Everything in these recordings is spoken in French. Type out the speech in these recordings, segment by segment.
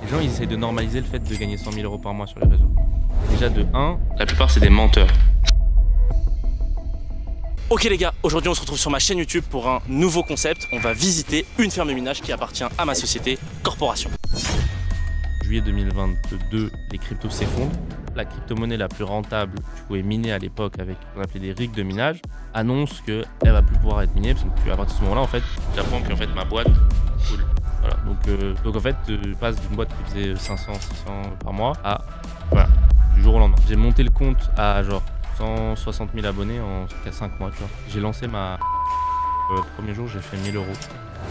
Les gens, ils essayent de normaliser le fait de gagner 100 000 € par mois sur les réseaux. Déjà, de 1, la plupart, c'est des menteurs. Ok les gars, aujourd'hui on se retrouve sur ma chaîne YouTube pour un nouveau concept. On va visiter une ferme minage qui appartient à ma société Corporation. Juillet 2022, les cryptos s'effondrent. La crypto-monnaie la plus rentable que tu pouvais miner à l'époque avec ce qu'on appelait des rigs de minage annonce qu'elle va plus pouvoir être minée parce que à partir de ce moment-là, en fait, j'apprends que en fait, ma boîte coule. Voilà. Donc en fait, je passe d'une boîte qui faisait 500, 600 par mois à voilà, du jour au lendemain. J'ai monté le compte à genre 160 000 abonnés en 5 mois, tu vois. J'ai lancé ma... Le premier jour, j'ai fait 1 000 €.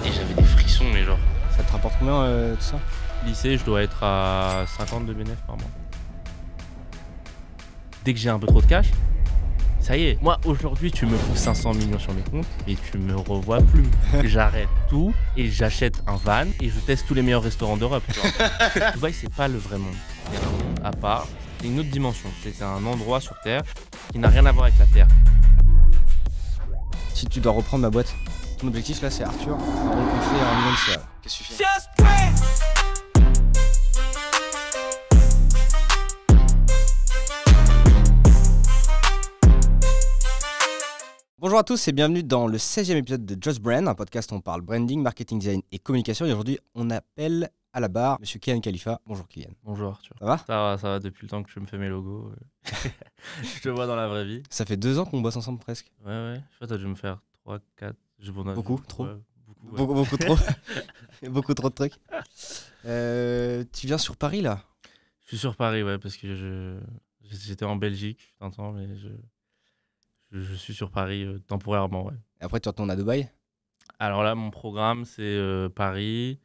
Et j'avais des frissons, mais genre... Ça te rapporte combien tout ça? Lycée, je dois être à 50 de bénéfices par mois. Dès que j'ai un peu trop de cash, ça y est. Moi, aujourd'hui, tu me fous 500 millions sur mes comptes et tu me revois plus. J'arrête tout et j'achète un van et je teste tous les meilleurs restaurants d'Europe. Dubaï, c'est pas le vrai monde. C'est un monde à part. C'est une autre dimension. C'est un endroit sur Terre qui n'a rien à voir avec la Terre. Si tu dois reprendre ma boîte, ton objectif là c'est Arthur, on fait 1 million de CA. Qu'est-ce que tu fais? Bonjour à tous et bienvenue dans le 16e épisode de Just Brand, un podcast où on parle branding, marketing design et communication. Et aujourd'hui, on appelle à la barre Monsieur Kylian Khalifa. Bonjour Kylian. Bonjour Arthur. Ça va? Ça va depuis le temps que je me fais mes logos. Je te vois dans la vraie vie. Ça fait 2 ans qu'on bosse ensemble presque. Ouais. Je sais pas, toi, je vais me faire 3, 4. Beaucoup, trop. Ouais, beaucoup, ouais. Beaucoup trop. Beaucoup trop de trucs. Tu viens sur Paris là? Je suis sur Paris, ouais, parce que j'étais en Belgique un temps, mais je suis sur Paris temporairement, ouais. Et après tu retournes à Dubaï? Alors là, mon programme, c'est Paris.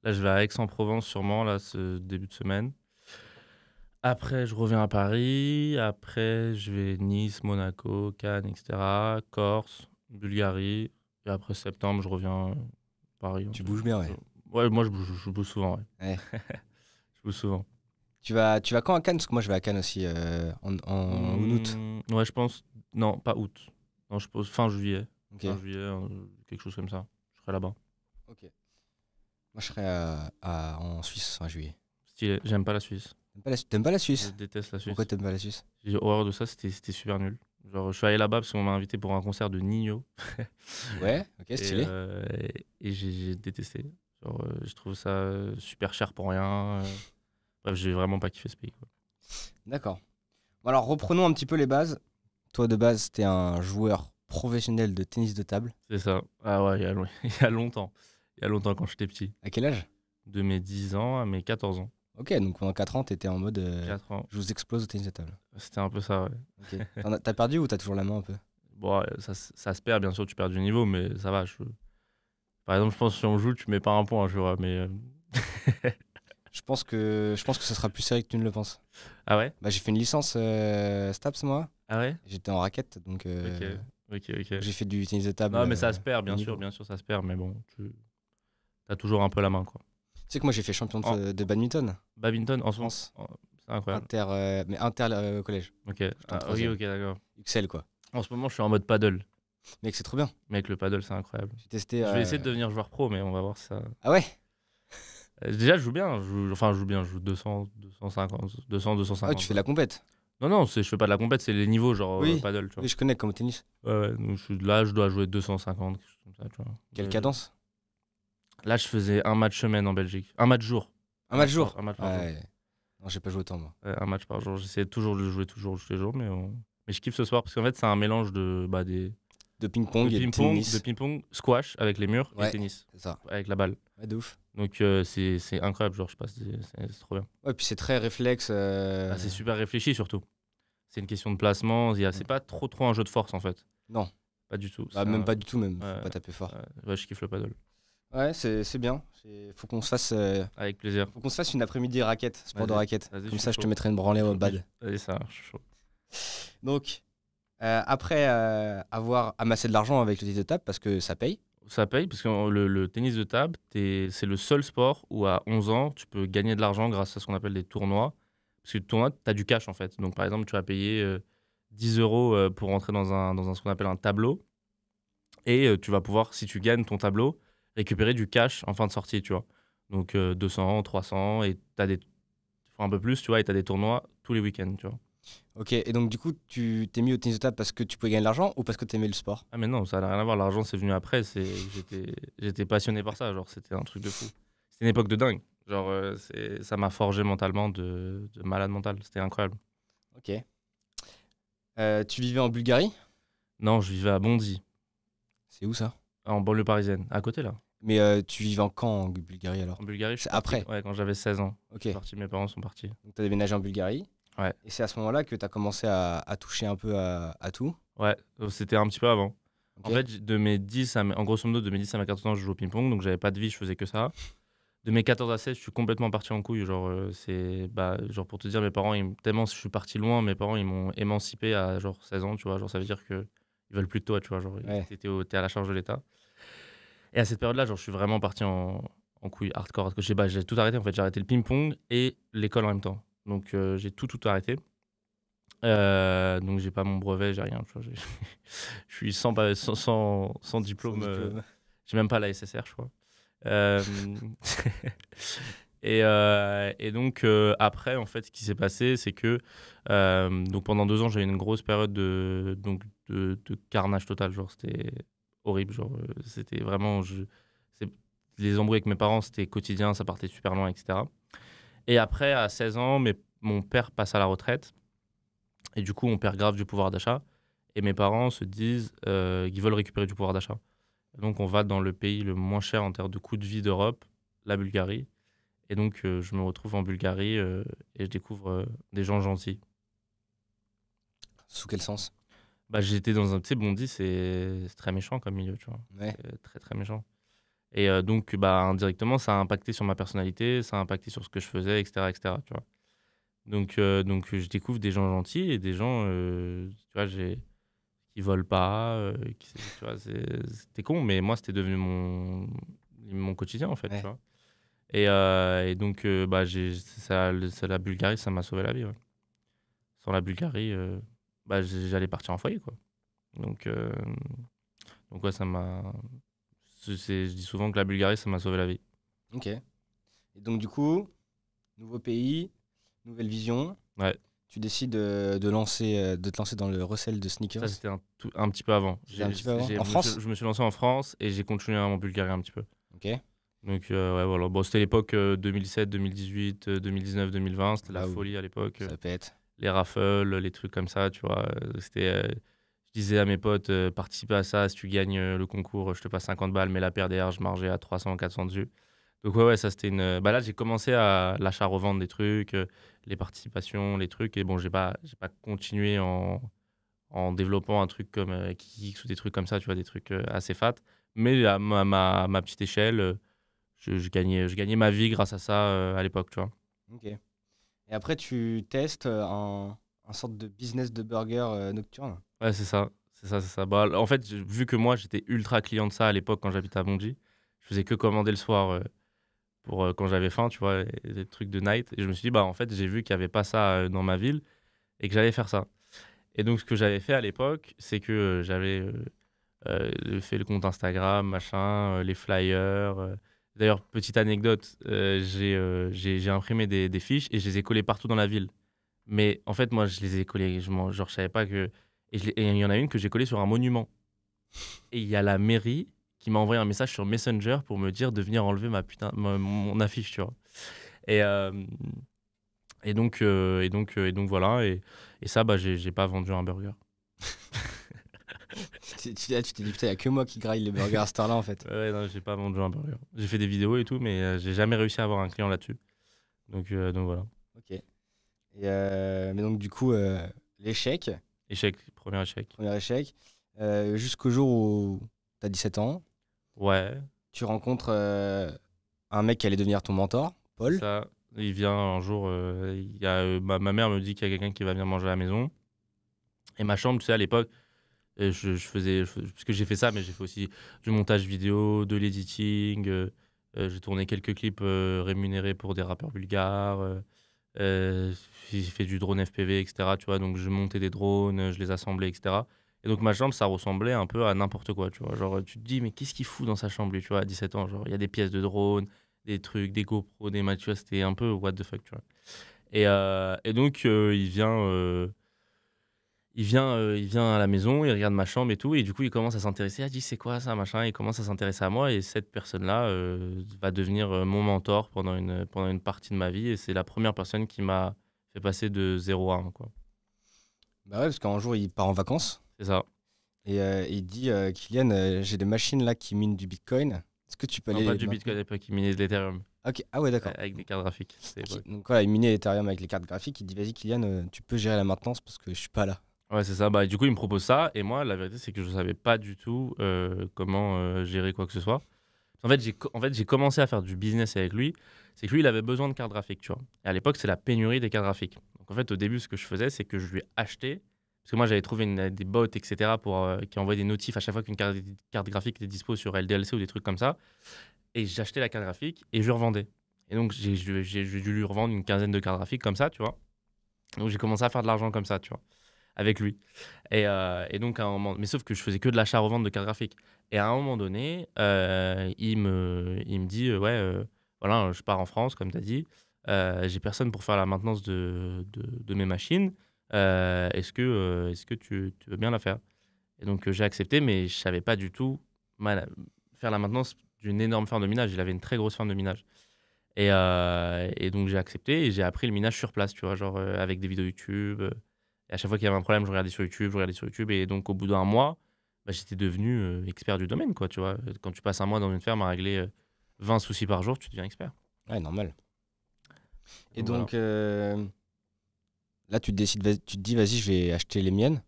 Là, je vais à Aix-en-Provence sûrement, là, ce début de semaine. Après, je reviens à Paris. Après, je vais Nice, Monaco, Cannes, etc. Corse, Bulgarie. Et après septembre, je reviens à Paris. Tu bouges bien, ouais. Ouais, moi, je bouge souvent, ouais. Je bouge souvent. Tu vas quand à Cannes? Parce que moi je vais à Cannes aussi en août. Ouais, je pense... Non, pas août. Non, je pense fin juillet. Okay. Fin juillet, quelque chose comme ça. Je serai là-bas. Ok. Moi je serai en Suisse en juillet. Stylé. J'aime pas la Suisse. T'aimes pas la Suisse? Je déteste la Suisse. Pourquoi t'aimes pas la Suisse? J'ai horreur de ça, c'était super nul. Genre, je suis allé là-bas parce qu'on m'a invité pour un concert de Nino. Ouais, ok, stylé. Et j'ai détesté. Genre, je trouve ça super cher pour rien. Bref, j'ai vraiment pas kiffé ce pays, quoi. D'accord. Bon, alors reprenons un petit peu les bases. Toi de base, t'es un joueur professionnel de tennis de table. C'est ça. Ah ouais, il y a longtemps. Il y a longtemps quand j'étais petit. À quel âge? De mes 10 ans à mes 14 ans. Ok, donc pendant 4 ans, t'étais en mode 4 ans. je vous explose au tennis de table. C'était un peu ça, ouais. Okay. T'as perdu ou t'as toujours la main un peu? Bon, ça se perd, bien sûr, tu perds du niveau, mais ça va. Par exemple, je pense que si on joue, tu mets pas un point, je vois, mais... Je pense que ce sera plus sérieux que tu ne le penses. Ah ouais? Bah, j'ai fait une licence STAPS, moi. Ah ouais? J'étais en raquette, donc Ok. j'ai fait du tennis de table. Non, mais ça se perd, bien sûr, ça se perd, mais bon, t'as toujours un peu la main, quoi. Tu sais que moi, j'ai fait champion de badminton. Badminton, en France. C'est incroyable. Inter collège. Ok, oui, ok, d'accord. Excel, quoi. En ce moment, je suis en mode paddle. Mec, c'est trop bien. Mec, le paddle, c'est incroyable. J'ai testé. Je vais essayer de devenir joueur pro, mais on va voir ça. Ah ouais? Déjà, je joue bien. Je joue 200, 250, 200, 250. Ah, tu fais de la compète? Non, je fais pas de la compète, c'est les niveaux, genre paddle, tu vois. Oui, je connais comme au tennis. Ouais, donc je dois jouer 250, quelque chose comme ça, tu vois. Quelle cadence? Là, je faisais un match semaine en Belgique. Un match jour. Un match jour? Un match par jour. Non, j'ai pas joué autant, moi. Un match par jour. J'essaie toujours de jouer tous les jours, mais je kiffe ce soir parce qu'en fait, c'est un mélange de ping-pong et de tennis. De ping-pong, squash avec les murs et tennis. C'est ça. Avec la balle. Ouais, de ouf. Donc, c'est incroyable, genre, je passe, c'est trop bien. Ouais, puis c'est très réflexe. C'est super réfléchi surtout. C'est une question de placement. C'est pas trop un jeu de force en fait. Non. Pas du tout. Même pas du tout, même. Faut pas taper fort. Ouais, je kiffe le paddle. Ouais, c'est bien. Faut qu'on se fasse. Avec plaisir. Faut qu'on se fasse une après-midi raquette, sport de raquette. Comme ça, je te mettrai une branlée au bad. Allez, ça, je suis chaud. Donc, après avoir amassé de l'argent avec le tennis de table, parce que ça paye. Ça paye, parce que le tennis de table, c'est le seul sport où à 11 ans, tu peux gagner de l'argent grâce à ce qu'on appelle des tournois. Parce que le tournoi, tu as du cash en fait. Donc par exemple, tu vas payer 10 € pour rentrer dans ce qu'on appelle un tableau. Et tu vas pouvoir, si tu gagnes ton tableau, récupérer du cash en fin de sortie, tu vois. Donc 200, 300, et t'as des... Enfin, un peu plus, tu vois, et t'as des tournois tous les week-ends, tu vois. Ok, et donc du coup, tu t'es mis au tennis de table parce que tu pouvais gagner de l'argent ou parce que tu aimais le sport? Ah mais non, ça n'a rien à voir, l'argent c'est venu après, j'étais passionné par ça, genre c'était un truc de fou. C'était une époque de dingue, genre ça m'a forgé mentalement de malade mental, c'était incroyable. Ok. Tu vivais en Bulgarie? Non, je vivais à Bondy, C'est où ça? en banlieue parisienne, à côté là. Mais tu vivais en quand en Bulgarie alors? En Bulgarie, je suis C'est parti, après? ouais, quand j'avais 16 ans. Ok. Je suis parti, mes parents sont partis. Donc tu as déménagé en Bulgarie. Ouais. Et c'est à ce moment-là que tu as commencé à toucher un peu à tout. Ouais, c'était un petit peu avant. Ok. En fait, de mes 10 à en grosso modo, de mes 10 à mes 14 ans, je joue au ping-pong, donc j'avais pas de vie, je faisais que ça. De mes 14 à 16, je suis complètement parti en couille. Genre, genre pour te dire, mes parents, tellement je suis parti loin, mes parents, ils m'ont émancipé à genre 16 ans, tu vois. Genre, ça veut dire qu'ils veulent plus de toi, tu vois. Genre, Ouais. t'es à la charge de l'État. Et à cette période-là, genre, je suis vraiment parti en couille hardcore. Parce que j'ai tout arrêté, en fait. J'ai arrêté le ping-pong et l'école en même temps. Donc, j'ai tout arrêté. Donc, j'ai pas mon brevet, j'ai rien. Tu vois, je suis sans diplôme. Sans diplôme. J'ai même pas la SSR, je crois. Et donc, après, en fait, ce qui s'est passé, c'est que donc pendant 2 ans, j'ai eu une grosse période de carnage total. Genre, c'était horrible. Genre, c'était vraiment. Les embrouilles avec mes parents, c'était quotidien, ça partait super loin, etc. Et après, à 16 ans, mon père passe à la retraite. Et du coup, on perd grave du pouvoir d'achat. Et mes parents se disent qu'ils veulent récupérer du pouvoir d'achat. Donc, on va dans le pays le moins cher en termes de coût de vie d'Europe, la Bulgarie. Et donc, je me retrouve en Bulgarie et je découvre des gens gentils. Sous quel sens? Bah, j'étais dans un... Tu sais, Bondy, c'est très méchant comme milieu, tu vois. Ouais. C'est très, très méchant. Et donc, bah, indirectement, ça a impacté sur ma personnalité, ça a impacté sur ce que je faisais, etc., etc., tu vois. Donc, je découvre des gens gentils et des gens, tu vois, qui volent pas, tu vois, c'était con, mais moi, c'était devenu mon quotidien, en fait, Ouais. tu vois. Et donc, bah, la Bulgarie, ça m'a sauvé la vie, ouais. Sans la Bulgarie, bah, j'allais partir en foyer, quoi. Donc ouais, ça m'a... Je dis souvent que la Bulgarie, ça m'a sauvé la vie. Ok. Et donc du coup, nouveau pays, nouvelle vision. Ouais. Tu décides de te lancer dans le resell de sneakers. Ça, c'était un petit peu avant. C'était un petit peu avant. En France? Je me suis lancé en France et j'ai continué en Bulgarie un petit peu. Ok. Donc, ouais, voilà. Bon, c'était l'époque 2017, 2018, 2019, 2020. C'était la Waouh. folie à l'époque. Ça pète. Les raffles, les trucs comme ça, tu vois. Je disais à mes potes, participe à ça, si tu gagnes le concours, je te passe 50 balles, mais la paire derrière, je margeais à 300, 400 dessus. Donc, ouais, ça, c'était une... Bah là, j'ai commencé à l'achat-revendre des trucs, les participations, les trucs. Et bon, j'ai pas continué en développant un truc comme Kix ou des trucs comme ça, tu vois, des trucs assez fat. Mais à ma petite échelle, je gagnais ma vie grâce à ça à l'époque, tu vois. Ok. Et après, tu testes un sorte de business de burger nocturne. Ouais, c'est ça. Bah, en fait, vu que moi, j'étais ultra client de ça à l'époque quand j'habitais à Bondy, je faisais que commander le soir pour quand j'avais faim, tu vois, et des trucs de night. Et je me suis dit, bah en fait, j'ai vu qu'il n'y avait pas ça dans ma ville et que j'allais faire ça. Et donc, ce que j'avais fait à l'époque, c'est que j'avais fait le compte Instagram, machin, les flyers. D'ailleurs, petite anecdote, j'ai imprimé des fiches et je les ai collées partout dans la ville. Mais en fait, moi, je les ai collées, genre, je savais pas que... Et il y en a une que j'ai collée sur un monument. Et il y a la mairie qui m'a envoyé un message sur Messenger pour me dire de venir enlever mon affiche, tu vois. Et donc voilà. Et ça, bah, j'ai pas vendu un burger. Tu t'es dit, putain, il n'y a que moi qui graille les burgers à cette heure-là, en fait. Ouais, non, j'ai pas vendu un burger. J'ai fait des vidéos et tout, mais j'ai jamais réussi à avoir un client là-dessus. Donc voilà. Ok. Mais donc, du coup, l'échec, Échec, premier échec. premier échec, jusqu'au jour où tu as 17 ans, Ouais, tu rencontres un mec qui allait devenir ton mentor, Paul. ça, il vient un jour, ma mère me dit qu'il y a quelqu'un qui va venir manger à la maison. Et ma chambre, tu sais, à l'époque, parce que j'ai fait ça, mais j'ai fait aussi du montage vidéo, de l'editing, j'ai tourné quelques clips rémunérés pour des rappeurs bulgares, j'ai fait du drone FPV, etc. Tu vois, donc je montais des drones, je les assemblais, etc. Et donc ma chambre, ça ressemblait un peu à n'importe quoi, tu vois. Genre, tu te dis, mais qu'est-ce qu'il fout dans sa chambre, lui, tu vois, à 17 ans? Genre, il y a des pièces de drone, des trucs, des GoPro, des matchs, tu vois, c'était un peu what the fuck, tu vois. Et donc, il vient à la maison, il regarde ma chambre et tout, et du coup, il commence à s'intéresser. Il dit, c'est quoi ça, machin? Il commence à s'intéresser à moi, et cette personne-là va devenir mon mentor pendant une partie de ma vie, et c'est la première personne qui m'a fait passer de 0 à 1, quoi. Bah ouais, parce qu'un jour, il part en vacances C'est ça. et il dit Kylian, j'ai des machines là qui minent du Bitcoin. Est-ce que tu peux Non, aller pas du maintenir Bitcoin à l'époque, il minait de l'Ethereum, Ok, ah ouais, d'accord. avec des cartes graphiques. C'était Ok, l'époque. donc voilà, il minait Ethereum avec les cartes graphiques. Il dit vas-y, Kylian, tu peux gérer la maintenance parce que je suis pas là. Ouais, c'est ça. Bah, du coup, il me propose ça, et moi, la vérité, c'est que je savais pas du tout comment gérer quoi que ce soit. En fait, j'ai commencé à faire du business avec lui. C'est que lui, il avait besoin de cartes graphiques, tu vois. Et à l'époque, c'est la pénurie des cartes graphiques. Donc, en fait, au début, ce que je faisais, c'est que je lui ai acheté. Parce que moi, j'avais trouvé des bots, etc., qui envoyaient des notifs à chaque fois qu'une carte graphique était dispo sur LDLC ou des trucs comme ça. Et j'achetais la carte graphique et je lui revendais. Et donc, j'ai dû lui revendre une quinzaine de cartes graphiques comme ça, tu vois. Donc, j'ai commencé à faire de l'argent comme ça, tu vois, avec lui. Et donc, à un moment, mais sauf que je faisais que de l'achat-revente de cartes graphiques. Et à un moment donné, il me dit ouais, voilà, je pars en France, comme tu as dit. J'ai personne pour faire la maintenance de mes machines. Est-ce que tu veux bien la faire? Et donc, j'ai accepté, mais je savais pas du tout faire la maintenance d'une énorme ferme de minage. Il avait une très grosse ferme de minage. Et donc, j'ai accepté et j'ai appris le minage sur place, tu vois, genre avec des vidéos YouTube. Et à chaque fois qu'il y avait un problème, je regardais sur YouTube, je regardais sur YouTube. Et donc, au bout d'un mois, bah, j'étais devenu expert du domaine, quoi, tu vois. Quand tu passes un mois dans une ferme à régler 20 soucis par jour, tu deviens expert. Ouais, normal. Et Donc, donc là, tu te décides, tu te dis vas-y, je vais acheter les miennes.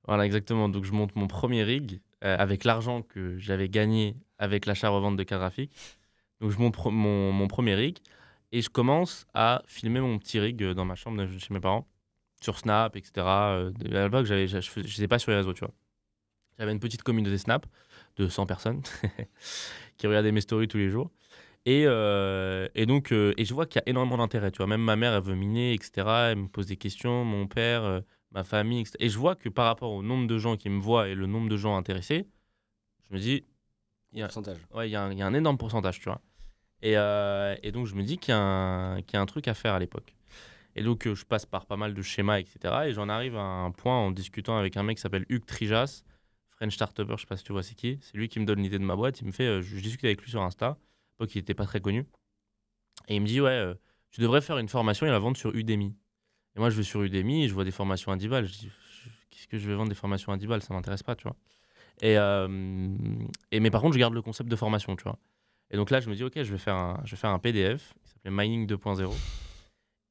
voilà, exactement. Donc, je monte mon premier rig avec l'argent que j'avais gagné avec l'achat-revente de cartes graphiques. Donc, je monte mon premier rig et je commence à filmer mon petit rig dans ma chambre chez mes parents, sur Snap, etc. À l'époque, je n'étais pas sur les réseaux, tu vois. J'avais une petite communauté Snap de 100 personnes qui regardaient mes stories tous les jours. Et donc, et je vois qu'il y a énormément d'intérêt, tu vois. Même ma mère, elle veut miner, etc. Elle me pose des questions, mon père, ma famille, etc. Et je vois que par rapport au nombre de gens qui me voient et le nombre de gens intéressés, je me dis, il y a, Pourcentage. ouais, il y a un énorme pourcentage, tu vois. Et donc, je me dis qu'il y a un truc à faire à l'époque. Et donc, je passe par pas mal de schémas, etc. Et j'en arrive à un point en discutant avec un mec qui s'appelle Hugues Trijas, French Startuper, je sais pas si tu vois c'est qui. C'est lui qui me donne l'idée de ma boîte. Il me fait, je discute avec lui sur Insta, à l'époque il était pas très connu. Et il me dit, ouais, tu devrais faire une formation et la vendre sur Udemy. Et moi, je vais sur Udemy et je vois des formations à 10 balles. Je dis, qu'est-ce que je vais vendre des formations à 10 balles? Ça m'intéresse pas, tu vois. Mais par contre, je garde le concept de formation, tu vois. Et donc là, je me dis, ok, je vais faire un PDF qui s'appelait Mining 2.0.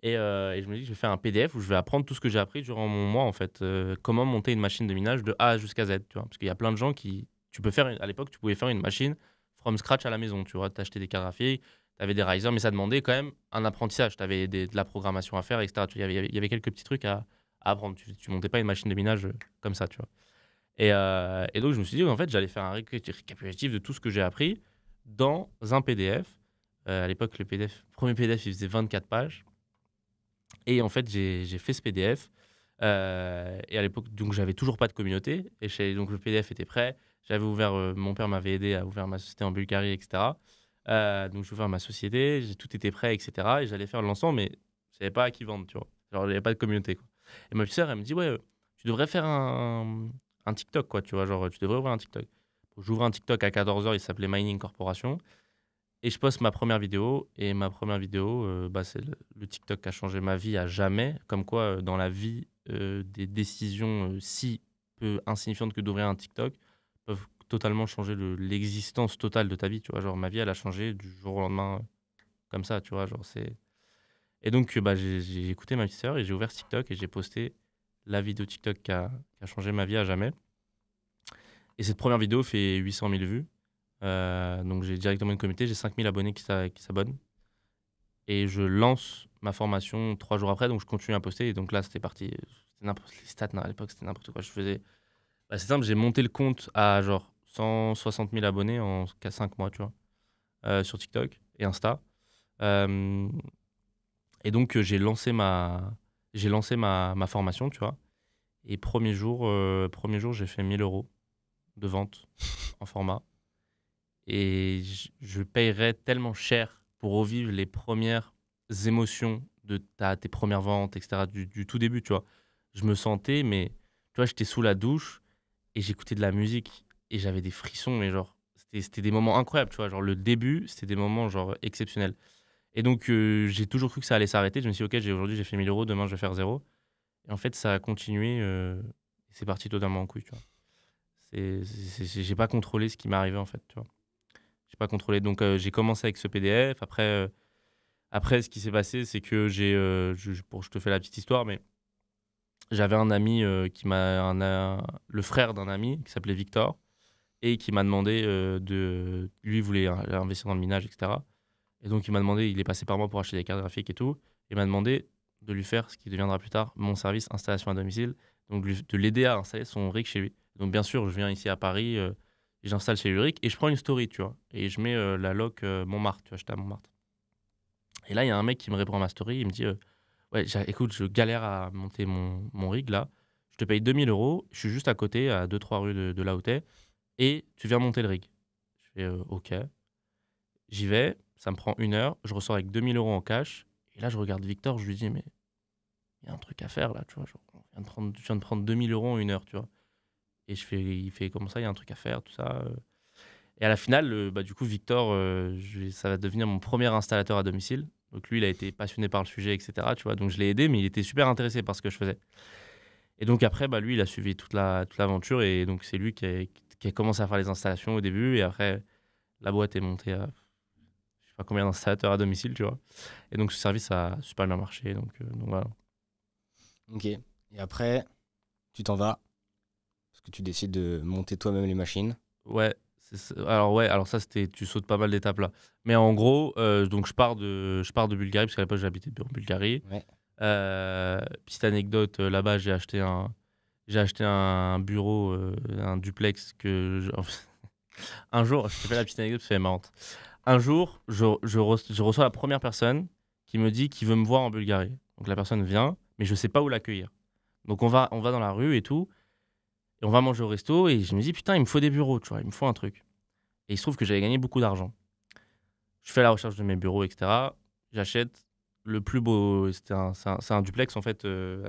Et je me dis que je vais faire un PDF où je vais apprendre tout ce que j'ai appris durant mon mois, en fait. Comment monter une machine de minage de A jusqu'à Z, tu vois. Parce qu'il y a plein de gens qui... à l'époque, tu pouvais faire une machine from scratch à la maison, tu vois. T'achetais des cartes graphiques, t'avais des risers, mais ça demandait quand même un apprentissage. T'avais de la programmation à faire, etc. Il y avait quelques petits trucs à apprendre. Tu montais pas une machine de minage comme ça, tu vois. Et donc, je me suis dit qu'en fait, j'allais faire un récapitulatif de tout ce que j'ai appris dans un PDF. À l'époque, premier PDF, il faisait 24 pages. Et en fait, j'ai fait ce PDF. Et à l'époque, donc, j'avais toujours pas de communauté. Donc, le PDF était prêt. J'avais ouvert, mon père m'avait aidé à ouvrir ma société en Bulgarie, etc. Donc, j'ai ouvert ma société. Tout était prêt, etc. Et j'allais faire le lancement, mais je savais pas à qui vendre, tu vois. Genre, il n'y avait pas de communauté, quoi. Et ma petite sœur, elle me dit, ouais, tu devrais faire un TikTok, quoi, tu vois. Genre, tu devrais ouvrir un TikTok. Donc, j'ouvre un TikTok à 14h, il s'appelait Mining Corporation. Et je poste ma première vidéo. Et ma première vidéo, c'est le TikTok qui a changé ma vie à jamais. Comme quoi, dans la vie, des décisions si peu insignifiantes que d'ouvrir un TikTok peuvent totalement changer l'existence totale de ta vie. Tu vois, genre, ma vie, elle a changé du jour au lendemain, comme ça, tu vois. Genre, c'est... Et donc, j'ai écouté ma petite sœur et j'ai ouvert ce TikTok et j'ai posté la vidéo TikTok qui a changé ma vie à jamais. Et cette première vidéo fait 800 000 vues. Donc j'ai directement une communauté, j'ai 5000 abonnés qui s'abonnent. Et je lance ma formation 3 jours après, donc je continue à poster. Et donc là, c'était parti. Les stats, à l'époque, c'était n'importe quoi. C'est simple, j'ai monté le compte à genre 160 000 abonnés en 5 mois, tu vois, sur TikTok et Insta. Et donc j'ai lancé ma formation, tu vois. Et premier jour, j'ai fait 1 000 € de vente en format. Et je payerais tellement cher pour revivre les premières émotions de tes premières ventes, etc., du tout début, tu vois. Je me sentais, mais tu vois, j'étais sous la douche et j'écoutais de la musique et j'avais des frissons, mais genre, c'était des moments incroyables, tu vois. Genre, le début, c'était des moments, genre, exceptionnels. Et donc, j'ai toujours cru que ça allait s'arrêter. Je me suis dit, OK, aujourd'hui, j'ai fait 1 000 €, demain, je vais faire 0. Et en fait, ça a continué et c'est parti totalement en couille, tu vois. J'ai pas contrôlé ce qui m'arrivait, en fait, tu vois. J'ai pas contrôlé. Donc, j'ai commencé avec ce PDF. Après, ce qui s'est passé, c'est que je te fais la petite histoire, mais j'avais un ami le frère d'un ami qui s'appelait Victor et qui m'a demandé lui, il voulait investir dans le minage, etc. Et donc, il m'a demandé, il est passé par moi pour acheter des cartes graphiques et tout. Il m'a demandé de lui faire ce qui deviendra plus tard mon service installation à domicile. Donc, de l'aider à installer son rig chez lui. Donc, bien sûr, je viens ici à Paris, j'installe chez lui rig et je prends une story, tu vois. Et je mets la loc Montmartre, tu vois, j'étais à Montmartre. Et là, il y a un mec qui me répond à ma story, il me dit ouais, écoute, je galère à monter mon rig là. Je te paye 2 000 €, je suis juste à côté, à 2-3 rues de là où t'es, et tu viens monter le rig. Je fais OK. J'y vais, ça me prend 1 heure, je ressors avec 2 000 € en cash. Et là, je regarde Victor, je lui dis mais il y a un truc à faire là, tu vois. Genre, je viens de prendre 2 000 € en 1 heure, tu vois. Et il fait comment ça, il y a un truc à faire, tout ça. Et à la finale, du coup, Victor, ça va devenir mon premier installateur à domicile. Donc lui, il a été passionné par le sujet, etc. Tu vois, donc je l'ai aidé, mais il était super intéressé par ce que je faisais. Et donc après, lui, il a suivi toute l'aventure. Et donc c'est lui qui a commencé à faire les installations au début. Et après, la boîte est montée à je sais pas combien d'installateurs à domicile, tu vois. Et donc ce service a super bien marché. Donc voilà. Ok. Et après, tu t'en vas parce que tu décides de monter toi-même les machines. Ouais. Alors ça, tu sautes pas mal d'étapes là. Mais en gros, donc je pars de Bulgarie, parce qu'à l'époque, j'habitais en Bulgarie. Ouais. Petite anecdote, là-bas, j'ai acheté un bureau, un duplex un jour, je te fais la petite anecdote, c'est marrante. Un jour, je reçois la première personne qui me dit qu'il veut me voir en Bulgarie. Donc la personne vient, mais je sais pas où l'accueillir. Donc on va dans la rue et tout. Et on va manger au resto et je me dis, putain, il me faut des bureaux, tu vois, il me faut un truc. Et il se trouve que j'avais gagné beaucoup d'argent. Je fais la recherche de mes bureaux, etc. J'achète le plus beau, c'est un duplex en fait.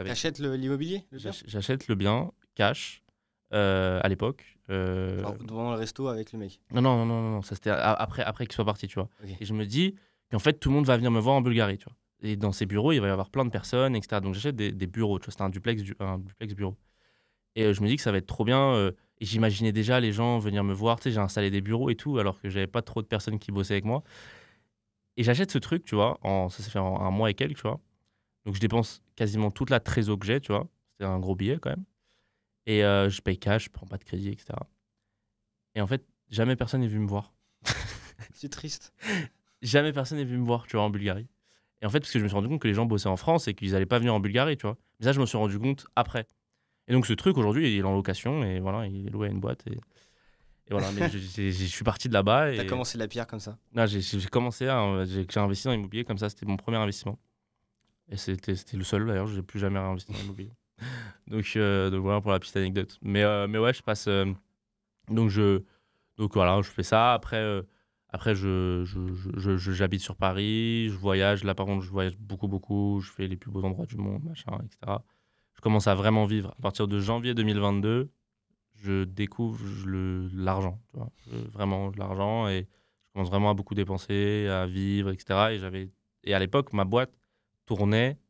T'achètes l'immobilier, le bien J'achète le bien, cash, à l'époque. Devant le resto avec le mec. Non, ça c'était après qu'il soit parti, tu vois. Okay. Et je me dis qu'en fait, tout le monde va venir me voir en Bulgarie, tu vois. Et dans ces bureaux, il va y avoir plein de personnes, etc. Donc j'achète des bureaux, tu vois, c'était un duplex bureau. Et je me dis que ça va être trop bien. Et j'imaginais déjà les gens venir me voir. Tu sais, j'ai installé des bureaux et tout, alors que j'avais pas trop de personnes qui bossaient avec moi. Et j'achète ce truc, tu vois. Ça s'est fait en 1 mois et quelques, tu vois. Donc je dépense quasiment toute la trésor que j'ai, tu vois. C'était un gros billet quand même. Et je paye cash, je prends pas de crédit, etc. Et en fait, jamais personne n'est venu me voir. C'est triste. Jamais personne n'est venu me voir, tu vois, en Bulgarie. Et en fait, parce que je me suis rendu compte que les gens bossaient en France et qu'ils allaient pas venir en Bulgarie, tu vois. Mais ça, je me suis rendu compte après. Et donc ce truc aujourd'hui, il est en location et voilà, il est loué à une boîte et voilà. Mais je suis parti de là-bas. T'as commencé de la pierre comme ça? Non, j'ai commencé j'ai investi dans l'immobilier comme ça. C'était mon premier investissement et c'était le seul d'ailleurs. Je n'ai plus jamais réinvesti dans l'immobilier. donc voilà pour la petite anecdote. Mais ouais, je passe. Donc voilà, je fais ça. Après j'habite sur Paris, je voyage. Là par contre, je voyage beaucoup. Je fais les plus beaux endroits du monde, machin, etc. Je commence à vraiment vivre. À partir de janvier 2022, je découvre l'argent, tu vois. Vraiment l'argent et je commence vraiment à beaucoup dépenser, à vivre, etc. Et à l'époque, ma boîte tournait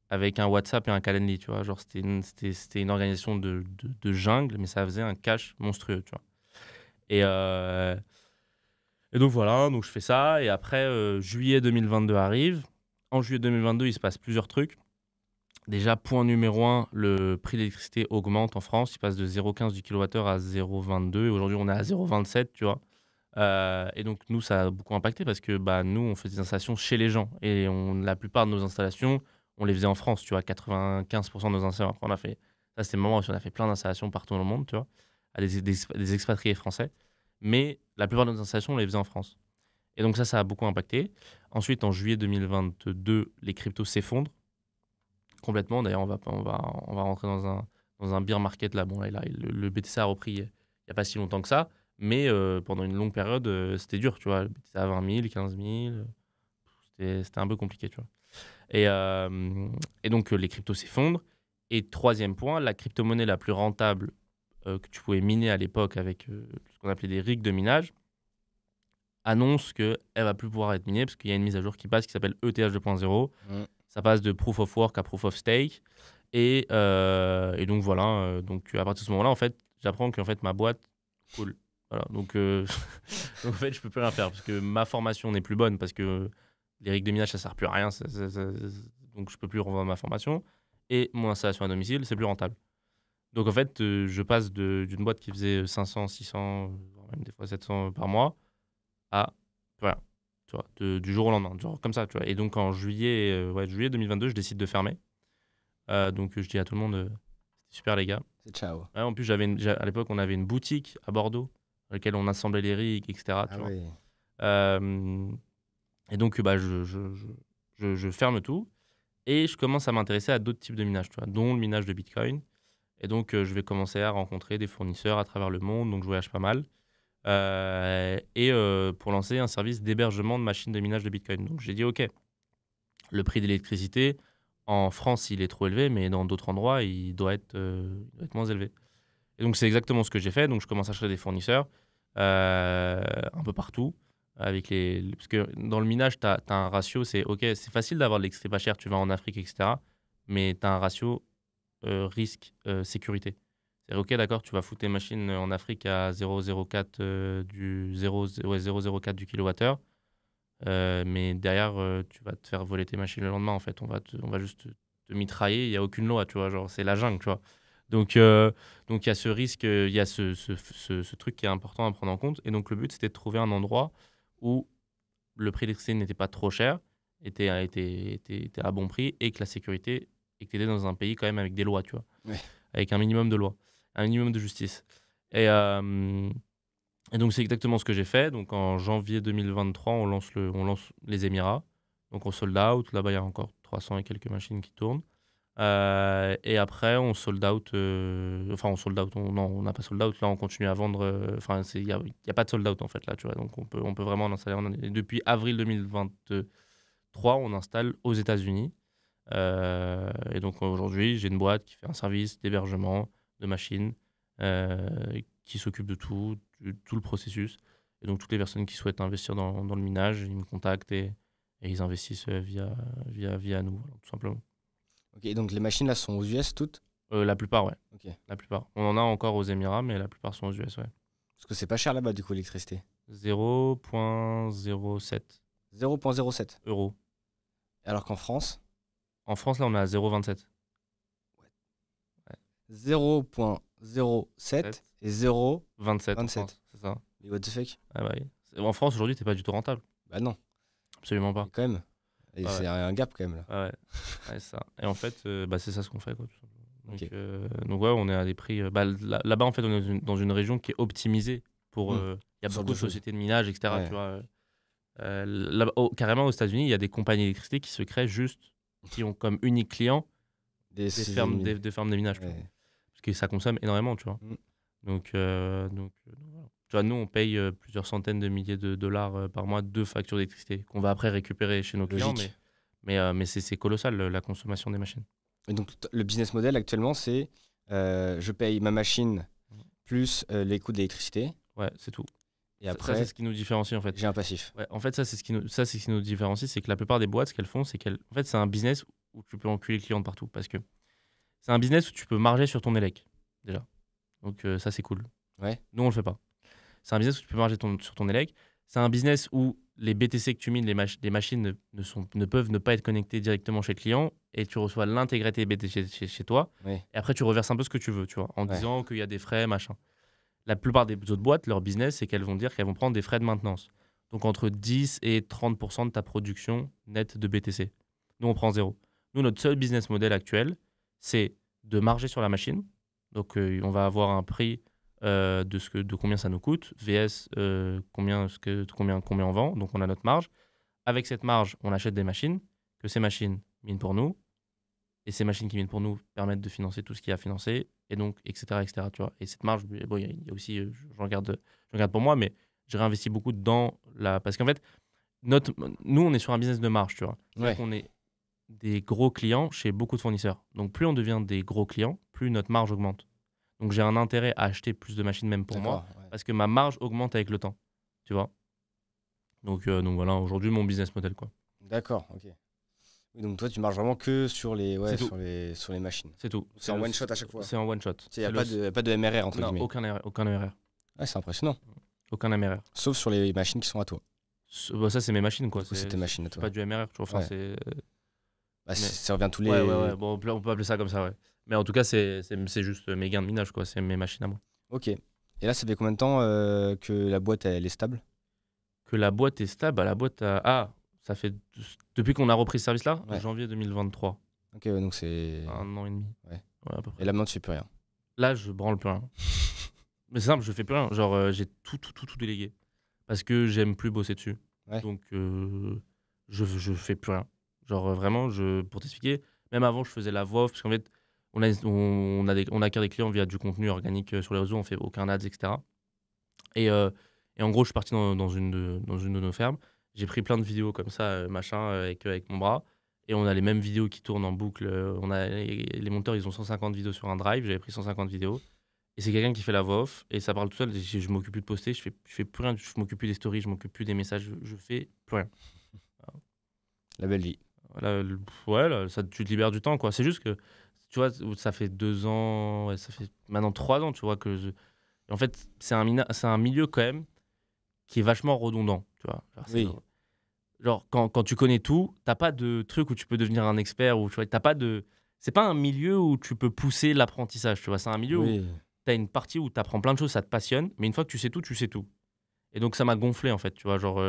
avec un WhatsApp et un Calendly, tu vois. Genre, c'était une organisation de jungle, mais ça faisait un cash monstrueux, tu vois. Et donc voilà, donc je fais ça. Et après, juillet 2022 arrive. En juillet 2022, il se passe plusieurs trucs. Déjà, point numéro 1, le prix de l'électricité augmente en France. Il passe de 0,15 du kilowattheure à 0,22. Aujourd'hui, on est à 0,27, tu vois. Et donc, nous, ça a beaucoup impacté parce que nous, on fait des installations chez les gens. Et la plupart de nos installations, on les faisait en France, tu vois. 95% de nos installations. Après, ça, c'était le moment où on a fait plein d'installations partout dans le monde, tu vois, à des expatriés français. Mais la plupart de nos installations, on les faisait en France. Et donc, ça a beaucoup impacté. Ensuite, en juillet 2022, les cryptos s'effondrent. Complètement. D'ailleurs, on va rentrer dans un bear market là. Bon, là, le BTC a repris il n'y a pas si longtemps que ça, mais pendant une longue période, c'était dur, tu vois. Le BTC à 20 000, 15 000. C'était un peu compliqué, tu vois. Et donc, les cryptos s'effondrent. Et troisième point, la crypto-monnaie la plus rentable que tu pouvais miner à l'époque avec ce qu'on appelait des rigs de minage annonce qu'elle va plus pouvoir être minée parce qu'il y a une mise à jour qui passe qui s'appelle ETH 2.0. Ça passe de Proof of Work à Proof of Stake. Et donc, voilà. Donc, à partir de ce moment-là, en fait, j'apprends qu'en fait, ma boîte cool. Voilà. Donc, donc, en fait, je peux plus rien faire parce que ma formation n'est plus bonne parce que les rigs de minage, ça sert plus à rien. Donc, je peux plus revendre ma formation. Et mon installation à domicile, c'est plus rentable. Donc, en fait, je passe d'une boîte qui faisait 500, 600, voire même des fois 700 par mois à voilà, tu vois, du jour au lendemain, genre comme ça, tu vois. Et donc, en juillet 2022, je décide de fermer. Donc, je dis à tout le monde, c'était super, les gars. C'est ciao. Ouais, en plus, à l'époque, on avait une boutique à Bordeaux dans laquelle on assemblait les rigs, etc. Ah tu vois. oui. Et donc, je ferme tout et je commence à m'intéresser à d'autres types de minage, tu vois, dont le minage de Bitcoin. Et donc, je vais commencer à rencontrer des fournisseurs à travers le monde, donc je voyage pas mal. Pour lancer un service d'hébergement de machines de minage de Bitcoin. Donc, j'ai dit, OK, le prix de l'électricité, en France, il est trop élevé, mais dans d'autres endroits, il doit être moins élevé. Et donc, c'est exactement ce que j'ai fait. Donc, je commence à chercher des fournisseurs un peu partout. Parce que dans le minage, tu as un ratio, c'est facile d'avoir de l'électricité pas chère, tu vas en Afrique, etc. Mais tu as un ratio risque-sécurité. C'est OK, d'accord, tu vas foutre tes machines en Afrique à 0,04 du kilowattheure. Mais derrière, tu vas te faire voler tes machines le lendemain, en fait. On va juste te mitrailler, il n'y a aucune loi, tu vois. Genre, c'est la jungle, tu vois. Donc, il y a ce risque, il y a ce truc qui est important à prendre en compte. Et donc, le but, c'était de trouver un endroit où le prix de l'électricité n'était pas trop cher, était à bon prix, et que la sécurité, et que tu étais dans un pays quand même avec des lois, tu vois. Ouais. Avec un minimum de lois, un minimum de justice. Et donc, c'est exactement ce que j'ai fait. Donc, en janvier 2023, on lance les Émirats. Donc, on sold out. Là-bas, il y a encore 300 et quelques machines qui tournent. Et après, on sold out. On sold out. Non, on n'a pas sold out. Là, on continue à vendre. Il n'y a pas de sold out, en fait, là, tu vois. Donc, on peut vraiment en installer. Depuis avril 2023, on installe aux États-Unis. Et donc, aujourd'hui, j'ai une boîte qui fait un service d'hébergement de machines qui s'occupe de tout le processus. Et donc, toutes les personnes qui souhaitent investir dans le minage, ils me contactent et ils investissent via nous, voilà, tout simplement. Ok, donc les machines là sont aux US toutes? La plupart, ouais. Ok. La plupart. On en a encore aux Émirats, mais la plupart sont aux US, ouais. Parce que c'est pas cher là-bas du coup l'électricité. 0,07 0,07. euros. Alors qu'en France, En France, là, on est à 0,27. 0,07 et 0. 27. 27. En France, c'est ça. Mais what the fuck? Ah bah oui. En France, aujourd'hui, t'es pas du tout rentable. Bah non, Absolument pas. mais quand même. Et Ouais. c'est un gap quand même là. Ouais, c'est ça. Et en fait, c'est ça ce qu'on fait, quoi, tout simplement. Donc, Ok. donc ouais, on est à des prix. Là-bas, en fait, on est dans une région qui est optimisée pour. Il y a Sur beaucoup de deux choses. sociétés de minage, etc. Ouais. Tu vois. Carrément, aux États-Unis, il y a des compagnies d'électricité qui se créent juste, qui ont comme unique client des fermes de minage. Tu vois. Ouais. Parce que ça consomme énormément, tu vois. Mm. Donc, voilà. Tu vois, nous, on paye plusieurs centaines de milliers de dollars par mois de factures d'électricité qu'on va après récupérer chez nos clients. Logique. Mais c'est colossal, la consommation des machines. Et donc le business model actuellement c'est je paye ma machine plus les coûts d'électricité Ouais, c'est tout. et Ça, après c'est ce qui nous différencie, en fait. j'ai un passif. Ouais, en fait, ça, c'est ce qui nous différencie, c'est que la plupart des boîtes, ce qu'elles font, c'est en fait, c'est un business où tu peux enculer le client de partout. Parce que c'est un business où tu peux marger sur ton élec, déjà. Donc, ça, c'est cool. Ouais. Nous, on le fait pas. C'est un business où tu peux marger sur ton élec. C'est un business où les BTC que tu mines, les machines ne peuvent ne pas être connectées directement chez le client et tu reçois l'intégralité BTC chez toi. Ouais. Et après, tu reverses un peu ce que tu veux, tu vois, en Ouais. disant qu'il y a des frais, machin. La plupart des autres boîtes, leur business, c'est qu'elles vont dire qu'elles vont prendre des frais de maintenance. Donc, entre 10 et 30% de ta production nette de BTC. Nous, on prend zéro. Nous, notre seul business model actuel, c'est de marger sur la machine. Donc, on va avoir un prix de combien ça nous coûte, VS combien on vend, donc on a notre marge. Avec cette marge, on achète des machines, que ces machines minent pour nous, et ces machines qui minent pour nous permettent de financer tout ce qu'il y a à financer, et donc, etc., etc., tu vois. Et cette marge, bon, il y a aussi, je regarde pour moi, mais j'ai réinvesti beaucoup dans parce qu'en fait, nous, on est sur un business de marge, tu vois. Ouais. On est des gros clients chez beaucoup de fournisseurs. Donc, plus on devient des gros clients, plus notre marge augmente. Donc, j'ai un intérêt à acheter plus de machines, même pour moi, D'accord, ouais. parce que ma marge augmente avec le temps, tu vois. Donc voilà, aujourd'hui, mon business model, quoi. D'accord, ok. Oui, donc toi, tu marches vraiment que sur les, C'est tout. sur les machines. C'est tout. C'est en one shot à chaque fois. C'est en one shot. Il n'y a pas de MRR, entre Non, guillemets. aucun MRR. Ouais, c'est impressionnant. Aucun MRR. Sauf sur les machines qui sont à toi. Bah, ça, c'est mes machines, quoi. Du coup, c'est tes machines à C'est toi. pas du MRR, tu vois. Enfin, Ouais. c'est... Bah, ça revient tous les... Ouais. Bon, on peut appeler ça comme ça, ouais. Mais en tout cas, c'est juste mes gains de minage, quoi. C'est mes machines à moi. Ok. Et là, ça fait combien de temps que la boîte, elle est stable? Que la boîte est stable, bah, la boîte a... Ah, ça fait... Depuis qu'on a repris ce service-là, Ouais. janvier 2023. Ok, ouais, donc c'est... 1 an et demi. Ouais. À peu près. Et là, maintenant, tu fais plus rien. Là, je branle plus rien. Mais c'est simple, je fais plus rien. Genre, j'ai tout délégué. Parce que j'aime plus bosser dessus. Ouais. Donc, je fais plus rien. Genre, vraiment, pour t'expliquer, même avant, je faisais la voix off. Parce qu'en fait, on acquiert des clients via du contenu organique sur les réseaux. On fait aucun ads, etc. Et en gros, je suis parti dans une de nos fermes. J'ai pris plein de vidéos comme ça, avec mon bras. Et on a les mêmes vidéos qui tournent en boucle. Les monteurs, ils ont 150 vidéos sur un drive. J'avais pris 150 vidéos. Et c'est quelqu'un qui fait la voix off. Et ça parle tout seul. Je m'occupe plus de poster. Je fais plus rien. Je m'occupe plus des stories. Je m'occupe plus des messages. Je fais plus rien. La belle vie. Voilà, là, ça, tu te libères du temps, quoi. C'est juste que, tu vois, ça fait 2 ans. Ouais, ça fait maintenant 3 ans, tu vois, en fait, c'est un milieu quand même qui est vachement redondant, tu vois. Oui. Genre, quand tu connais tout, t'as pas de truc où tu peux devenir un expert, ou tu vois, t'as pas de... C'est pas un milieu où tu peux pousser l'apprentissage, tu vois. C'est un milieu où Oui. t'as une partie où t'apprends plein de choses, ça te passionne, mais une fois que tu sais tout, tu sais tout. Et donc, ça m'a gonflé, en fait, tu vois. Genre,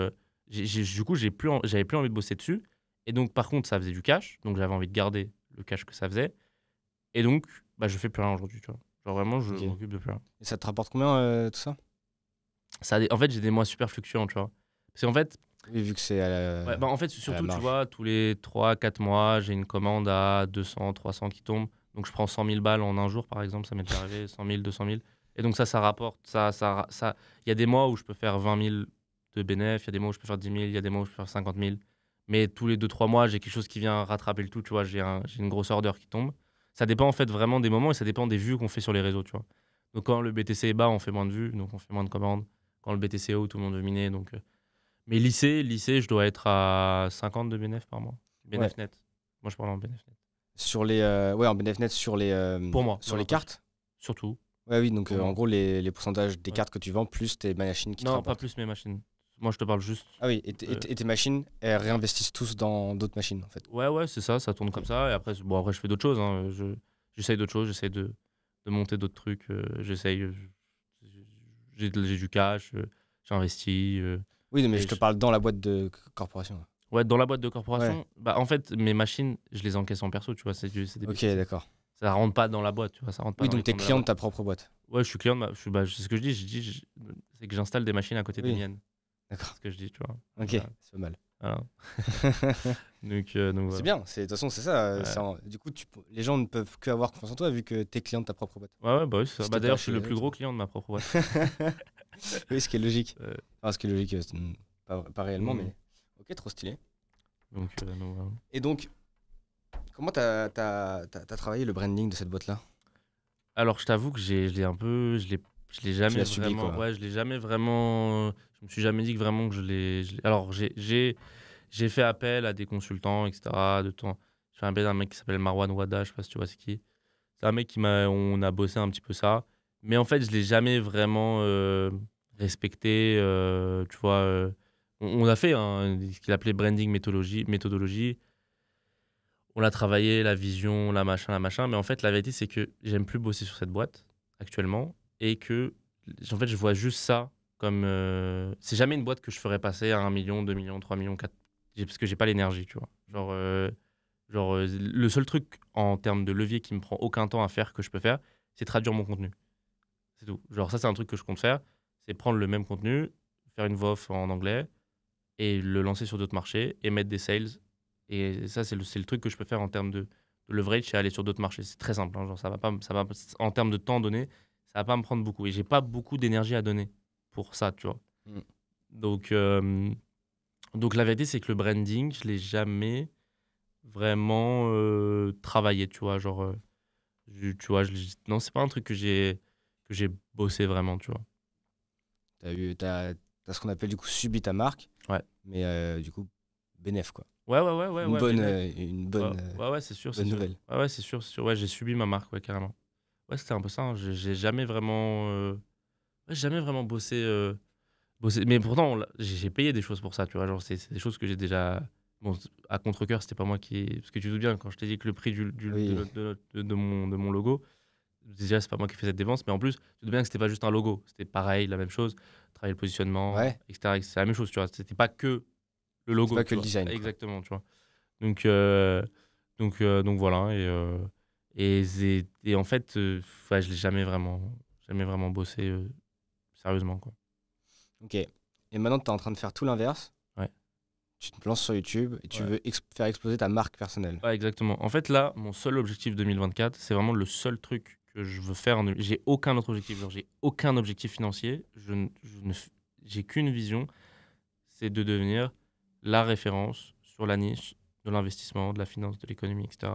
du coup, j'avais plus envie de bosser dessus. Et donc, par contre, ça faisait du cash, donc j'avais envie de garder le cash que ça faisait. Et donc, bah, je fais plus rien aujourd'hui, tu vois. Genre, vraiment, je Ok. m'occupe de plus rien. Et ça te rapporte combien, tout ça? En fait, j'ai des mois super fluctuants, tu vois. Parce qu'en fait, Oui, vu que c'est à la... ouais, bah, en fait surtout, tu marge. vois, tous les 3-4 mois, j'ai une commande à 200, 300 qui tombe. Donc, je prends 100 000 balles en un jour, par exemple. Ça m'est déjà arrivé, 100 000, 200 000. Et donc, ça rapporte. Il y a des mois où je peux faire 20 000 de bénéfices, il y a des mois où je peux faire 10 000, il y a des mois où je peux faire 50 000. Mais tous les 2-3 mois, j'ai quelque chose qui vient rattraper le tout, tu vois. J'ai une grosse order qui tombe. Ça dépend en fait vraiment des moments et ça dépend des vues qu'on fait sur les réseaux, tu vois. Donc, quand le BTC est bas, on fait moins de vues, donc on fait moins de commandes. Quand le BTC est haut, tout le monde veut miner, donc... Mais lycée, je dois être à 50 de bénéf par mois. Bénéf net. Moi, je parle en bénéf net. Sur les... Ouais, en bénéfice net sur les... Pour moi. Sur les cartes? Surtout. Ouais, oui, donc Pour moi. en gros, les pourcentages des Ouais. cartes que tu vends, plus tes machines qui te Non, pas rapportent. plus mes machines. Moi, je te parle juste... Ah oui, et tes machines, elles réinvestissent tous dans d'autres machines, en fait. Ouais, c'est ça tourne comme ça. Et après, après je fais d'autres choses. Hein. J'essaye d'autres choses, j'essaye de monter d'autres trucs. J'ai du cash, j'investis. Oui, mais Et je te parle dans la boîte de corporation. Ouais, dans la boîte de corporation, bah, en fait, mes machines, je les encaisse en perso, tu vois. C'est des Ok, petits- d'accord. Ça rentre pas dans la boîte, tu vois. Ça rentre pas Oui, dans donc les t'es comptes de la client de boîte. ta propre boîte. Ouais, je suis client c'est ce que je dis. C'est que j'installe des machines à côté des Oui. miennes. D'accord. C'est ce que je dis, tu vois. Ok, Voilà. c'est pas mal. Voilà. Donc voilà. C'est bien, de toute façon, c'est ça. Ouais. Du coup, les gens ne peuvent que avoir confiance en toi vu que t'es client de ta propre boîte. Ouais, bah oui, c'est ça. Si Bah, t'es d'ailleurs, pas je suis le chez plus eux, gros client de ma propre boîte. Oui, ce qui est logique. Euh, Enfin, ce qui est logique, pas réellement, Mm. mais... Ok, trop stylé. donc voilà. Et donc, comment t'as travaillé le branding de cette boîte-là? Alors, je t'avoue que je l'ai jamais l'as subi, vraiment. quoi. Ouais, je l'ai jamais vraiment. Je me suis jamais dit que vraiment que Alors, j'ai fait appel à des consultants, etc. J'ai fait appel à un mec qui s'appelle Marwan Wada, je sais pas si tu vois c'est qui. C'est un mec on a bossé un petit peu ça. Mais en fait, je l'ai jamais vraiment respecté. Tu vois, on a fait ce qu'il appelait branding méthodologie. On l'a travaillé, la vision, la machin. Mais en fait, la vérité, c'est que j'aime plus bosser sur cette boîte actuellement. Et que, en fait, je vois juste ça comme... c'est jamais une boîte que je ferais passer à 1 million, 2 millions, 3 millions, 4... Parce que j'ai pas l'énergie, tu vois. Le seul truc en termes de levier qui me prend aucun temps à faire, que je peux faire, c'est traduire mon contenu. C'est tout. Genre, ça, c'est un truc que je compte faire. C'est prendre le même contenu, faire une voix off en anglais et le lancer sur d'autres marchés et mettre des sales. Et ça, c'est le truc que je peux faire en termes de leverage, c'est aller sur d'autres marchés. C'est très simple. Hein, genre, en termes de temps donné, ça va pas me prendre beaucoup. Et j'ai pas beaucoup d'énergie à donner pour ça, tu vois. Mm. Donc, Donc la vérité, c'est que le branding, je l'ai jamais vraiment travaillé, tu vois. Genre, tu vois, non, c'est pas un truc que j'ai bossé vraiment, tu vois. T'as ce qu'on appelle du coup subi ta marque, Ouais. mais du coup, bénéf quoi. Ouais, Une bonne, bénéf. une bonne, Ouais, c'est sûr, bonne nouvelle. Ouais, c'est sûr, c'est sûr. Ouais, j'ai subi ma marque, ouais, carrément. Ouais, c'était un peu ça, hein. J'ai jamais vraiment, ouais, jamais vraiment bossé. Mais pourtant, j'ai payé des choses pour ça, tu vois. Genre, c'est des choses que j'ai déjà. Bon, à contre-cœur, c'était pas moi qui. Parce que tu te doutes bien, quand je t'ai dit que le prix Oui. de mon logo, déjà, c'est pas moi qui fais cette dépense, mais en plus, tu te doutes bien que c'était pas juste un logo. C'était pareil, la même chose. Travailler le positionnement, Ouais. etc. C'est la même chose, tu vois. C'était pas que le C'est logo. pas tu que le vois. design, quoi. Exactement, tu vois. Donc, donc voilà. Et en fait, ouais, je l'ai jamais vraiment bossé sérieusement, quoi. Ok. Et maintenant, tu es en train de faire tout l'inverse. Ouais. Tu te lances sur YouTube et tu Ouais. veux faire exploser ta marque personnelle. Ouais, exactement. En fait, là, mon seul objectif 2024, c'est vraiment le seul truc que je veux faire. J'ai aucun autre objectif. Genre, j'ai aucun objectif financier. J'ai qu'une vision, c'est de devenir la référence sur la niche de l'investissement, de la finance, de l'économie, etc.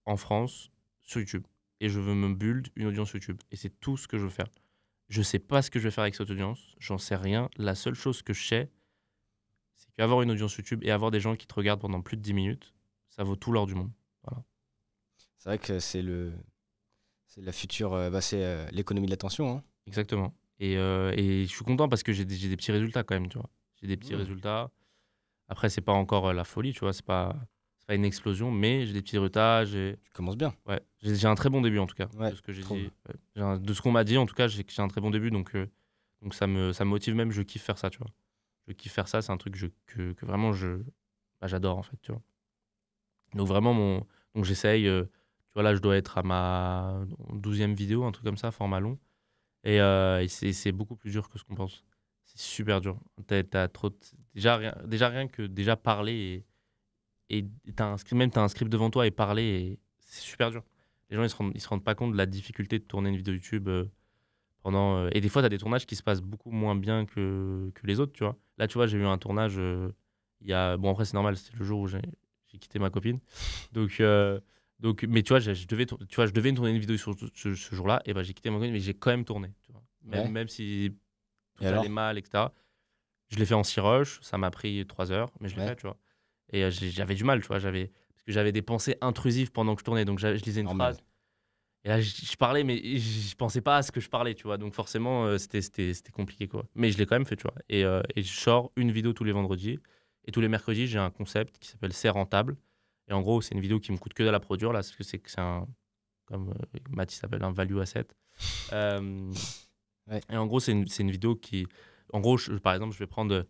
en France sur YouTube. Et je veux me build une audience YouTube. Et c'est tout ce que je veux faire. Je sais pas ce que je vais faire avec cette audience. J'en sais rien. La seule chose que je sais, c'est qu'avoir une audience YouTube et avoir des gens qui te regardent pendant plus de 10 minutes, ça vaut tout l'or du monde. Voilà. C'est vrai que c'est la future, c'est l'économie de l'attention. Hein. Exactement. Et je suis content parce que j'ai des petits résultats quand même, tu vois. J'ai des petits résultats. Après, c'est pas encore la folie, tu vois. C'est pas une explosion, mais j'ai des petits résultats. Tu commences bien. Ouais, j'ai un très bon début en tout cas, Ouais, de ce que j'ai trop dit. Ouais. De ce qu'on m'a dit, en tout cas, j'ai un très bon début, donc ça me motive même. Je kiffe faire ça, tu vois. Je kiffe faire ça, c'est un truc que vraiment j'adore en fait, tu vois. Donc vraiment, donc j'essaye. Tu vois, là, je dois être à ma 12e vidéo, un truc comme ça, format long. Et c'est beaucoup plus dur que ce qu'on pense. C'est super dur. T'as trop déjà rien que déjà parler et t'as un script devant toi et parler, et c'est super dur. Les gens, ils se rendent pas compte de la difficulté de tourner une vidéo YouTube pendant. Et des fois, tu as des tournages qui se passent beaucoup moins bien que les autres, tu vois. Là, tu vois, j'ai eu un tournage il y a. Bon, après, c'est normal, c'est le jour où j'ai quitté ma copine. Mais tu vois, je devais tourner une vidéo sur ce jour-là, et ben j'ai quitté ma copine, mais j'ai quand même tourné, tu vois. Ouais. Même si tout Et alors allait mal, etc. Je l'ai fait en 6 rushs, ça m'a pris 3 heures, mais je l'ai Ouais. fait, tu vois. Et j'avais du mal, tu vois. Parce que j'avais des pensées intrusives pendant que je tournais. Donc je lisais une Normal. phrase. Et là, je parlais, mais je pensais pas à ce que je parlais, tu vois. Donc forcément, c'était compliqué, quoi. Mais je l'ai quand même fait, tu vois. Et je sors une vidéo tous les vendredis. Et tous les mercredis, j'ai un concept qui s'appelle C'est rentable. Et en gros, c'est une vidéo qui me coûte que dalle à produire, là. Parce que c'est un, comme Mathis s'appelle, un value asset. Ouais. Et en gros, c'est une vidéo qui. En gros, par exemple, je vais prendre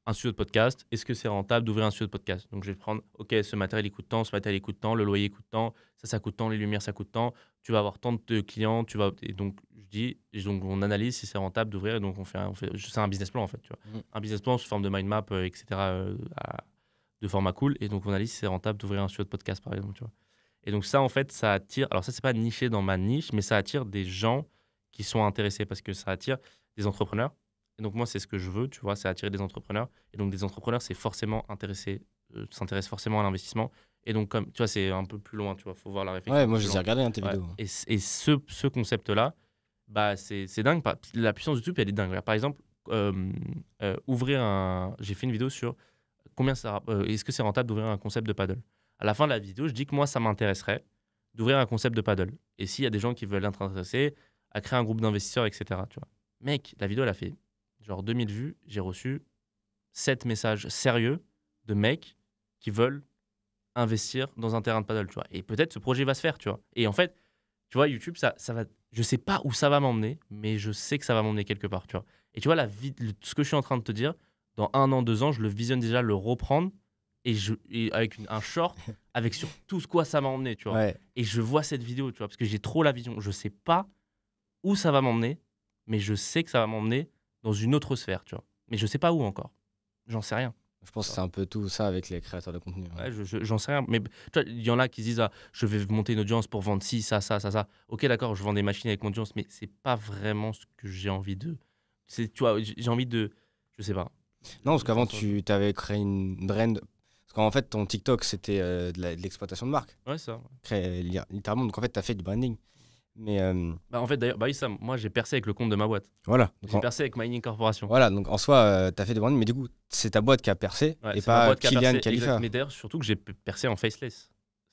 un studio de podcast. Est-ce que c'est rentable d'ouvrir un studio de podcast? Donc, je vais prendre, OK, ce matériel, il coûte tant, ce matériel, il coûte tant, le loyer, il coûte tant, ça coûte tant, les lumières, ça coûte tant, tu vas avoir tant de clients, et donc, donc, on analyse si c'est rentable d'ouvrir, et donc, c'est un business plan, en fait, tu vois. Un business plan sous forme de mind map, etc., de format cool, et donc, on analyse si c'est rentable d'ouvrir un studio de podcast, par exemple, tu vois. Et donc, ça, en fait, ça attire, alors ça, c'est pas niché dans ma niche, mais ça attire des gens qui sont intéressés, parce que ça attire des entrepreneurs. Et donc moi, c'est ce que je veux, tu vois, c'est attirer des entrepreneurs. Et donc des entrepreneurs, c'est forcément s'intéressent forcément à l'investissement. Et donc, comme tu vois, c'est un peu plus loin, tu vois, faut voir la réflexion. Ouais, moi je plus les ai loin. regardés, hein, tes Ouais. vidéos. Et ce concept-là, bah, c'est dingue. La puissance de YouTube, elle est dingue. Par exemple, j'ai fait une vidéo sur est-ce que c'est rentable d'ouvrir un concept de paddle. À la fin de la vidéo, je dis que moi, ça m'intéresserait d'ouvrir un concept de paddle. Et s'il y a des gens qui veulent être intéressés, à créer un groupe d'investisseurs, etc. Tu vois. Mec, la vidéo, elle a fait genre 2000 vues. J'ai reçu 7 messages sérieux de mecs qui veulent investir dans un terrain de paddle, tu vois. Et peut-être ce projet va se faire, tu vois. Et en fait, tu vois, YouTube, ça va. Je sais pas où ça va m'emmener, mais je sais que ça va m'emmener quelque part, tu vois. Et tu vois, ce que je suis en train de te dire, dans 1 an, 2 ans, je le visionne déjà le reprendre et avec un short, avec sur tout ce quoi ça m'a emmené, tu vois. Ouais. Et je vois cette vidéo, tu vois, parce que j'ai trop la vision. Je sais pas où ça va m'emmener, mais je sais que ça va m'emmener dans une autre sphère, tu vois. Mais je sais pas où encore. J'en sais rien. Je pense que c'est un peu tout ça avec les créateurs de contenu. Hein. Ouais, j'en sais rien. Mais tu vois, il y en a qui se disent je vais monter une audience pour vendre ci, ça. Ok, d'accord, je vends des machines avec mon audience, mais c'est pas vraiment ce que j'ai envie de. Tu vois, j'ai envie de. Je sais pas. Non, parce qu'avant, tu avais créé une brand. Parce qu'en fait, ton TikTok, c'était de l'exploitation de marque. Ouais, ça. Littéralement. Donc en fait, tu as fait du branding. Mais En fait, d'ailleurs, oui, ça, moi, j'ai percé avec le compte de ma boîte. voilà. J'ai percé avec Mining Corporation. Voilà, donc en soi, tu as fait du branding, mais du coup, c'est ta boîte qui a percé Ouais, et c'est ma pas boîte qui a Kylian percé, Khalifa. exact. Mais d'ailleurs, surtout que j'ai percé en faceless.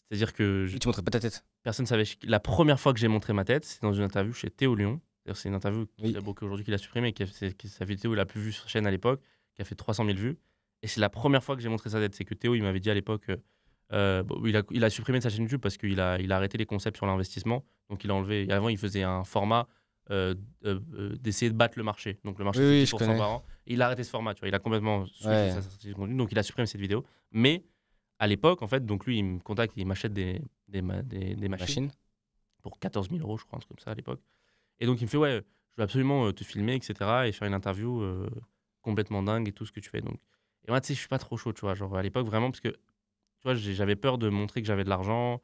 C'est-à-dire que Tu montrais pas ta tête. personne ne savait. La première fois que j'ai montré ma tête, c'était dans une interview chez Théo Lyon. D'ailleurs, c'est une interview Oui. qu'aujourd'hui qu'il a supprimée, c'est sa vidéo la plus vue sur chaîne à l'époque, qui a fait 300 000 vues. Et c'est la première fois que j'ai montré sa tête. C'est que Théo, il m'avait dit à l'époque, il a supprimé de sa chaîne YouTube parce qu'il a arrêté les concepts sur l'investissement. Donc il a enlevé. Avant, il faisait un format d'essayer de battre le marché. Donc le marché, Oui, c'est je 10% connais. par an. Et il a arrêté ce format. Tu vois, il a complètement switché Ouais. sa stratégie de contenu. Donc il a supprimé cette vidéo. Mais à l'époque, en fait, donc lui, il me contacte, il m'achète des machines Machine. pour 14 000 €, je crois, un truc comme ça à l'époque. Et donc il me fait, ouais, je veux absolument te filmer, etc. et faire une interview complètement dingue et tout ce que tu fais. Donc, et moi, tu sais, je suis pas trop chaud, tu vois, genre à l'époque, vraiment, parce que, tu vois, j'avais peur de montrer que j'avais de l'argent,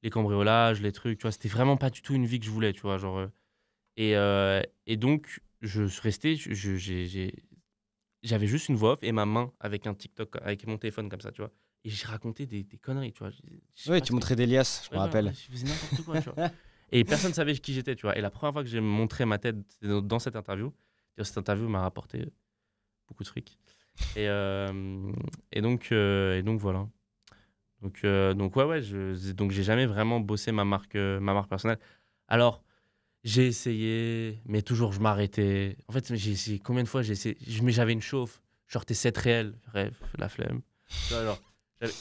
les cambriolages, les trucs, tu vois, c'était vraiment pas du tout une vie que je voulais, tu vois, genre. Et donc, je suis resté, j'avais juste une voix off et ma main avec un TikTok, avec mon téléphone comme ça, tu vois. Et j'ai raconté des conneries, tu vois. Je sais Oui, pas tu ce que- montrais des liasses, je me Ouais, rappelle. ouais, je faisais n'importe quoi, tu vois. Et personne ne savait qui j'étais, tu vois. Et la première fois que j'ai montré ma tête, c'était dans cette interview. D'ailleurs, cette interview m'a rapporté beaucoup de fric. Et donc voilà. Donc ouais, donc j'ai jamais vraiment bossé ma marque personnelle. Alors, j'ai essayé, mais toujours je m'arrêtais. En fait, j'ai essayé combien de fois j'ai essayé, mais j'avais une chauffe. Je sortais 7 réels, bref, la flemme. Tu vois, alors, mais tu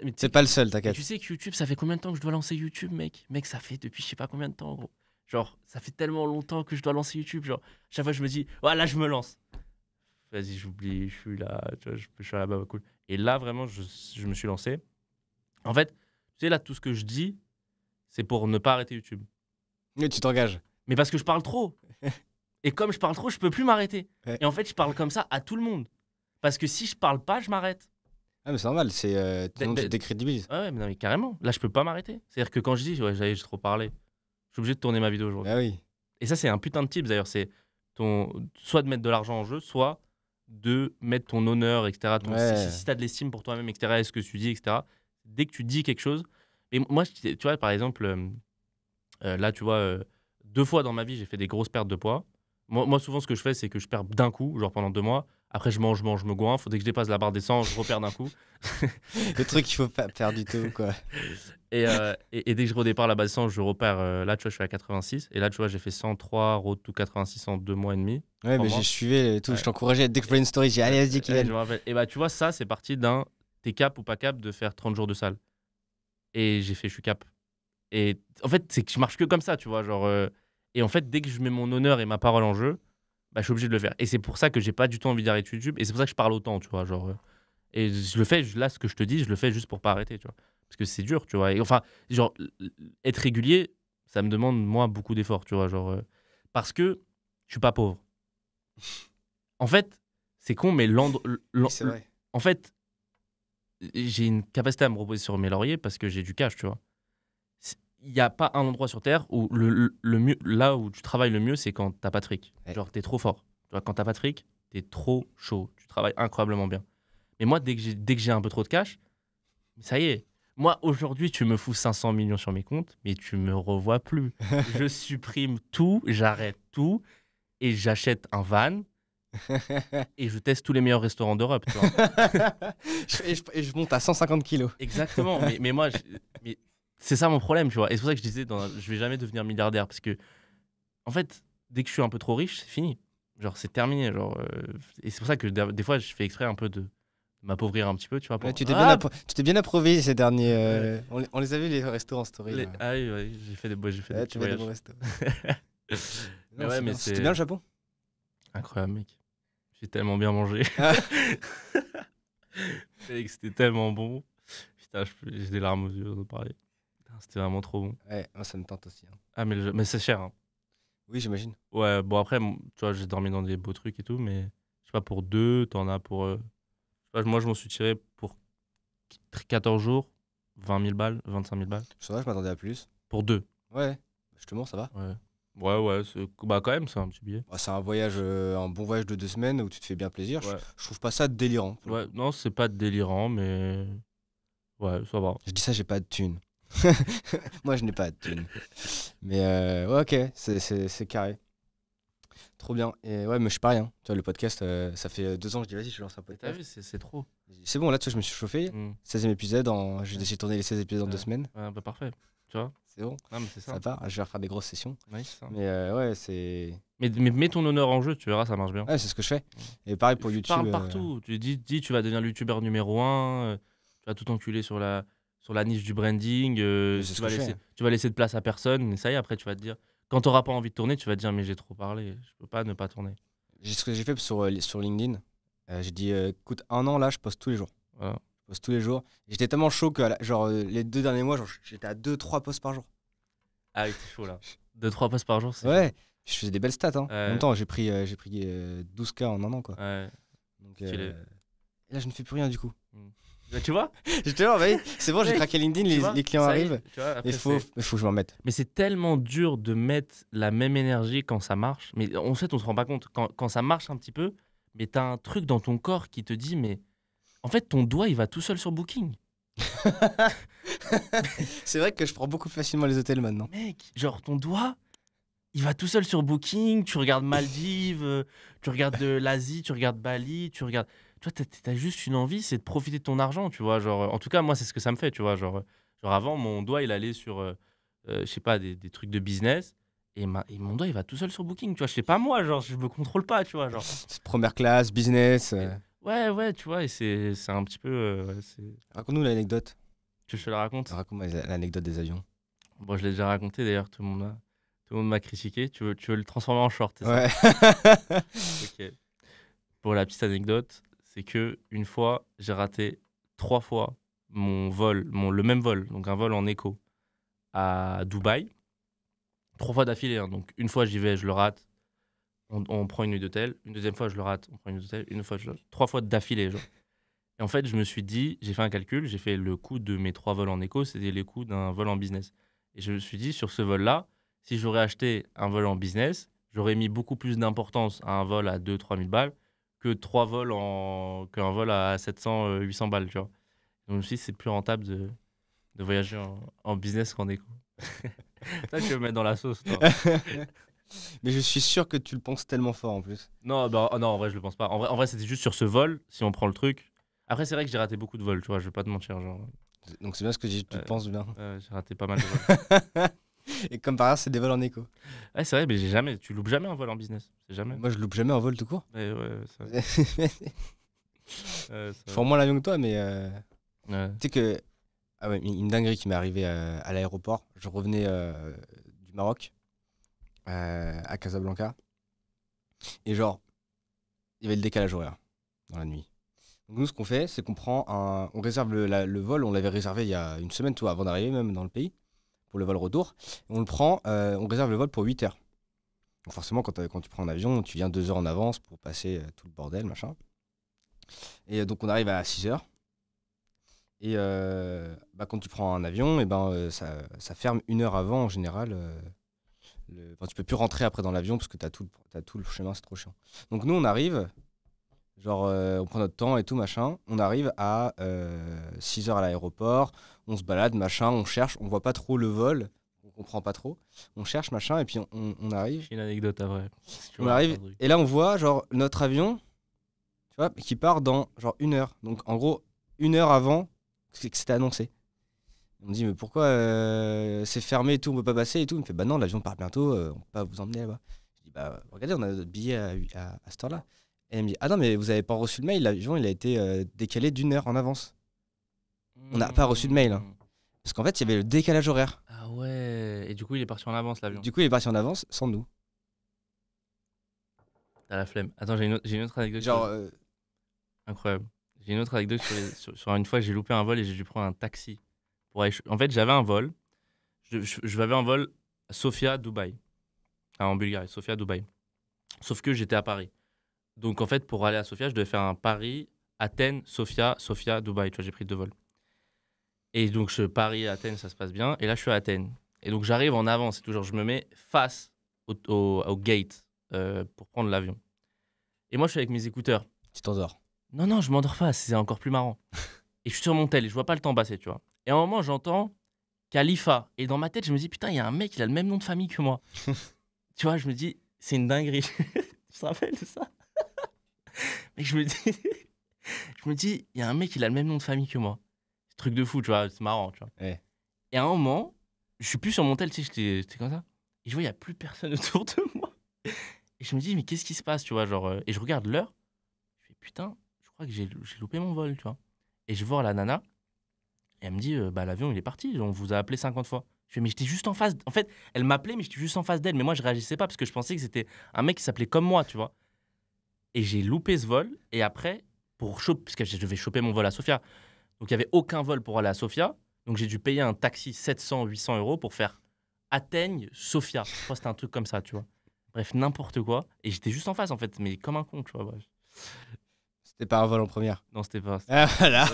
sais C'est pas le seul, mais t'inquiète. tu sais que YouTube, ça fait combien de temps que je dois lancer YouTube, mec? Mec, ça fait depuis je sais pas combien de temps, gros. Genre, ça fait tellement longtemps que je dois lancer YouTube. Genre, chaque fois, je me dis, ouais, là, je me lance. Vas-y, j'oublie, je suis là, tu vois, je suis là-bas, cool. Et là, vraiment, je me suis lancé. En fait, tu sais, là, tout ce que je dis, c'est pour ne pas arrêter YouTube. Oui, tu t'engages. Mais parce que je parle trop. Et comme je parle trop, je peux plus m'arrêter. Ouais. Et en fait, je parle comme ça à tout le monde. Parce que si je parle pas, je m'arrête. Ah, mais c'est normal, sinon tu te décrédibilises. Ouais, mais non, mais carrément. Là, je peux pas m'arrêter. C'est-à-dire que quand je dis, ouais, j'ai trop parlé, je suis obligé de tourner ma vidéo aujourd'hui. Ah oui. Et ça, c'est un putain de tip d'ailleurs. C'est soit de mettre de l'argent en jeu, soit de mettre ton honneur, etc. Ouais. Si tu as de l'estime pour toi-même, etc., est-ce que tu dis, etc. Dès que tu dis quelque chose. Et moi, tu vois, par exemple, là, tu vois, 2 fois dans ma vie, j'ai fait des grosses pertes de poids. Moi, souvent, ce que je fais, c'est que je perds d'un coup, genre pendant 2 mois. Après, je mange, je me goinfre. Dès que je dépasse la barre des 100, je repère d'un coup. Le truc qu'il faut pas perdre du tout, quoi. Et dès que je redépare la base 100, je repère. Là, tu vois, je suis à 86. Et là, tu vois, j'ai fait 103, road to 86 en 2 mois et demi. Ouais, 3 mais mois. j'ai suivi et tout, Ouais. je t'encourageais. Dès que je voyais une story, j'ai dit, allez, vas-y, Je Kylian. me rappelle. Et bah, tu vois, ça, c'est parti d'un t'es cap ou pas cap de faire 30 jours de salle. Et j'ai fait, je suis cap. Et en fait, c'est que je marche que comme ça, tu vois. Genre, et en fait, dès que je mets mon honneur et ma parole en jeu, bah, je suis obligé de le faire. Et c'est pour ça que j'ai pas du tout envie d'arrêter YouTube. Et c'est pour ça que je parle autant, tu vois. Genre, et je le fais, là, ce que je te dis, je le fais juste pour pas arrêter, tu vois. Parce que c'est dur, tu vois. Et enfin, genre, être régulier, ça me demande, moi, beaucoup d'efforts, tu vois. Genre, parce que je suis pas pauvre. En fait, c'est con, mais Oui, c'est vrai. en fait, j'ai une capacité à me reposer sur mes lauriers parce que j'ai du cash, tu vois. Il n'y a pas un endroit sur Terre où le mieux, là où tu travailles le mieux, c'est quand t'as pas de fric. Ouais. Genre, t'es trop fort. Tu vois, quand t'as pas de fric, t'es trop chaud. Tu travailles incroyablement bien. Mais moi, dès que j'ai un peu trop de cash, ça y est. Moi, aujourd'hui, tu me fous 500 millions sur mes comptes, mais tu me revois plus. Je supprime tout, j'arrête tout, et j'achète un van, et je teste tous les meilleurs restaurants d'Europe, tu vois. et je monte à 150 kilos. Exactement, mais moi, mais c'est ça mon problème, tu vois. Et c'est pour ça que je disais, je vais jamais devenir milliardaire, parce que, en fait, dès que je suis un peu trop riche, c'est fini. Genre, c'est terminé. Genre, et c'est pour ça que des fois, je fais exprès un peu de m'appauvrir un petit peu, tu vois. Ouais, tu t'es bien approuvé ces derniers. On les a vus, les restaurants story. là. Ah oui, ouais, j'ai fait des Ouais, petits tu fais des voyages. bons restos. Mais Non, ouais, c'est mais bien. c'est C'était bien le Japon. incroyable, mec. J'ai tellement bien mangé. Ah. Mec, c'était tellement bon. Putain, j'ai des larmes aux yeux de parler. Putain, c'était vraiment trop bon. Ouais, moi ça me tente aussi. Hein. Ah, mais c'est cher, hein. Oui, j'imagine. Ouais, bon après, tu vois, j'ai dormi dans des beaux trucs et tout, mais je sais pas, pour 2, t'en as pour... je sais pas, moi, je m'en suis tiré pour 14 jours, 20 000 balles, 25 000 balles. Ça va, je m'attendais à plus. Pour 2. Ouais, justement, ça va. Ouais. Ouais, bah quand même, c'est un petit billet. Bah, c'est un voyage, un bon voyage de 2 semaines où tu te fais bien plaisir. Ouais. Je trouve pas ça délirant. pour le Ouais, coup. non, c'est pas délirant, mais ouais, ça va. Je dis ça, j'ai pas de thunes. Moi, je n'ai pas de thunes. Mais ouais, ok, c'est carré. Trop bien. Et ouais, mais je suis pareil. Hein. Tu vois, le podcast, ça fait 2 ans que je dis, vas-y, je lance un T'as podcast. vu, c'est trop. C'est bon, là, tu vois, je me suis chauffé. Mm. 16e épisode, j'ai décidé de tourner les 16 épisodes en 2 Ouais. semaines. Ouais, bah parfait. Tu vois? C'est bon, Non, mais c'est ça. ça part. Je vais refaire des grosses sessions. Ouais, c'est ça. Mais ouais, c'est. Mais mets ton honneur en jeu, tu verras, ça marche bien. Ouais, c'est ce que je fais. Et pareil pour YouTube. Parle partout. Tu dis, tu vas devenir le youtubeur numéro 1. Tu vas tout enculer sur la niche du branding. c'est ce Tu que vas je laisser, fais. tu vas laisser de place à personne. Et ça y est, après, tu vas te dire. Quand t'auras pas envie de tourner, tu vas te dire, mais j'ai trop parlé. Je peux pas ne pas tourner. Ce que j'ai fait sur LinkedIn. J'ai dit, écoute, 1 an là, je poste tous les jours. Voilà. Je poste tous les jours. J'étais tellement chaud que genre, les 2 derniers mois, genre, j'étais à 2-3 posts par jour. Ah oui, c'est chaud là. 2-3 postes par jour, c'est Ouais. Puis je faisais des belles stats. Hein. En Ouais. même temps, j'ai pris 12K en 1 an. Quoi. chaud. Ouais. Donc, Stylé. et là, je ne fais plus rien du coup. Bah, tu vois? J'étais là, ouais, c'est bon, j'ai Ouais. craqué LinkedIn, Tu vois, les clients ça y est, arrivent. tu vois, après, Il faut que je m'en mette. Mais c'est tellement dur de mettre la même énergie quand ça marche. Mais en fait, on se rend pas compte. Quand ça marche un petit peu, mais t'as un truc dans ton corps qui te dit, mais en fait, ton doigt, il va tout seul sur Booking. C'est vrai que je prends beaucoup facilement les hôtels maintenant. Mec, genre ton doigt, il va tout seul sur Booking. Tu regardes Maldives, tu regardes l'Asie, tu regardes Bali, tu regardes. Tu vois, t'as juste une envie, c'est de profiter de ton argent, tu vois. Genre, en tout cas, moi, c'est ce que ça me fait, tu vois. Genre avant, mon doigt, il allait sur, je sais pas, des trucs de business. Et mon doigt, il va tout seul sur Booking, tu vois. Je sais pas moi, genre, je me contrôle pas, tu vois. Genre. C'est première classe, business. Ouais, tu vois, et c'est un petit peu. Ouais, Raconte-nous l'anecdote. tu veux que je te la raconte? Raconte-moi l'anecdote des avions. Bon, je l'ai déjà raconté d'ailleurs, tout le monde m'a critiqué. Tu veux le transformer en short, c'est ça? Ouais. Ok. Pour la petite anecdote, c'est que une fois, j'ai raté 3 fois mon vol, le même vol, donc un vol en éco à Dubaï. 3 fois d'affilée, hein. Donc une fois j'y vais, je le rate, on prend une nuit d'hôtel. Une deuxième fois je le rate, on prend une nuit d'hôtel. Une fois, 3 fois d'affilée, genre. Et en fait, je me suis dit, j'ai fait un calcul, j'ai fait le coût de mes 3 vols en éco, c'était les coûts d'un vol en business. Et je me suis dit, sur ce vol-là, si j'aurais acheté un vol en business, j'aurais mis beaucoup plus d'importance à un vol à 2-3 000 balles que qu'un vol à 700-800 balles, tu vois. Donc, je me suis dit, c'est plus rentable de voyager en business qu'en éco. Ça, tu veux me mettre dans la sauce, toi. Mais je suis sûr que tu le penses tellement fort en plus. Non, bah, non, en vrai, je le pense pas. En vrai, c'était juste sur ce vol, si on prend le truc. Après, c'est vrai que j'ai raté beaucoup de vols, tu vois, je vais pas te mentir. Genre, Donc c'est bien ce que tu le penses bien. j'ai raté pas mal de vols. Et comme par hasard, c'est des vols en éco. Ouais, c'est vrai, mais tu loupes jamais un vol en business. C'est jamais. Moi, je loupe jamais un vol tout court. Ouais, ça, Je prends moins l'avion que toi, mais ouais. tu sais que. Ah ouais, une dinguerie qui m'est arrivée à l'aéroport. Je revenais du Maroc à Casablanca. Et genre, il y avait le décalage horaire dans la nuit. Donc nous, ce qu'on fait, c'est qu'on on réserve le vol. On l'avait réservé il y a une semaine, avant d'arriver même dans le pays, pour le vol retour. On réserve le vol pour 8 heures. Donc forcément, quand tu prends un avion, tu viens 2 heures en avance pour passer tout le bordel, machin. Et donc on arrive à 6 heures. Et quand tu prends un avion, ça ferme 1 heure avant en général. Tu peux plus rentrer après dans l'avion parce que t'as tout le chemin, c'est trop chiant. Donc nous, on arrive, on prend notre temps et tout, machin. On arrive à 6 heures à l'aéroport, on se balade, machin, on cherche, on voit pas trop le vol, on comprend pas trop. On cherche, machin, et puis on arrive. J'ai une anecdote à vrai. Si tu On veux arrive, un truc. et là on voit notre avion, tu vois, qui part dans 1 heure. Donc en gros, 1 heure avant que c'était annoncé. On me dit, mais pourquoi c'est fermé et tout, on peut pas passer et tout. Il me fait, bah non, l'avion part bientôt, on peut pas vous emmener là-bas. Je dis, bah regardez, on a notre billet à cette heure-là. Et elle me dit, ah non, mais vous avez pas reçu le mail, l'avion il a été décalé d'1 heure en avance. On n'a pas reçu de mail, hein. Parce qu'en fait, il y avait le décalage horaire. Ah ouais. Et du coup, il est parti en avance, l'avion. Du coup, il est parti en avance sans nous. T'as la flemme. Attends, j'ai une autre anecdote. Genre, Incroyable. J'ai une autre anecdote sur une fois, j'ai loupé un vol et j'ai dû prendre un taxi. En fait, j'avais un vol. J'avais un vol Sofia-Dubaï. En Bulgarie, Sofia-Dubaï. Sauf que j'étais à Paris. Donc, en fait, pour aller à Sofia, je devais faire un Paris-Athènes, Sofia-Dubaï. Tu vois, j'ai pris 2 vols. Et donc, Paris-Athènes, ça se passe bien. Et là, je suis à Athènes. Et donc, j'arrive en avance. C'est toujours, je me mets face au gate pour prendre l'avion. Et moi, je suis avec mes écouteurs. Tu t'endors. Non, je m'endors pas, c'est encore plus marrant. Et je suis sur mon tel et je vois pas le temps passer, tu vois. Et à un moment, j'entends Khalifa. Et dans ma tête, je me dis, putain, il y a un mec, il a le même nom de famille que moi. Tu vois, je me dis, c'est une dinguerie. Tu te rappelles de ça? Mais je me dis, il y a un mec, il a le même nom de famille que moi. C'est un truc de fou, tu vois, c'est marrant, tu vois. Ouais. Et à un moment, je suis plus sur mon tel, tu sais, j'étais comme ça. Et je vois, il n'y a plus personne autour de moi. Et je me dis, mais qu'est-ce qui se passe, tu vois, genre... Et je regarde l'heure. Je fais, putain, je crois que j'ai loupé mon vol, tu vois. Et je vois la nana. Et elle me dit, bah l'avion, il est parti. On vous a appelé 50 fois. Je fais, mais j'étais juste en face. En fait, elle m'appelait, mais j'étais juste en face d'elle. Mais moi, je réagissais pas parce que je pensais que c'était un mec qui s'appelait comme moi, tu vois. Et j'ai loupé ce vol. Et après, parce que je devais choper mon vol à Sofia. Donc, il n'y avait aucun vol pour aller à Sofia. Donc, j'ai dû payer un taxi 700-800 euros pour faire Athènes-Sofia. Je crois que c'était un truc comme ça, tu vois. Bref, n'importe quoi. Et j'étais juste en face, en fait, mais comme un con, tu vois. Bref. C'était pas un vol en première. Non, c'était pas. Ah, voilà.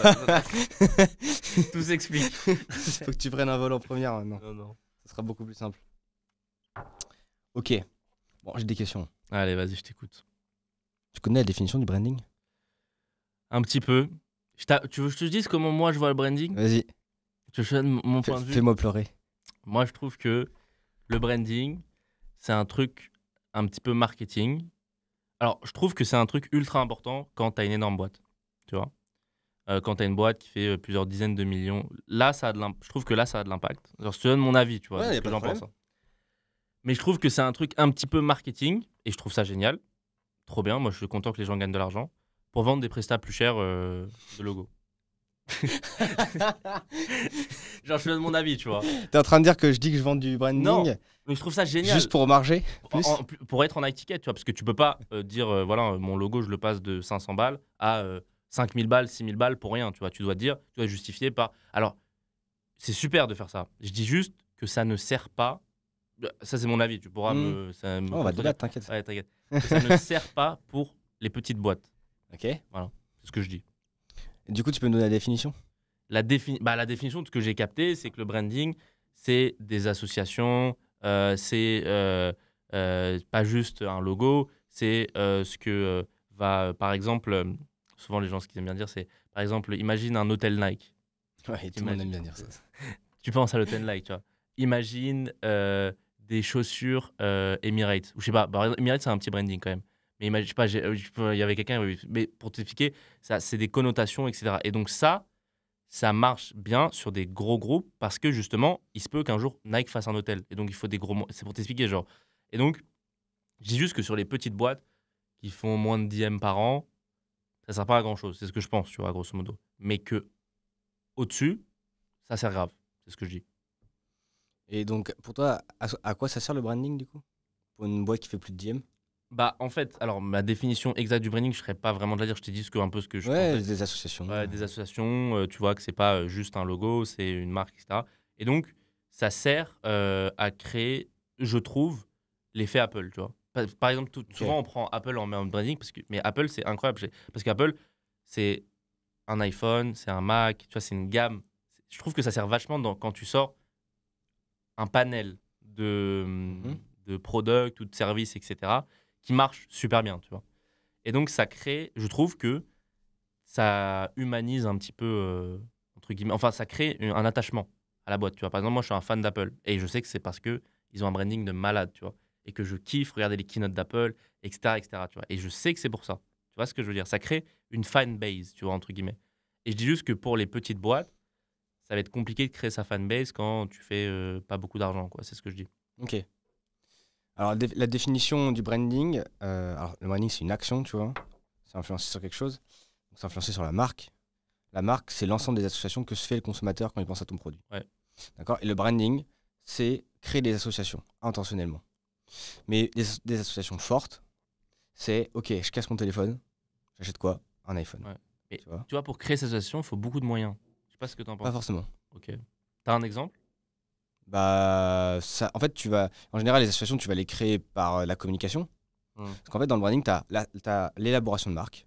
Tout s'explique. Faut que tu prennes un vol en première maintenant. Non. Ça sera beaucoup plus simple. Ok. Bon, j'ai des questions. Allez, vas-y, je t'écoute. Tu connais la définition du branding? Un petit peu. Tu veux que je te dise comment moi je vois le branding? Vas-y. Je te donne mon point de vue. Fais-moi pleurer. Moi, je trouve que le branding, c'est un truc un petit peu marketing. Alors, je trouve que c'est un truc ultra important quand tu as une énorme boîte. Tu vois, quand tu as une boîte qui fait plusieurs dizaines de millions, là, je trouve que là, ça a de l'impact. Alors, je te donne mon avis, tu vois, Ouais, y a ce que pas de j'en problème. pense. Mais je trouve que c'est un truc un petit peu marketing et je trouve ça génial. Trop bien. Moi, je suis content que les gens gagnent de l'argent pour vendre des prestats plus chers de logos. Genre, je te donne mon avis, tu vois. T'es en train de dire que je dis que je vends du branding Non, mais je trouve ça génial. juste pour marger plus? Pour être en étiquette, tu vois, parce que tu peux pas dire, voilà, mon logo, je le passe de 500 balles à 5000 balles, 6000 balles pour rien, tu vois. Tu dois justifier par... Alors, c'est super de faire ça. Je dis juste que ça ne sert pas... Ça, c'est mon avis, tu pourras me... ça me Oh, on va contredire. débattre, t'inquiète. Ouais, t'inquiète. Que ça ne sert pas pour les petites boîtes. Ok. Et C'est ce que je dis. du coup, tu peux me donner la définition? La définition de ce que j'ai capté, c'est que le branding, c'est des associations, c'est pas juste un logo, c'est ce que par exemple, souvent les gens, ce qu'ils aiment bien dire, c'est, par exemple, imagine un hôtel Nike. Ouais, tout le monde aime bien dire ça. Tu penses à l'hôtel Nike, tu vois. Imagine des chaussures Emirates. Ou je sais pas, Emirates, c'est un petit branding quand même. Mais imagine, je sais pas, il y avait quelqu'un, mais pour t'expliquer, ça, c'est des connotations, etc. Et donc ça marche bien sur des gros groupes parce que justement, il se peut qu'un jour Nike fasse un hôtel. Et donc, il faut des gros mots. C'est pour t'expliquer, genre. Et donc, je dis juste que sur les petites boîtes qui font moins de 10 M par an, ça sert pas à grand chose. C'est ce que je pense, tu vois, grosso modo. Mais que au-dessus, ça sert grave. C'est ce que je dis. Et donc, pour toi, à quoi ça sert le branding du coup? Pour une boîte qui fait plus de 10 M? Bah, en fait, alors, ma définition exacte du branding, je serais pas vraiment de la dire. Je t'ai dit un peu ce que je Ouais, pensais. des associations. Ouais, des associations, tu vois que c'est pas juste un logo, c'est une marque, etc. Et donc, ça sert à créer, je trouve, l'effet Apple, tu vois. Par exemple, souvent on prend Apple en branding, mais Apple, c'est incroyable. Parce qu'Apple, c'est un iPhone, c'est un Mac, tu vois, c'est une gamme. Je trouve que ça sert vachement quand tu sors un panel de products ou de services, etc., qui marche super bien, tu vois. Et donc, ça crée, je trouve que ça humanise un petit peu, entre guillemets, enfin, ça crée un attachement à la boîte, tu vois. Par exemple, moi, je suis un fan d'Apple, et je sais que c'est parce qu'ils ont un branding de malade, tu vois, et que je kiffe regarder les keynotes d'Apple, etc., tu vois. Et je sais que c'est pour ça, tu vois ce que je veux dire. Ça crée une fan base, tu vois, entre guillemets. Et je dis juste que pour les petites boîtes, ça va être compliqué de créer sa fan base quand tu fais pas beaucoup d'argent, quoi. C'est ce que je dis. Ok. Alors, la définition du branding, alors, le branding, c'est une action, tu vois. C'est influencer sur quelque chose. Donc, c'est influencer sur la marque. La marque, c'est l'ensemble des associations que se fait le consommateur quand il pense à ton produit. Ouais. D'accord? Et le branding, c'est créer des associations intentionnellement. Mais des associations fortes, c'est OK, je casse mon téléphone, j'achète quoi? Un iPhone. Ouais. Et tu vois? Tu vois, pour créer ces associations, il faut beaucoup de moyens. Je sais pas ce que tu en penses. Pas forcément. Ok. T'as un exemple? Bah, ça, en fait, en général, les associations, tu vas les créer par la communication. Parce qu'en fait, dans le branding, tu as l'élaboration de marque.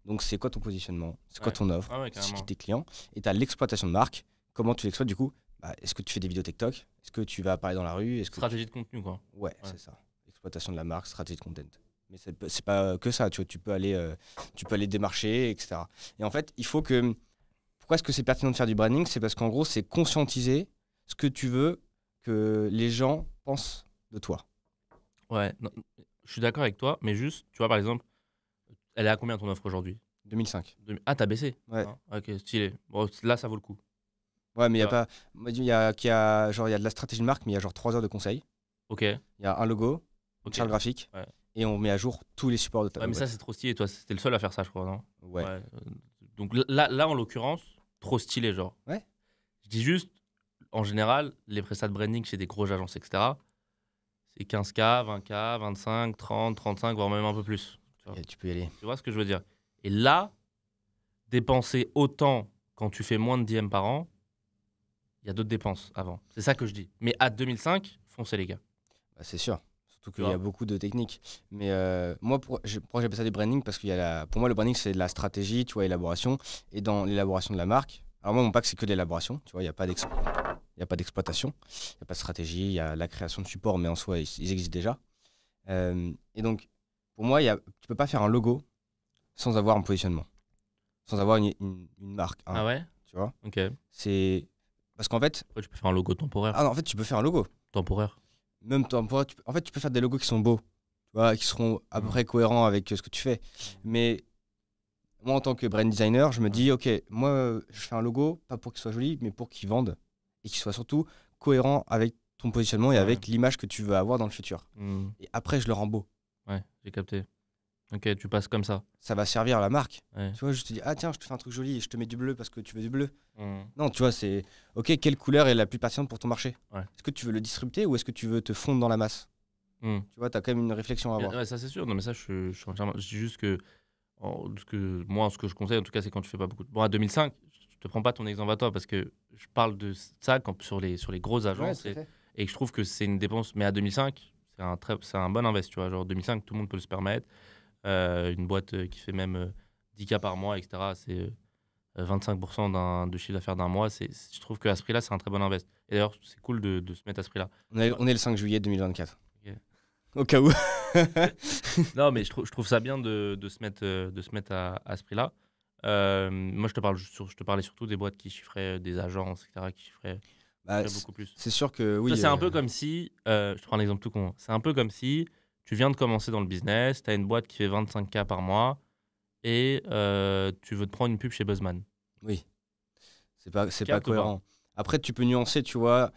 Donc, c'est quoi ton positionnement? C'est quoi ton offre? Ah ouais, C'est carrément. qui tes clients? Et tu as l'exploitation de marque. Comment tu l'exploites du coup? Est-ce que tu fais des vidéos TikTok? Est-ce que tu vas parler dans la rue? Stratégie de contenu, quoi. Ouais, Ouais. c'est ça. exploitation de la marque, stratégie de content. Mais c'est pas que ça, tu vois, tu peux aller démarcher, etc. Et en fait, il faut que... Pourquoi est-ce que c'est pertinent de faire du branding? C'est parce qu'en gros, c'est conscientiser ce que tu veux que les gens pensent de toi. Ouais, non, je suis d'accord avec toi, mais juste, tu vois, par exemple, elle est à combien ton offre aujourd'hui? 2005. Ah, t'as baissé? Ouais. Ah, ok, stylé. Bon, là, ça vaut le coup. Ouais, mais il y a Ouais. pas... Moi, il y a de la stratégie de marque, mais il y a genre 3 heures de conseil. Ok, Il y a un logo, une ok. charte graphique, Ouais. et on met à jour tous les supports de ta Ouais, mais ça, boîte. c'est trop stylé. Toi, c'était le seul à faire ça, je crois, non? Ouais. Donc là, en l'occurrence, trop stylé, genre. Ouais. Je dis juste, en général, les prestats de branding chez des grosses agences, etc., c'est 15K, 20K, 25, 30, 35, voire même un peu plus. Tu vois, Et tu peux y aller. Tu vois ce que je veux dire? Et là, dépenser autant quand tu fais moins de DM par an, il y a d'autres dépenses avant. C'est ça que je dis. Mais à 2005, foncez les gars. Bah, c'est sûr. Surtout Tu qu'il y a vois. beaucoup de techniques. Mais moi, pourquoi j'appelle ça du branding? Parce qu'il y a pour moi, le branding, c'est de la stratégie, tu vois, élaboration. Et dans l'élaboration de la marque, alors moi, mon pack, c'est que de l'élaboration. Tu vois, il n'y a pas d'exploitation. Il n'y a pas de stratégie. Il y a la création de support, mais en soi, ils existent déjà. Et donc, pour moi, tu ne peux pas faire un logo sans avoir un positionnement. Sans avoir une marque. Ah ouais? Tu vois? Ok. C'est... Parce qu'en fait... Ouais, tu peux faire un logo temporaire. Ah non, en fait, tu peux faire un logo. Temporaire. Même temporaire, en fait, tu peux faire des logos qui sont beaux, tu vois, qui seront à peu près cohérents avec ce que tu fais. Mais moi, en tant que brand designer, je me dis, ok, moi, je fais un logo, pas pour qu'il soit joli, mais pour qu'il vende et qu'il soit surtout cohérent avec ton positionnement et Ouais. avec l'image que tu veux avoir dans le futur. Hmm. Et après, je le rends beau. Ouais, j'ai capté. Ok, tu passes comme ça. Ça va servir à la marque. Ouais. Tu vois, je te dis, ah tiens, je te fais un truc joli et je te mets du bleu parce que tu veux du bleu. Hmm. Non, tu vois, c'est, ok, quelle couleur est la plus pertinente pour ton marché? Ouais. Est-ce que tu veux le disrupter ou est-ce que tu veux te fondre dans la masse? Hmm. Tu vois, tu as quand même une réflexion à avoir. Ouais, ça c'est sûr. Non, mais ça, je suis entièrement. Je dis juste que, moi, ce que je conseille, en tout cas, c'est quand tu fais pas beaucoup. Bon, à 2005, je te prends pas ton exemple à toi parce que je parle de ça sur les grosses agences et que je trouve que c'est une dépense. Mais à 2005, c'est un bon invest. Tu vois, genre 2005, tout le monde peut le se permettre. Une boîte qui fait même 10K par mois, etc., c'est 25% de chiffre d'affaires d'un mois. Je trouve qu'à ce prix-là, c'est un très bon invest. Et d'ailleurs, c'est cool de se mettre à ce prix-là. On est le 5 juillet 2024. Ok. Au cas où. Non, mais je trouve ça bien de se mettre à ce prix-là. Moi, je te parlais surtout des boîtes qui chiffraient, des agences, etc., qui chiffraient beaucoup plus. C'est sûr que oui. Ça, c'est un peu comme si, je te prends un exemple tout con, c'est un peu comme si tu viens de commencer dans le business, tu as une boîte qui fait 25K par mois et tu veux te prendre une pub chez Buzzman. Oui. C'est pas Capte ou cohérent. Après, tu peux nuancer, tu vois.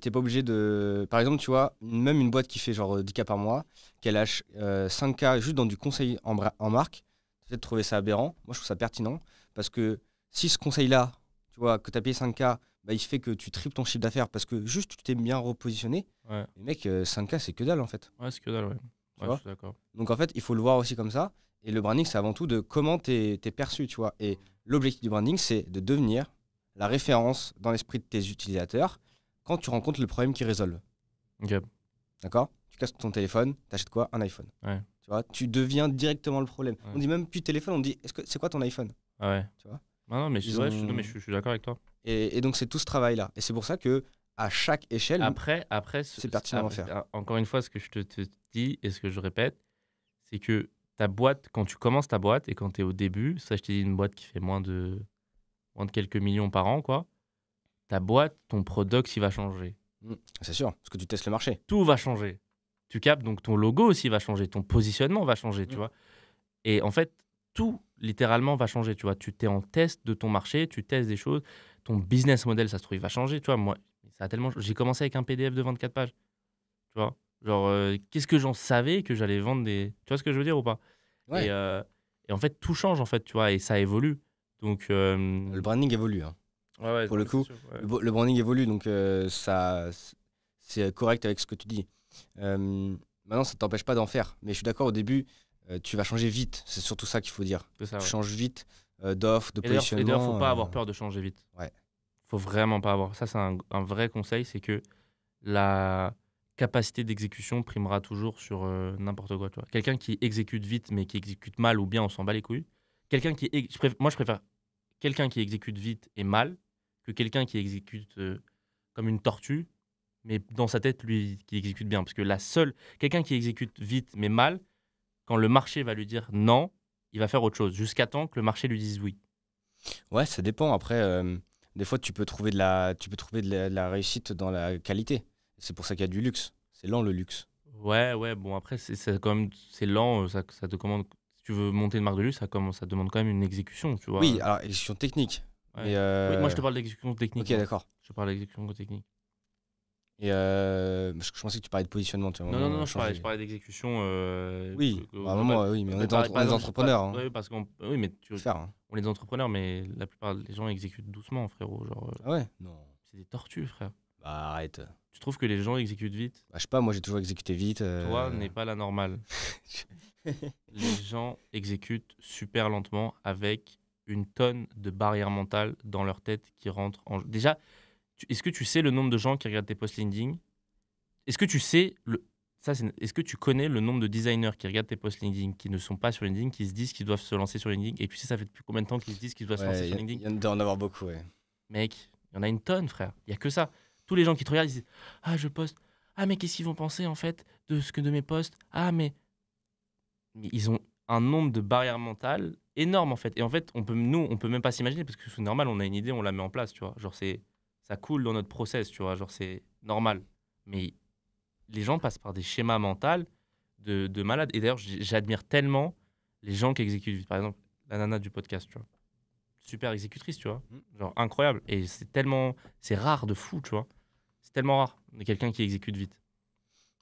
T'es pas obligé de. Par exemple, tu vois, même une boîte qui fait genre 10K par mois, qu'elle lâche 5K juste dans du conseil en marque, peut-être trouver ça aberrant. Moi, je trouve ça pertinent parce que si ce conseil-là, tu vois, que tu as payé 5K, bah, il fait que tu triples ton chiffre d'affaires parce que juste tu t'es bien repositionné. Ouais, Mais mec, 5K, c'est que dalle en fait. ouais c'est que dalle, ouais. Tu Ouais, vois je suis d'accord. Donc en fait, il faut le voir aussi comme ça. Et le branding, c'est avant tout de comment t'es perçu, tu vois. Et l'objectif du branding, c'est de devenir la référence dans l'esprit de tes utilisateurs quand tu rencontres le problème qu'ils résolvent. Ok. D'accord? Tu casses ton téléphone, t'achètes quoi? Un iPhone. Ouais. Tu vois, tu deviens directement le problème. Ouais. On dit même plus téléphone, on dit c'est quoi ton iPhone? Ah ouais. Tu vois? Non, mais, Ils ouais, ont- non, mais je suis d'accord avec toi. Et donc c'est tout ce travail-là. Et c'est pour ça que à chaque échelle, Après, c'est pertinent d'en faire. Encore une fois, ce que je te dis et ce que je répète, c'est que ta boîte, quand tu commences ta boîte et quand tu es au début, ça, je t'ai dit, une boîte qui fait moins de quelques millions par an, quoi, ta boîte, ton product, il va changer. C'est sûr, parce que tu testes le marché. Tout va changer. Tu captes, donc ton logo aussi va changer, ton positionnement va changer, tu vois. Et en fait, tout littéralement va changer, tu vois. Tu t'es en test de ton marché, tu testes des choses, ton business model, ça se trouve, il va changer, tu vois. Moi, ça a tellement... J'ai commencé avec un PDF de 24 pages, tu vois. Genre, qu'est-ce que j'en savais que j'allais vendre des... Tu vois ce que je veux dire ou pas? Ouais. Et en fait, tout change, en fait, tu vois, et ça évolue. Donc... Le branding évolue. Hein. ouais, pour le c'est coup, sûr, ouais. Le branding évolue, donc c'est correct avec ce que tu dis. Maintenant, ça ne t'empêche pas d'en faire. Mais je suis d'accord, au début, tu vas changer vite. C'est surtout ça qu'il faut dire. C'est ça, Tu ouais. changes vite d'offre, de Et d'ailleurs, positionnement. faut pas avoir peur de changer vite. Ouais. Faut vraiment pas avoir. Ça, c'est un vrai conseil, c'est que la capacité d'exécution primera toujours sur n'importe quoi. Tu vois. Quelqu'un qui exécute vite, mais qui exécute mal ou bien, on s'en bat les couilles. Quelqu'un qui, moi, je préfère quelqu'un qui exécute vite et mal que quelqu'un qui exécute comme une tortue mais dans sa tête, lui, qui exécute bien. Parce que quelqu'un qui exécute vite mais mal, quand le marché va lui dire non, il va faire autre chose, jusqu'à temps que le marché lui dise oui. Ouais, ça dépend. Après, des fois, tu peux trouver de la réussite dans la qualité. C'est pour ça qu'il y a du luxe. C'est lent le luxe. Ouais, bon, après, quand même, c'est lent, ça te commande. Si tu veux monter une marque de luxe, ça demande quand même une exécution, tu vois. Oui, alors, exécution technique. Ouais. Mais, Oui, moi, je te parle d'exécution technique. Ok, d'accord. Je te parle d'exécution technique. Et je pensais que tu parlais de positionnement. Tu vois, Non, je parlais d'exécution. Oui, à un moment, oui, mais on est des entrepreneurs. Hein. Oui, oui, mais Faire, hein. on est des entrepreneurs, mais la plupart des gens exécutent doucement, frérot. Genre, Ah ouais? Non. c'est des tortues, frère. Bah, arrête. Tu trouves que les gens exécutent vite? Bah, je sais pas, moi j'ai toujours exécuté vite. Toi, n'est pas la normale. Les gens exécutent super lentement avec une tonne de barrières mentales dans leur tête qui rentrent en... Déjà, est-ce que tu sais le nombre de gens qui regardent tes posts LinkedIn? Est-ce que tu sais est-ce que tu connais le nombre de designers qui regardent tes posts LinkedIn, qui ne sont pas sur LinkedIn, qui se disent qu'ils doivent se lancer sur LinkedIn? Et tu sais, ça fait depuis combien de temps qu'ils se disent qu'ils doivent se lancer sur LinkedIn? Il doit en avoir beaucoup, ouais. Mec, il y en a une tonne, frère. Il y a que ça. Tous les gens qui te regardent, ils disent « Ah, je poste. Ah, mais qu'est-ce qu'ils vont penser, en fait, de mes posts? Ah, mais... » Ils ont un nombre de barrières mentales énorme, en fait. Et en fait, on peut même pas s'imaginer, parce que c'est normal, on a une idée, on la met en place, tu vois. Genre, ça coule dans notre process, tu vois. Genre, c'est normal. Mais les gens passent par des schémas mentaux de malades. Et d'ailleurs, j'admire tellement les gens qui exécutent vite. Par exemple, la nana du podcast, tu vois. Super exécutrice, tu vois. Genre, incroyable. Et c'est rare de fou, tu vois. C'est tellement rare de quelqu'un qui exécute vite.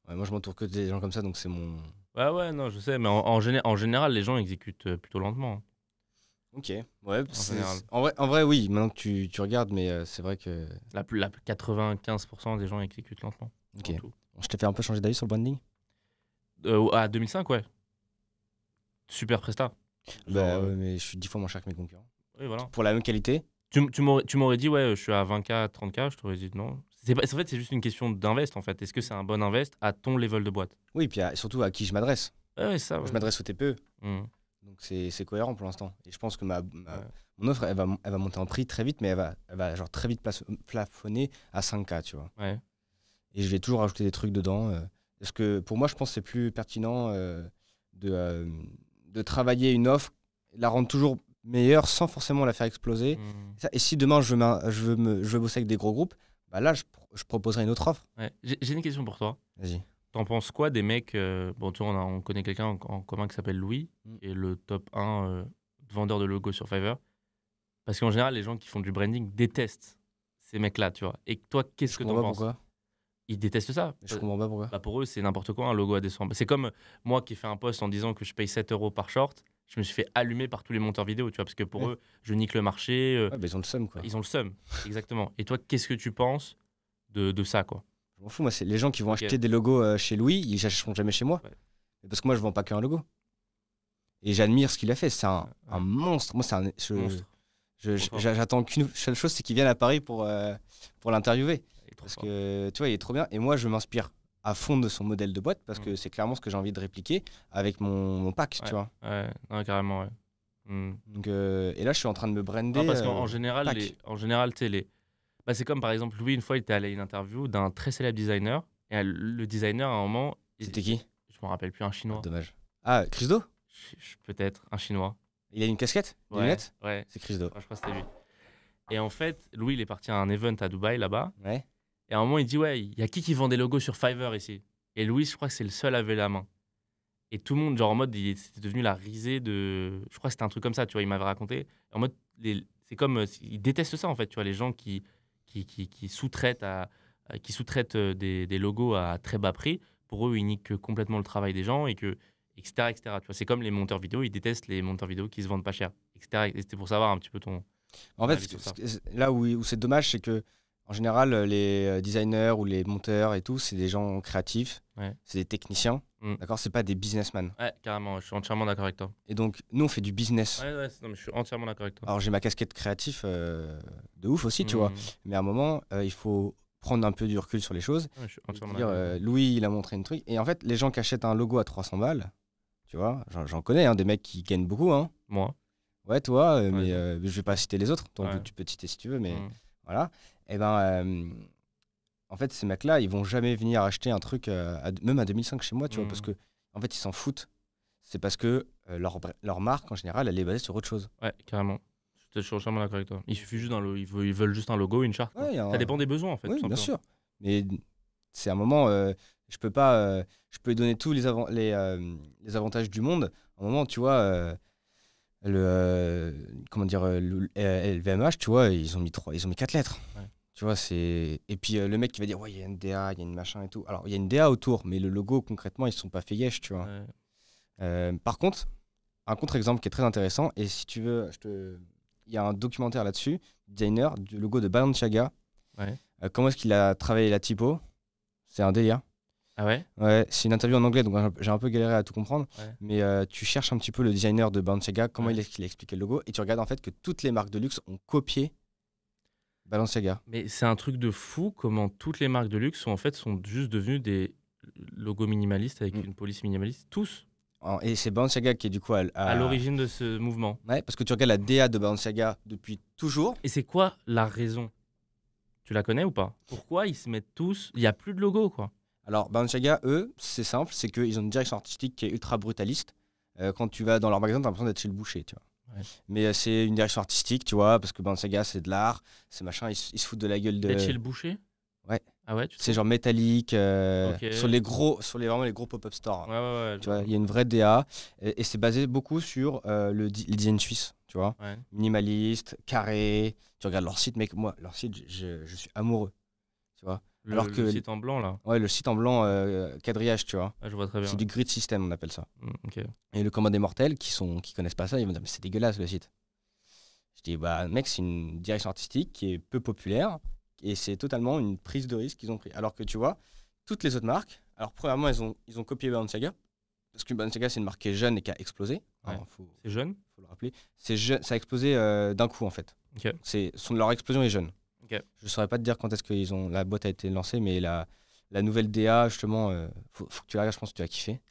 Ouais, moi, je m'entoure que des gens comme ça, donc c'est mon... Ouais, non, je sais. Mais en général, les gens exécutent plutôt lentement. Hein. Ok, ouais. général. En vrai, oui, maintenant que tu regardes, mais c'est vrai que... La 95% des gens exécutent lentement. Ok. Je t'ai fait un peu changer d'avis sur le branding? À 2005, ouais. Super presta. Bah ouais, mais je suis 10 fois moins cher que mes concurrents. Oui, voilà. Pour la même qualité. Tu m'aurais dit, ouais, je suis à 20K, 30K, je t'aurais dit non. En fait, c'est juste une question d'invest, en fait. Est-ce que c'est un bon invest à ton level de boîte? Oui, puis surtout à qui je m'adresse. Ouais, ça, ouais. Je m'adresse au TPE. Donc c'est cohérent pour l'instant. Et je pense que mon offre, elle va monter en prix très vite, mais elle va genre très vite plafonner à 5K, tu vois. Ouais. Et je vais toujours rajouter des trucs dedans. Parce que pour moi, je pense que c'est plus pertinent de travailler une offre, la rendre toujours meilleure sans forcément la faire exploser. Et si demain je veux bosser avec des gros groupes, bah là, je proposerai une autre offre. Ouais. J'ai une question pour toi. Vas-y. T'en penses quoi des mecs bon, tu vois, on connaît quelqu'un en commun qui s'appelle Louis, qui est le top 1 vendeur de logos sur Fiverr. Parce qu'en général, les gens qui font du branding détestent ces mecs-là, tu vois. Et toi, qu'est-ce que t'en penses? Pourquoi? Ils détestent ça. Je comprends pas pourquoi. Bah pour eux, c'est n'importe quoi, un logo à 200. C'est comme moi qui fais un post en disant que je paye 7 € par short. Je me suis fait allumer par tous les monteurs vidéo, tu vois, parce que pour eux, je nique le marché. Ouais, bah, ils ont le seum, quoi. Ils ont le seum, exactement. Et toi, qu'est-ce que tu penses de ça, quoi? Je m'en fous, moi, c'est les gens qui vont acheter des logos chez Louis, ils n'achèteront jamais chez moi. Ouais. Parce que moi, je vends pas qu'un logo. Et j'admire ce qu'il a fait. C'est un monstre. Moi, c'est un Monstre. j'attends qu'une seule chose, c'est qu'il vienne à Paris pour l'interviewer. Parce fort. que, tu vois, il est trop bien. Et moi, je m'inspire à fond de son modèle de boîte parce que c'est clairement ce que j'ai envie de répliquer avec mon pack, tu vois. Ouais, non, carrément, ouais. Donc, et là, je suis en train de me brander. Non, parce qu'en général, tu sais, bah, c'est comme par exemple, Louis, une fois, il était allé à une interview d'un très célèbre designer. Et le designer, à un moment. C'était qui? Je me rappelle plus, un chinois. Dommage. Ah, Chris Do? Peut-être, un chinois. Il a une casquette? Des lunettes? Ouais. C'est Chris Do. Ouais, je crois que c'était lui. Et en fait, Louis, il est parti à un event à Dubaï, là-bas. Ouais. Et à un moment, il dit, ouais, il y a qui vend des logos sur Fiverr ici? Et Louis, je crois que c'est le seul à lever la main. Et tout le monde, genre en mode, c'était devenu la risée de... Je crois que c'était un truc comme ça, tu vois, il m'avait raconté. En mode, c'est comme... Ils détestent ça, en fait, tu vois, les gens qui sous-traitent des logos à très bas prix. Pour eux, ils niquent complètement le travail des gens, etc., etc. Tu vois, c'est comme les monteurs vidéo, ils détestent les monteurs vidéo qui se vendent pas cher, etc. Et c'était pour savoir un petit peu ton... En fait, là où c'est dommage, c'est que en général, les designers ou les monteurs et tout, c'est des gens créatifs, c'est des techniciens, d'accord? C'est pas des businessmen. Ouais, carrément, je suis entièrement d'accord avec toi. Et donc, nous, on fait du business. Ouais, non, mais je suis entièrement d'accord avec toi. Alors, j'ai ma casquette créatif de ouf aussi, tu vois. Mais à un moment, il faut prendre un peu du recul sur les choses. Ouais, je suis entièrement d'accord. Louis, il a montré une truc. Et en fait, les gens qui achètent un logo à 300 balles, tu vois, j'en connais, hein, des mecs qui gagnent beaucoup. Hein. Moi. Ouais, toi, mais je vais pas citer les autres. Donc, tu peux citer si tu veux, mais voilà. Et ben, en fait, ces mecs-là, ils vont jamais venir acheter un truc, même à 2005 chez moi, tu vois, parce que, en fait, ils s'en foutent. C'est parce que leur marque, en général, elle est basée sur autre chose. Ouais, carrément. Je suis entièrement d'accord avec toi. Il suffit juste ils veulent juste un logo, une charte. Quoi. Ouais, Ça dépend des besoins, en fait. oui, tout bien simplement. sûr. Mais c'est un moment, je peux pas, je peux lui donner tous les avantages du monde. À un moment, tu vois, comment dire, le LVMH, tu vois, ils ont mis 4 lettres. Ouais. Tu vois, c'est. Et puis le mec qui va dire, ouais, il y a une DA, il y a une machin et tout. Alors, il y a une DA autour, mais le logo, concrètement, ils ne sont pas fait yesh, tu vois. Ouais. Par contre, un contre-exemple qui est très intéressant, et si tu veux, il y a un documentaire là-dessus, designer du logo de Balenciaga. Ouais. Comment est-ce qu'il a travaillé la typo? C'est un délire. Ah ouais? Ouais, c'est une interview en anglais, donc j'ai un peu galéré à tout comprendre. Ouais. Mais tu cherches un petit peu le designer de Balenciaga, comment il a expliqué le logo, et tu regardes en fait que toutes les marques de luxe ont copié Balenciaga. Mais c'est un truc de fou comment toutes les marques de luxe sont juste devenues des logos minimalistes avec une police minimaliste. Tous. Et c'est Balenciaga qui est du coup à l'origine de ce mouvement. Ouais, parce que tu regardes la DA de Balenciaga depuis toujours. Et c'est quoi la raison? Tu la connais ou pas? Pourquoi ils se mettent tous... Il n'y a plus de logo, quoi. Alors, Balenciaga, eux, c'est simple, c'est qu'ils ont une direction artistique qui est ultra brutaliste. Quand tu vas dans leur magasin, tu as l'impression d'être chez le boucher, tu vois. Ouais. Mais c'est une direction artistique, tu vois, parce que Balenciaga, c'est de l'art, c'est machin, ils se foutent de la gueule de... D'être chez le boucher? Ouais. Ah ouais, c'est genre métallique, okay. Vraiment les gros pop-up stores. Ouais, tu vois, il y a une vraie DA, et c'est basé beaucoup sur le design suisse, tu vois. Ouais. Minimaliste, carré. Tu regardes leur site, mec, moi, leur site, je suis amoureux, tu vois. Alors que le site en blanc, là. Ouais, le site en blanc, quadrillage, tu vois. Ouais, je vois très bien. C'est du grid system, on appelle ça. Okay. Et le commun des mortels, qui connaissent pas ça, ils vont dire, mais c'est dégueulasse le site. Je dis, bah, mec, c'est une direction artistique qui est peu populaire, et c'est totalement une prise de risque qu'ils ont pris. Alors que tu vois, toutes les autres marques, alors premièrement, ils ont copié Balenciaga, parce que Balenciaga, c'est une marque qui est jeune et qui a explosé. Ouais. C'est jeune? Faut le rappeler. C'est jeune, ça a explosé d'un coup, en fait. Okay. Leur explosion est jeune. Okay. Je ne saurais pas te dire quand est-ce que la boîte a été lancée, mais la nouvelle DA, justement, faut que tu la regardes, je pense que tu vas kiffer. Et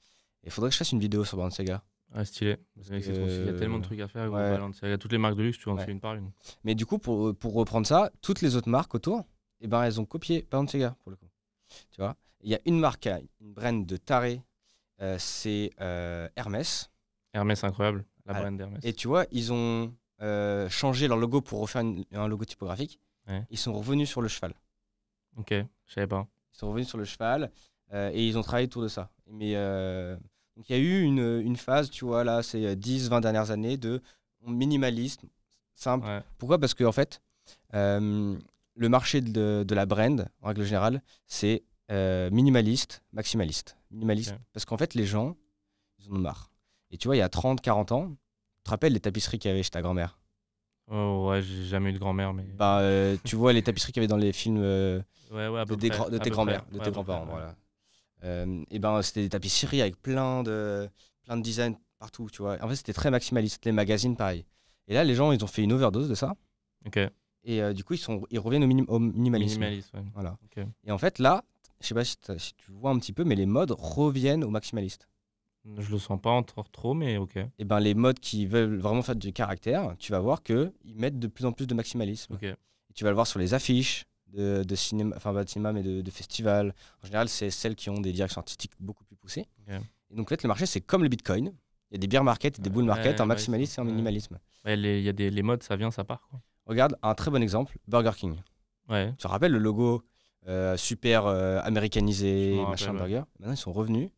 il faudrait que je fasse une vidéo sur Balenciaga. Ah, stylé. Il y a tellement de trucs à faire. Ouais. Balenciaga, toutes les marques de luxe, tu en fais une par une. Mais du coup, pour reprendre ça, toutes les autres marques autour, eh ben, elles ont copié Balenciaga, pour le coup. Tu vois, il y a une marque, une brand de taré, c'est Hermès. Hermès, incroyable. La brand d'Hermès. Et tu vois, ils ont changé leur logo pour refaire un logo typographique. Ouais. Ils sont revenus sur le cheval. Ok, je savais pas. Ils sont revenus sur le cheval et ils ont travaillé autour de ça. Mais donc il y a eu une phase, tu vois, là, c'est 10-20 dernières années de minimalisme, simple. Ouais. Pourquoi? Parce que en fait, le marché de la brand, en règle générale, c'est minimaliste, maximaliste. Minimaliste, okay. Parce qu'en fait, les gens, ils en ont marre. Et tu vois, il y a 30-40 ans, tu te rappelles les tapisseries qu'il y avait chez ta grand-mère? Oh ouais, j'ai jamais eu de grand-mère, mais... Bah, tu vois les tapisseries qu'il y avait dans les films de tes grands-mères, de tes grands-parents, voilà. Et ben, c'était des tapisseries avec plein de designs partout, tu vois. En fait, c'était très maximaliste. Les magazines, pareil. Et là, les gens, ils ont fait une overdose de ça. Ok. Et du coup, ils reviennent au minimalisme. Minimaliste, ouais. Voilà. Okay. Et en fait, là, je sais pas si tu vois un petit peu, mais les modes reviennent au maximaliste. Je le sens pas encore trop, mais ok. Et ben, les modes qui veulent vraiment faire du caractère, tu vas voir qu'ils mettent de plus en plus de maximalisme. Okay. Et tu vas le voir sur les affiches de cinéma, enfin pas de cinéma, mais de festivals. En général, c'est celles qui ont des directions artistiques beaucoup plus poussées. Okay. Et donc, en fait, le marché, c'est comme le Bitcoin. Il y a des bear market et des bull market, en maximalisme et en minimalisme. Ouais, il y a les modes, ça vient, ça part, quoi. Regarde, un très bon exemple, Burger King. Ouais. Tu te rappelles le logo super américanisé, machin burger? Maintenant, ils sont revenus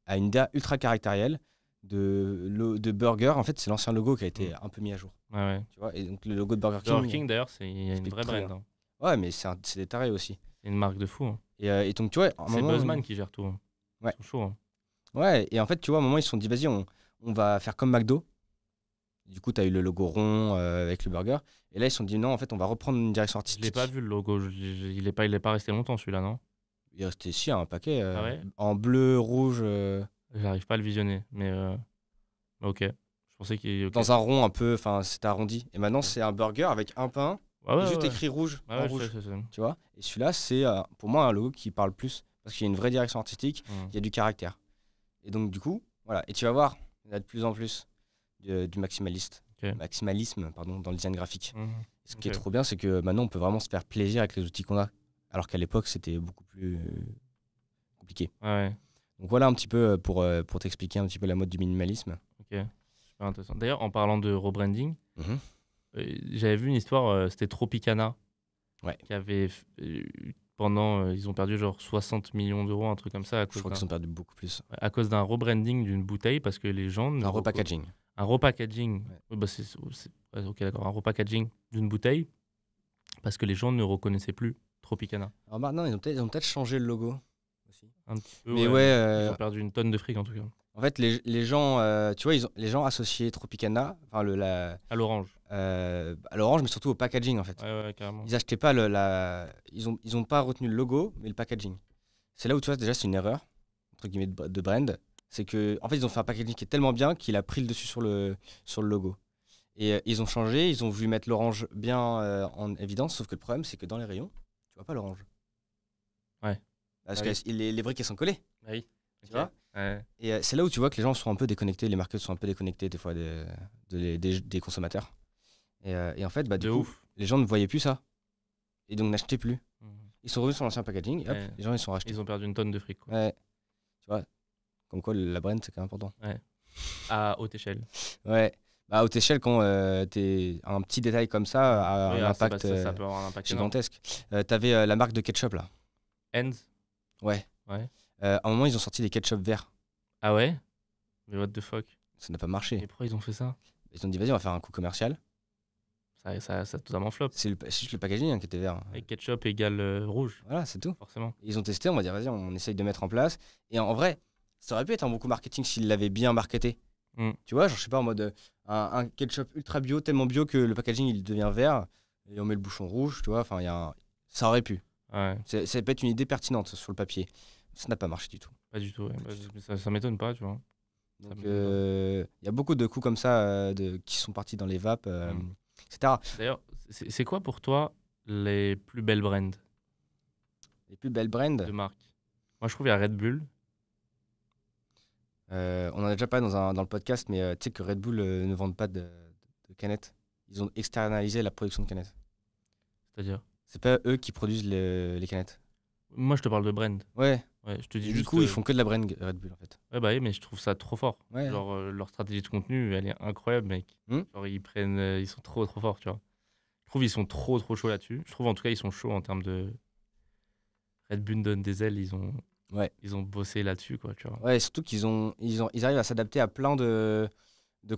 à une DA ultra caractérielle de burger. En fait, c'est l'ancien logo qui a été un peu mis à jour. Ouais. Tu vois, et donc le logo de Burger King. Burger King, d'ailleurs, il y a une vraie brand. Hein. Ouais, mais c'est des tarés aussi. C'est une marque de fou. Hein. Et donc, tu vois, c'est Buzzman qui gère tout. Hein. Ouais. Ils sont chauds. Hein. Ouais, et en fait, tu vois, à un moment, ils se sont dit, vas-y, on va faire comme McDo. Du coup, tu as eu le logo rond avec le burger. Et là, ils se sont dit, non, en fait, on va reprendre une direction artistique. Je l'ai pas vu le logo. Il est pas resté longtemps, celui-là, non? Il est resté ici, un paquet. Ah ouais, en bleu, rouge. J'arrive pas à le visionner, mais ok. Je pensais qu'il okay. Dans un rond un peu, enfin, c'était arrondi. Et maintenant, c'est un burger avec un pain, juste écrit rouge. En rouge. Tu vois? Et celui-là, c'est pour moi un logo qui parle plus. Parce qu'il y a une vraie direction artistique, il y a du caractère. Et donc, du coup, voilà. Et tu vas voir, il y a de plus en plus du maximalisme dans le design graphique. Ce qui est trop bien, c'est que maintenant, on peut vraiment se faire plaisir avec les outils qu'on a. Alors qu'à l'époque, c'était beaucoup plus compliqué. Ouais, Donc voilà un petit peu pour t'expliquer un petit peu la mode du minimalisme. ok. Super intéressant. D'ailleurs, en parlant de rebranding, Mhm. j'avais vu une histoire, c'était Tropicana, Ouais. qui avait, ils ont perdu genre 60 millions d'euros, un truc comme ça, Je crois qu'ils ont perdu beaucoup plus. à cause d'un rebranding d'une bouteille, parce que les gens... Un repackaging. Un repackaging. Ouais. Oui, bah ouais, ok, d'accord. Un repackaging d'une bouteille, parce que les gens ne reconnaissaient plus Tropicana. Alors maintenant, ils ont peut-être changé le logo aussi. Un petit peu, Mais ils ont perdu une tonne de fric, en tout cas. en fait, les gens, tu vois, les gens associaient Tropicana, enfin À l'orange. à l'orange, mais surtout au packaging en fait. Ouais, carrément. Ils achetaient pas ils ont pas retenu le logo, mais le packaging. C'est là où tu vois déjà c'est une erreur entre guillemets de brand, c'est que en fait ils ont fait un packaging qui est tellement bien qu'il a pris le dessus sur le logo. Et ils ont changé, ils ont voulu mettre l'orange bien en évidence, sauf que le problème c'est que dans les rayons, tu vois pas l'orange. Ouais. Parce Ah que oui. les briques elles sont collées, Ah oui. tu vois. Ouais. Et c'est là où tu vois que les gens sont un peu déconnectés, les marketeurs sont un peu déconnectés des fois des consommateurs. Et en fait, bah, De du coup, ouf. les gens ne voyaient plus ça. Et donc n'achetaient plus. Mhm. Ils sont revenus sur l'ancien packaging et hop, Ouais. les gens ils sont rachetés. Ils ont perdu une tonne de fric, quoi. Ouais. Tu vois, comme quoi la brand c'est quand même important. À haute échelle. Ouais. Bah, à haute échelle, quand t'es un petit détail comme ça a Oui, un alors ça, impact ça peut avoir un impact énorme. gigantesque. T'avais la marque de ketchup là. Ends. Ouais. Ouais. À un moment, ils ont sorti des ketchup verts. Ah ouais? Mais what the fuck? Ça n'a pas marché. Et pourquoi ils ont fait ça? Ils ont dit, vas-y, on va faire un coup commercial. Ça totalement flop. C'est juste le packaging qui était vert. Et ketchup égale rouge, Voilà, c'est tout. forcément. Ils ont testé, on va dire, vas-y, on essaye de mettre en place. Et en vrai, ça aurait pu être un bon coup marketing s'ils l'avaient bien marketé. Mm. Tu vois, genre, je sais pas, en mode un ketchup ultra bio, tellement bio que le packaging il devient vert et on met le bouchon rouge, tu vois. Enfin, ça aurait pu. Ouais, Ça peut être une idée pertinente sur le papier. Ça n'a pas marché du tout. pas du tout. Ouais. Bah, ça m'étonne pas, tu vois. Donc, m'étonne il y a beaucoup de coups comme ça qui sont partis dans les vapes, etc. D'ailleurs, c'est quoi pour toi les plus belles brands Les plus belles brands, de marque? Moi, je trouve qu'il y a Red Bull. on en a déjà parlé dans le podcast, mais tu sais que Red Bull ne vendent pas de canettes. Ils ont externalisé la production de canettes. C'est-à-dire? C'est pas eux qui produisent les canettes. Moi, je te parle de brand. Ouais. Ouais, je te dis Du juste. coup, ils font que de la brand Red Bull en fait. Ouais, bah oui, mais je trouve ça trop fort. Ouais. Genre, leur stratégie de contenu, elle est incroyable, mec. Genre, ils sont trop forts, tu vois. Je trouve qu'ils sont trop chauds là-dessus. Je trouve en tout cas, ils sont chauds en termes de. Red Bull donne des ailes, ils ont bossé là-dessus, quoi, tu vois. Ouais, surtout ils arrivent à s'adapter à plein de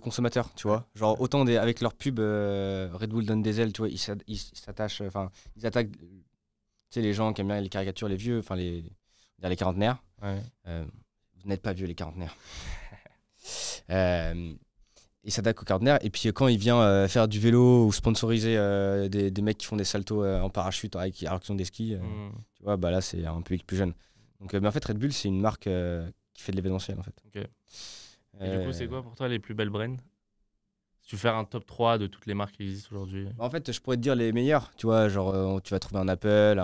consommateurs, tu vois. Genre, autant avec leur pub Red Bull donne des ailes, tu vois, ils s'attachent, enfin, ils attaquent, tu sais, les gens qui aiment bien les caricatures, les vieux, enfin, les quarantenaires. Ouais. Vous n'êtes pas vieux, les quarantenaires. Il s'attaque aux quarantenaires. Et puis, quand il vient faire du vélo ou sponsoriser des mecs qui font des saltos en parachute alors qu'ils ont des skis, tu vois, bah là, c'est un public plus jeune. Donc, mais en fait, Red Bull, c'est une marque qui fait de l'événementiel, en fait. Ok. Et du coup, c'est quoi pour toi les plus belles brands? Si tu veux faire un top 3 de toutes les marques qui existent aujourd'hui. En fait, je pourrais te dire les meilleurs. Tu vois, genre, tu vas trouver un Apple,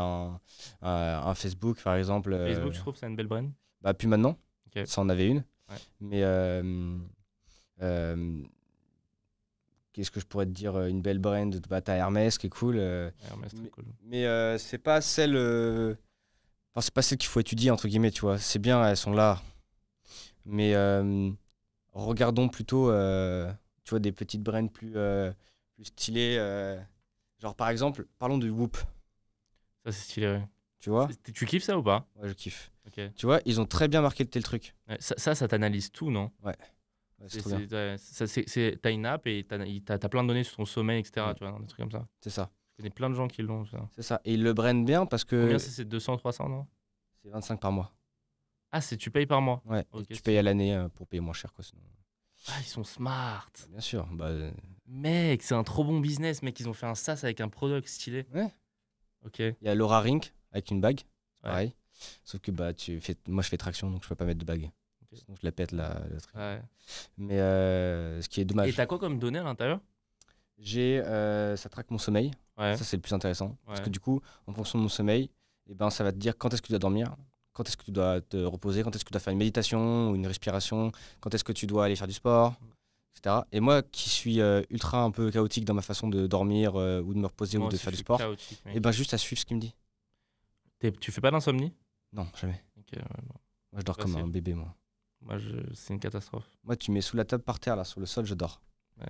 un Facebook, par exemple. Facebook, je trouve que c'est une belle brand. Bah, plus maintenant. Ok. Ça en avait une. Ouais. Mais qu'est-ce que je pourrais te dire? Une belle brand, bah, t'as Hermès qui est cool. Hermès, très cool. Mais c'est pas celle. Enfin, c'est pas celle qu'il faut étudier, entre guillemets, tu vois. C'est bien, elles sont là. Mais regardons plutôt, tu vois, des petites brands plus stylées. Genre, par exemple, parlons du Whoop. Ça, c'est stylé, ouais. Tu vois? Tu kiffes ça ou pas? Ouais, je kiffe. Ok. Tu vois, ils ont très bien marketé le truc. Ouais, ça t'analyse tout, non? Ouais, c'est trop bien. T'as une app et t'as plein de données sur ton sommeil, etc. Ouais. Tu vois, des trucs comme ça. C'est ça. Je connais plein de gens qui l'ont, ça. C'est ça. Et ils le brandent bien parce que Combien c'est 200, 300, non? c'est 25 par mois. Ah, tu payes par mois? Ouais. Ok, Et tu payes à l'année pour payer moins cher, quoi. Sinon. Ah, ils sont smart. Bien sûr. Bah, Mec, c'est un trop bon business, mec. Ils ont fait un SaaS avec un product stylé. Ouais. Ok. il y a Laura Rink avec une bague. Ouais. Pareil. Sauf que bah, moi, je fais traction, donc je peux pas mettre de bague. Ok. Sinon, je la pète, le truc. Ouais. Mais ce qui est Et dommage. t'as quoi comme données à l'intérieur? Ça traque mon sommeil. Ouais. Ça, c'est le plus intéressant. Parce Ouais. que du coup, en fonction de mon sommeil, eh ben, ça va te dire quand est-ce que tu dois dormir, quand est-ce que tu dois te reposer, quand est-ce que tu dois faire une méditation ou une respiration, quand est-ce que tu dois aller faire du sport, etc. Et moi, qui suis ultra un peu chaotique dans ma façon de dormir ou de me reposer Moi ou de aussi, faire je du suis sport, chaotique, mec. et ben juste à suivre ce qu'il me dit. Tu fais pas d'insomnie? Non, jamais. Ok, ouais, bon. Moi, je dors comme Facile. un bébé, moi. Moi, c'est une catastrophe. Moi, tu mets sous la table par terre, là, sur le sol, je dors. Ouais.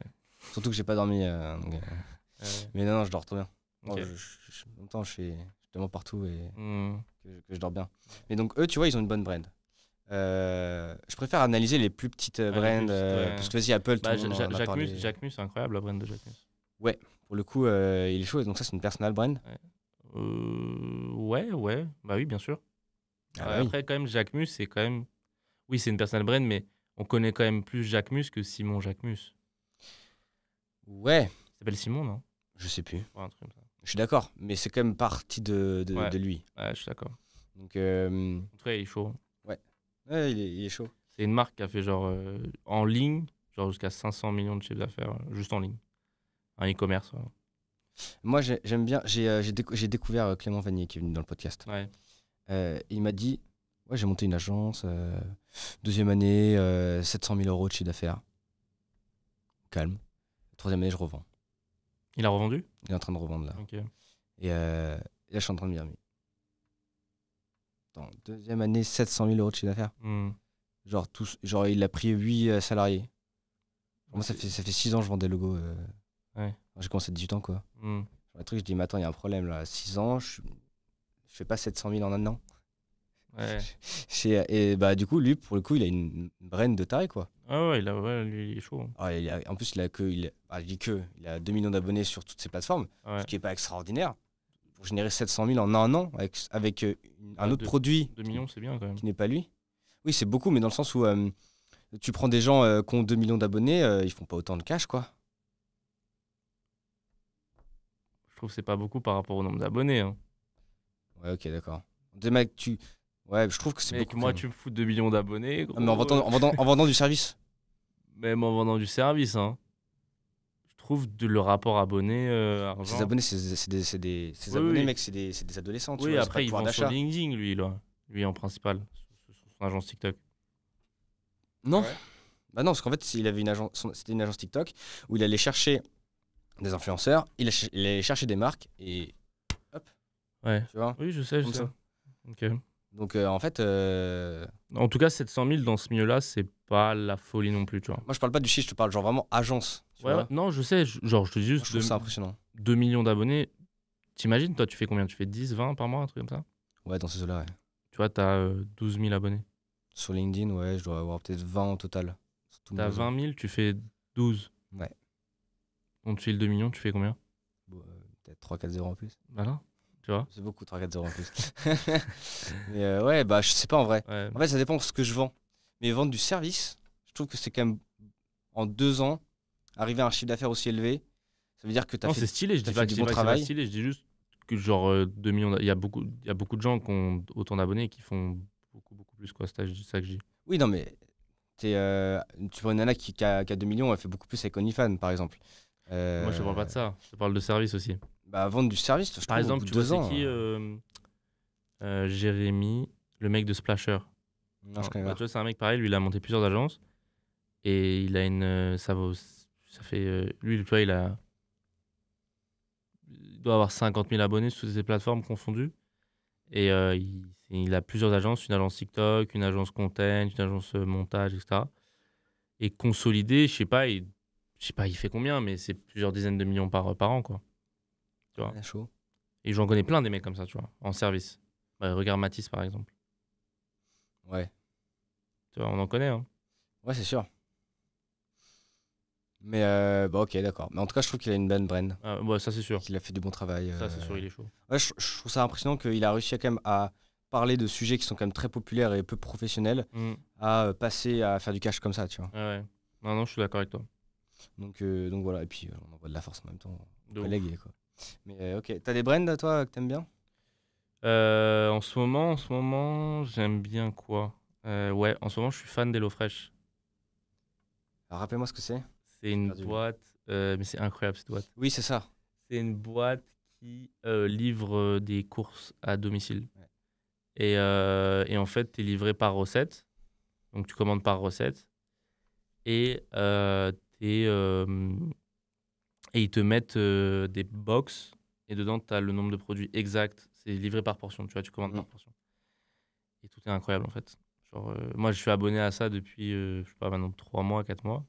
Surtout que j'ai pas dormi. Donc, Ouais. mais non, je dors trop bien. Ok. Moi, en même temps, je suis tellement partout et Hmm. que je dors bien. Mais donc, eux, tu vois, ils ont une bonne brand. Je préfère analyser les plus petites les brands. plus petites, ouais. Parce que vas-y, Apple, Bah, tout le monde en a parlé. Jacquemus, c'est incroyable la brand de Jacquemus. Pour le coup, il est chaud. Donc, ça, c'est une personal brand. Ouais. Bah oui, bien sûr. Ah, bah oui. Après, quand même, Jacquemus, c'est quand même. Oui, c'est une personal brand, mais on connaît quand même plus Jacquemus que Simon Jacquemus. Ouais, Il s'appelle Simon, non? je sais plus. Ouais, un truc comme ça. Je suis d'accord, mais c'est quand même partie de Ouais. lui. Ouais, je suis d'accord. Donc, En tout cas, il est chaud. ouais, il est chaud. C'est une marque qui a fait genre en ligne, genre jusqu'à 500 millions de chiffre d'affaires, juste en ligne. Un e-commerce. Ouais. Moi, j'aime bien. J'ai découvert Clément Vanier qui est venu dans le podcast. Ouais. Il m'a dit ouais, j'ai monté une agence, deuxième année, 700 000 euros de chiffre d'affaires. Calme. Troisième année, je revends. Il a revendu? Il est en train de revendre là. Ok. Et là, je suis en train de me dire mais attends, deuxième année, 700 000 euros de chiffre d'affaires. Hmm. Genre, il a pris 8 salariés. Moi, ça fait 6 ans que je vends des logos. Ouais. J'ai commencé à 18 ans, quoi. Hmm. Un truc, je dis, mais attends, il y a un problème là. 6 ans, je fais pas 700 000 en un an. Ouais. Et bah, du coup, lui, pour le coup, il a une brain de taille, quoi. Ah ouais, lui, il est chaud. En plus, je dis il a 2 millions d'abonnés sur toutes ces plateformes, Ouais. ce qui est pas extraordinaire. Pour générer 700 000 en un an avec un autre produit 2 millions, c'est bien quand même. qui n'est pas lui. Oui, c'est beaucoup, mais dans le sens où tu prends des gens qui ont 2 millions d'abonnés, ils font pas autant de cash, quoi. Je trouve que c'est pas beaucoup par rapport au nombre d'abonnés. Hein. Ouais, ok, d'accord. Des mecs, ouais, je trouve que c'est Mec, beaucoup. moi, quand même. tu me fous 2 millions d'abonnés. Ah, mais en vendant du service. Même en vendant du service. Hein. Je trouve le rapport abonné-argent. Ses abonnés, ses Oui, abonnés, oui. mec, c'est des adolescents. Tu Oui, vois, c'est pas après, le il pouvoir vend sur d'achat. LinkedIn, lui en principal, sur son agence TikTok. Non. Ouais. Bah non, parce qu'en fait, il avait c'était une agence TikTok où il allait chercher des influenceurs, il allait chercher des marques et Ouais. tu vois. Oui, je sais. Comme ça. Ok. Donc en fait, En tout cas, 700 000 dans ce milieu-là, c'est pas la folie non plus, tu vois. moi je parle pas du chiffre, je te parle genre vraiment agence. Tu Ouais, vois. ouais. Non, je sais. Genre, je te dis Moi, juste je trouve ça impressionnant. 2 millions d'abonnés. T'imagines, toi, tu fais combien? Tu fais 10, 20 par mois, un truc comme ça? Ouais, dans ces eaux-là, ouais. Tu vois, t'as 12 000 abonnés. Sur LinkedIn, ouais, je dois avoir peut-être 20 au total. Sur tous mes T'as réseaux. 20 000, tu fais 12. Ouais. On te file 2 millions, tu fais combien? Bon, peut-être 3-4 0 en plus. Voilà. Tu vois? C'est beaucoup, 3-4 0 en plus. Mais ouais, bah je sais pas en vrai. Ouais. En fait, ça dépend de ce que je vends. Mais vendre du service, je trouve que c'est quand même en 2 ans, arriver à un chiffre d'affaires aussi élevé, ça veut dire que tu as Non, fait c'est stylé. Je t'as dis fait pas du que bon c'est pas travail. stylé. Je dis juste que genre 2 millions. Il y a beaucoup de gens qui ont autant d'abonnés et qui font beaucoup plus, quoi. C'est ça que je dis. Oui, non, mais tu prends une nana qui a 2 millions, elle fait beaucoup plus avec OnlyFans, par exemple. Moi, je te parle pas de ça. Je te parle de service aussi. Bah, vendre du service, je Par trouve, au exemple, bout tu de vois, 2 c'est ans. qui Jérémy, le mec de Splasher. Non, je connais Bah, pas. tu vois, c'est un mec pareil. Lui, il a monté plusieurs agences et il a ça fait. Lui, tu vois, il doit avoir 50 000 abonnés sur toutes ces plateformes confondues. Et il a plusieurs agences, une agence TikTok, une agence content, une agence montage, etc. Et consolidé, je sais pas, il fait combien, mais c'est plusieurs dizaines de millions par an, quoi. Tu vois. Ouais, chaud. Et j'en connais plein des mecs comme ça, tu vois, en service. Bah, regarde Matisse, par exemple. Ouais, Tu vois, on en connaît, hein. ouais, c'est sûr. Mais bah, ok, d'accord. Mais en tout cas, je trouve qu'il a une bonne brand, Ah, ouais, ça, c'est sûr. qu'il a fait du bon travail. Ça, c'est sûr, il est chaud. Ouais, je trouve ça impressionnant qu'il a réussi quand même à parler de sujets qui sont quand même très populaires et peu professionnels, Mm. à passer à faire du cash comme ça, tu vois. Ouais. Non, je suis d'accord avec toi. Donc voilà, et puis on envoie de la force en même temps, De collègues, quoi. Mais ok, t'as des brands, toi, que t'aimes bien? En ce moment, j'aime bien quoi? Ouais, en ce moment, je suis fan d'HelloFresh. Alors, rappelle-moi ce que c'est. C'est une Perdu. boîte, mais c'est incroyable cette boîte. Oui, c'est ça. C'est une boîte qui livre des courses à domicile. Ouais. Et en fait, tu es livré par recette. Donc, tu commandes par recette. Et, et ils te mettent des box. Et dedans, tu as le nombre de produits exact. c'est livré par portion, tu vois, tu commandes Mm. par portion. Et tout est incroyable en fait. Genre, moi, je suis abonné à ça depuis, je sais pas, maintenant 3 mois, 4 mois.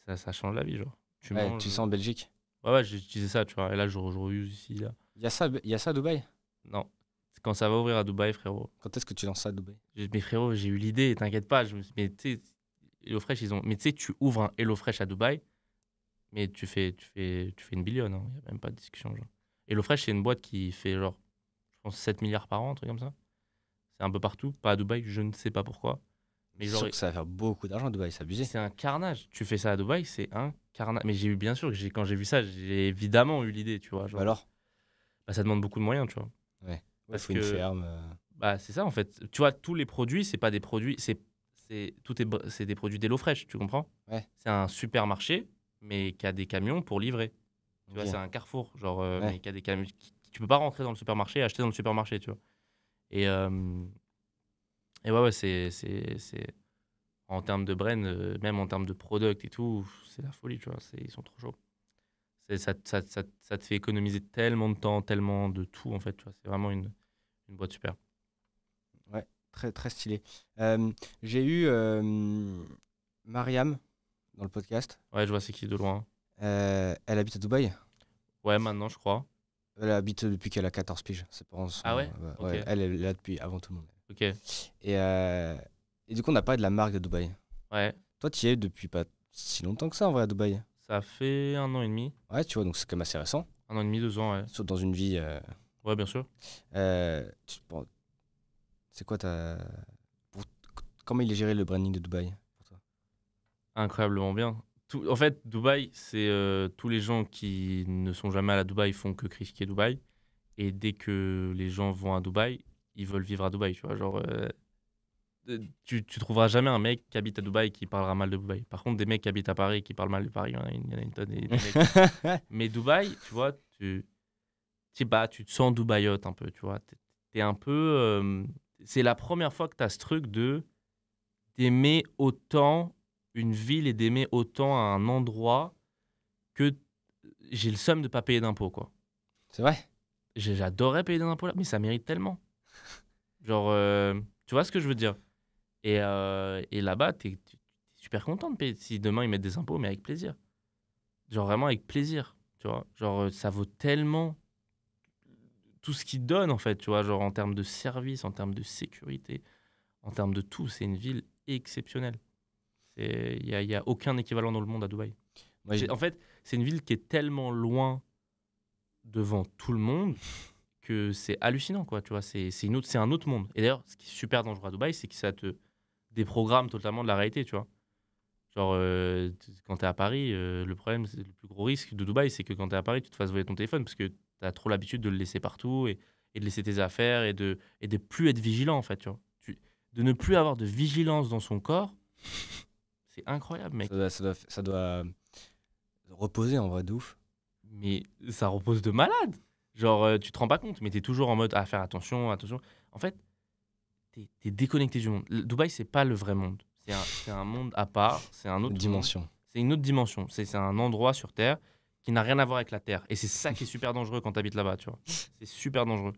Et ça change la vie, genre. Tu Ouais, manges. tu sens en Belgique. Ouais, j'ai utilisé ça, tu vois. Et là, je reuse ici, là. Il y a ça à Dubaï? Non. C'est quand ça va ouvrir à Dubaï, frérot. Quand est-ce que tu lances ça à Dubaï? Mais frérot, j'ai eu l'idée, t'inquiète pas. Mais tu sais, HelloFresh, ils ont. Mais tu sais, tu ouvres un HelloFresh à Dubaï, mais tu fais une billion, hein. Il n'y a même pas de discussion, genre. HelloFresh, c'est une boîte qui fait, genre, je pense, 7 milliards par an, un truc comme ça. C'est un peu partout, pas à Dubaï, je ne sais pas pourquoi. Mais C'est genre, sûr que ça va faire beaucoup d'argent à Dubaï, c'est abusé. c'est un carnage. Tu fais ça à Dubaï, c'est un carnage. Mais j'ai eu, bien sûr, quand j'ai vu ça, j'ai évidemment eu l'idée, tu vois. Genre, Bah alors? bah, ça demande beaucoup de moyens, tu vois. Ouais. Ouais, Parce faut une que- ferme. Bah, c'est ça, en fait. Tu vois, tous les produits, c'est pas des produits. C'est des produits d'HelloFresh, tu comprends? Ouais. C'est un supermarché, mais qui a des camions pour livrer. Tu vois, Ok. c'est un Carrefour, genre, Ouais. mais qui a des camions. Tu peux pas rentrer dans le supermarché et acheter dans le supermarché, tu vois. Et ouais, c'est. En termes de brand, même en termes de product et tout, c'est la folie, tu vois. Ils sont trop chauds. Ça te fait économiser tellement de temps, tellement de tout, en fait, tu vois. C'est vraiment une boîte super. Ouais, très, très stylé. J'ai eu Mariam dans le podcast. Ouais, je vois c'est qui de loin. Elle habite à Dubaï. Ouais, maintenant, je crois. Elle habite depuis qu'elle a 14 piges. Ses parents sont, Ah ouais ouais, Ok. elle est là depuis avant tout le monde. Ok. Et du coup, on a parlé de la marque de Dubaï. Ouais. Toi, tu y es depuis pas si longtemps que ça en vrai à Dubaï. Ça fait 1 an et demi. Ouais, tu vois, donc c'est quand même assez récent. 1 an et demi, 2 ans, ouais. Surtout dans une vie. Ouais, bien sûr. Bon, c'est quoi comment il est géré le branding de Dubaï pour toi? Incroyablement bien. En fait, Dubaï, c'est tous les gens qui ne sont jamais allés à Dubaï font que critiquer Dubaï. Et dès que les gens vont à Dubaï, ils veulent vivre à Dubaï, tu vois. Genre, tu trouveras jamais un mec qui habite à Dubaï qui parlera mal de Dubaï. Par contre, des mecs qui habitent à Paris qui parlent mal de Paris, il y en a une tonne. Des mecs. Mais Dubaï, tu vois, tu sais pas, tu te sens dubaïote un peu, tu vois. T'es un peu. C'est la première fois que tu as ce truc d'aimer autant une ville et d'aimer autant un endroit que j'ai le seum de pas payer d'impôts, quoi. C'est vrai? J'adorerais payer des impôts là, mais ça mérite tellement. Genre, tu vois ce que je veux dire? Et là-bas, t'es super content de payer. Si demain ils mettent des impôts, mais avec plaisir. Genre vraiment avec plaisir, tu vois. Genre, ça vaut tellement tout ce qu'ils donnent, en fait, tu vois. Genre en termes de service, en termes de sécurité, en termes de tout. C'est une ville exceptionnelle. Il y a aucun équivalent dans le monde à Dubaï. Moi, En fait, c'est une ville qui est tellement loin devant tout le monde que c'est hallucinant, quoi. Tu vois, c'est un autre monde. Et d'ailleurs, ce qui est super dangereux à Dubaï, c'est que ça te déprogramme totalement de la réalité, tu vois. Genre, quand t'es à Paris, le problème, c'est le plus gros risque de Dubaï, c'est que quand t'es à Paris, tu te fasses voler ton téléphone parce que t'as trop l'habitude de le laisser partout et de laisser tes affaires et de plus être vigilant, en fait, tu vois. De ne plus avoir de vigilance dans son corps, c'est incroyable, mec. ça doit reposer en vrai de ouf. Mais ça repose de malade. Genre, tu te rends pas compte, mais t'es toujours en mode à faire attention, attention. En fait, t'es déconnecté du monde. Dubaï, c'est pas le vrai monde. C'est un monde à part, c'est un autre Dimension. monde. C'est une autre dimension. C'est un endroit sur Terre qui n'a rien à voir avec la Terre. Et c'est ça qui est super dangereux quand t'habites là-bas, tu vois. C'est super dangereux.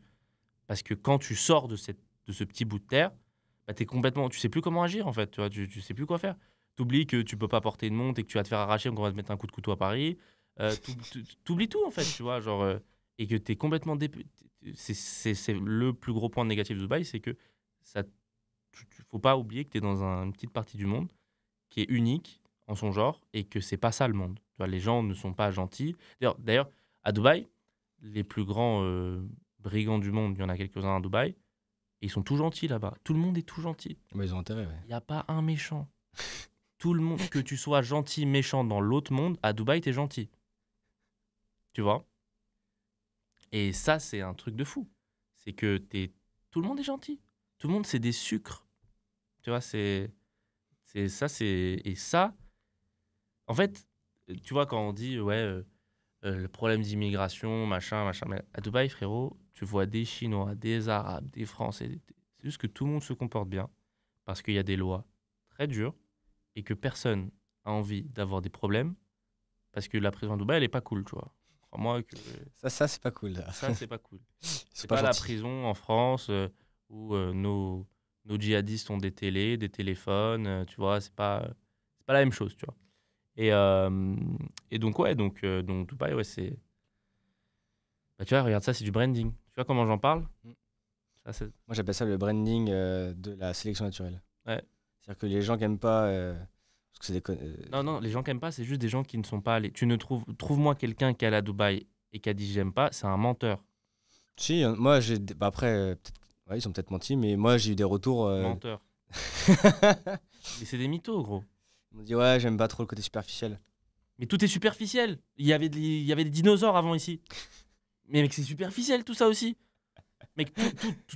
Parce que quand tu sors de ce petit bout de terre, bah, tu sais plus comment agir, en fait. Tu vois, tu sais plus quoi faire. T'oublies que tu peux pas porter une montre et que tu vas te faire arracher, qu'on va te mettre un coup de couteau à Paris. T'oublies tout, en fait, tu vois, genre, et que t'es complètement c'est le plus gros point négatif de Dubaï, c'est que faut pas oublier que t'es dans une petite partie du monde qui est unique en son genre et que c'est pas ça le monde. Tu vois, les gens ne sont pas gentils. D'ailleurs, à Dubaï, les plus grands brigands du monde, il y en a quelques-uns à Dubaï, et ils sont tout gentils là-bas. Tout le monde est tout gentil. Bah, ils ont intérêt, ouais. Il n'y a pas un méchant. Tout le monde, que tu sois gentil, méchant dans l'autre monde, à Dubaï, t'es gentil. Tu vois? Et ça, c'est un truc de fou. C'est que tout le monde est gentil. Tout le monde, c'est des sucres. Tu vois, et ça, en fait, tu vois, quand on dit, ouais, le problème d'immigration, machin, mais à Dubaï, frérot, tu vois des Chinois, des Arabes, des Français. C'est juste que tout le monde se comporte bien parce qu'il y a des lois très dures et que personne a envie d'avoir des problèmes parce que la prison de Dubaï, elle est pas cool, tu vois. Crois-moi que Ça c'est pas cool. ça, c'est pas cool. C'est C'est pas la gentil. prison en France où nos djihadistes ont des télés, des téléphones, tu vois, c'est pas la même chose, tu vois. Et donc, ouais, donc Dubaï, ouais, c'est. Bah, tu vois, regarde ça, c'est du branding. Tu vois comment j'en parle? Mm. Ça, c'est. Moi j'appelle ça le branding de la sélection naturelle. Ouais. C'est-à-dire que les gens qui aiment pas, parce que c'est Non, non, les gens qui aiment pas, c'est juste des gens qui ne sont pas allés. Tu ne trouve-moi quelqu'un qui est allé à Dubaï et qui a dit j'aime pas, c'est un menteur. Si, moi bah après, ouais, ils ont peut-être menti, mais moi j'ai eu des retours. Menteur. Mais c'est des mythos, gros. Ils m'ont dit ouais, j'aime pas trop le côté superficiel. Mais tout est superficiel. Il y avait des dinosaures avant ici. Mais mec, c'est superficiel tout ça aussi. Mec,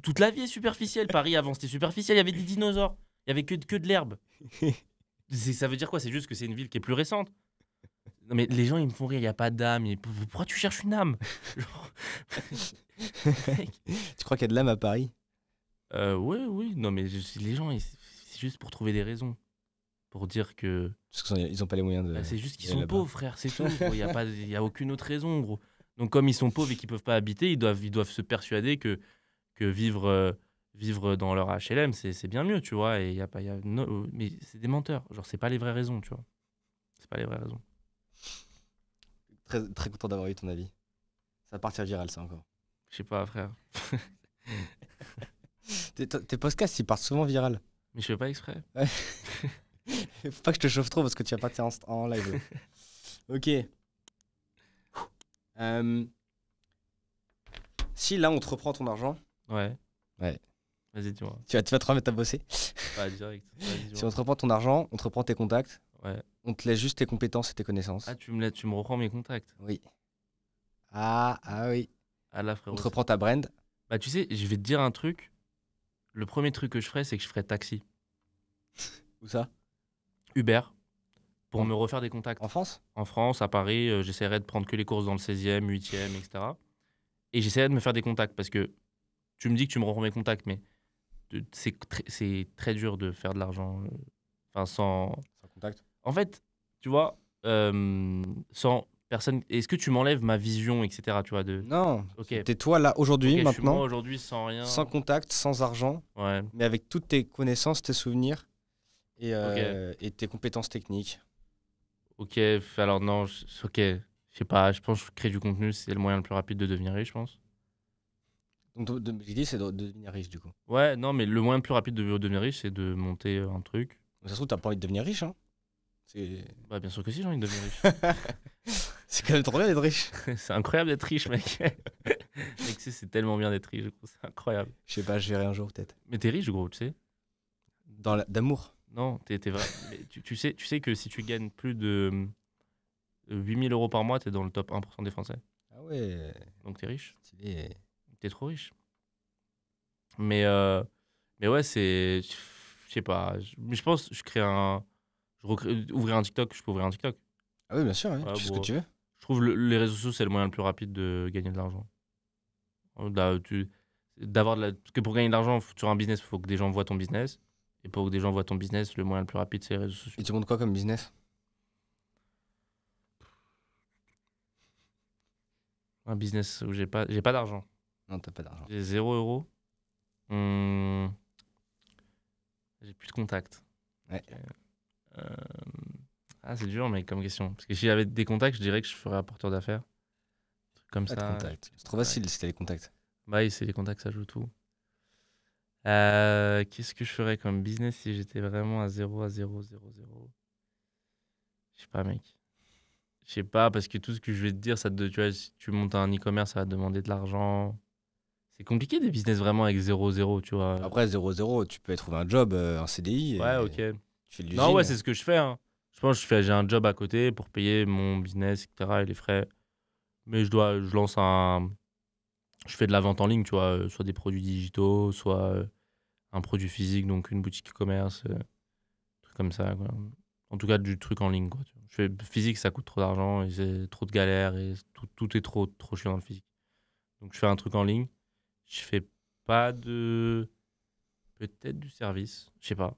toute la vie est superficielle. Paris avant c'était superficiel, il y avait des dinosaures. Il y avait que de l'herbe. Ça veut dire quoi? C'est juste que c'est une ville qui est plus récente. Non mais les gens ils me font rire, il n'y a pas d'âme. Pourquoi tu cherches une âme? Genre, mec, Tu crois qu'il y a de l'âme à Paris? oui, oui. Non mais les gens, c'est juste pour trouver des raisons. Pour dire que Parce qu'ils ont pas les moyens de. bah, c'est juste qu'ils d'aller sont là-bas. pauvres, frère, c'est tout. Il y a aucune autre raison, gros. Donc comme ils sont pauvres et qu'ils peuvent pas habiter, ils doivent se persuader que vivre dans leur HLM, c'est bien mieux, tu vois. Et mais c'est des menteurs. Genre, c'est pas les vraies raisons, tu vois. C'est pas les vraies raisons. Très, très content d'avoir eu ton avis. Ça va partir viral, ça encore. Je sais pas, frère. Tes podcasts, ils partent souvent viral. Mais je fais pas exprès. Faut pas que je te chauffe trop parce que tu vas partir en live. Ok. Si là, on te reprend ton argent, Ouais. Ouais. Vas-y, dis-moi. tu vas te remettre à bosser. Pas direct. Vas-y, Si dis-moi. on te reprend ton argent, on te reprend tes contacts, Ouais. on te laisse juste tes compétences et tes connaissances. Ah, tu me reprends mes contacts. Oui. Ah oui. Ah là, On frérot. te reprend ta brand. Bah, tu sais, je vais te dire un truc. Le premier truc que je ferais, c'est que je ferais taxi. Où ça? Uber. Pour En- me refaire des contacts. En France? En France, à Paris, j'essaierais de prendre que les courses dans le 16e, 8e, etc. Et j'essaierais de me faire des contacts parce que tu me dis que tu me reprends mes contacts, mais c'est très dur de faire de l'argent enfin, sans. Sans contact. En fait, tu vois, sans personne. Est-ce que tu m'enlèves ma vision, etc. Tu vois, Non. Ok. T'es toi là aujourd'hui, Ok, je suis moi maintenant, aujourd'hui sans rien. sans contact, sans argent, Ouais. mais avec toutes tes connaissances, tes souvenirs et, Ok. et tes compétences techniques. Ok. Alors non. Ok. Je sais pas. Je pense que créer du contenu, c'est le moyen le plus rapide de devenir riche, je pense. Donc l'idée, c'est de devenir riche du coup. Ouais. Non, mais le moyen le plus rapide de devenir riche, c'est de monter un truc. Ça se trouve, t'as pas envie de devenir riche, hein? C'est Bah, bien sûr que si, j'ai envie de devenir riche. c'est quand même trop bien d'être riche. C'est incroyable d'être riche, mec. Mec, c'est tellement bien d'être riche, gros. C'est incroyable. Je sais pas, je verrai un jour peut-être. Mais t'es riche, gros, tu sais. D'amour. Non, t'es vrai. Mais tu sais que si tu gagnes plus de 8 000 euros par mois, t'es dans le top 1% des Français. Ah ouais, Donc t'es riche. stylé. T'es trop riche. Mais ouais, c'est. Je sais pas. Mais je pense que je crée un. Ouvrir un TikTok, je peux ouvrir un TikTok. Ah oui, bien sûr, ouais. Ouais, Tu fais ce bon, que tu veux. Je trouve les réseaux sociaux, c'est le moyen le plus rapide de gagner de l'argent. Parce que pour gagner de l'argent sur un business, il faut que des gens voient ton business. Et pour que des gens voient ton business, le moyen le plus rapide, c'est les réseaux sociaux. Et tu montes quoi comme business? Un business où j'ai pas d'argent. Non, t'as pas d'argent. J'ai 0 €. J'ai plus de contact. Ouais. Euh, Ah, c'est dur, mec, comme question. Parce que si j'avais des contacts, je dirais que je ferais apporteur d'affaires. Un truc comme Pas de ça. contact. C'est trop facile si t'as les contacts. Bah oui, c'est les contacts, ça joue tout. Qu'est-ce que je ferais comme business si j'étais vraiment à 0, à 0, 0, 0? Je sais pas, mec. Je sais pas, parce que tout ce que je vais te dire, tu vois, si tu montes un e-commerce, ça va te demander de l'argent. C'est compliqué des business vraiment avec 0, 0, tu vois. Après, 0-0, tu peux trouver un job, un CDI. Ouais, et ok. Tu fais de l'usine. Non, ouais, c'est ce que je fais. Hein. Je pense que j'ai un job à côté pour payer mon business, etc. et les frais. Mais je fais de la vente en ligne, tu vois, soit des produits digitaux, soit un produit physique, donc une boutique e-commerce, truc comme ça, quoi. En tout cas, du truc en ligne, quoi. Tu vois. Je fais physique, ça coûte trop d'argent, et c'est trop de galères, et tout est trop chiant dans le physique. Donc, je fais un truc en ligne. Je fais pas de. Peut-être du service, je sais pas.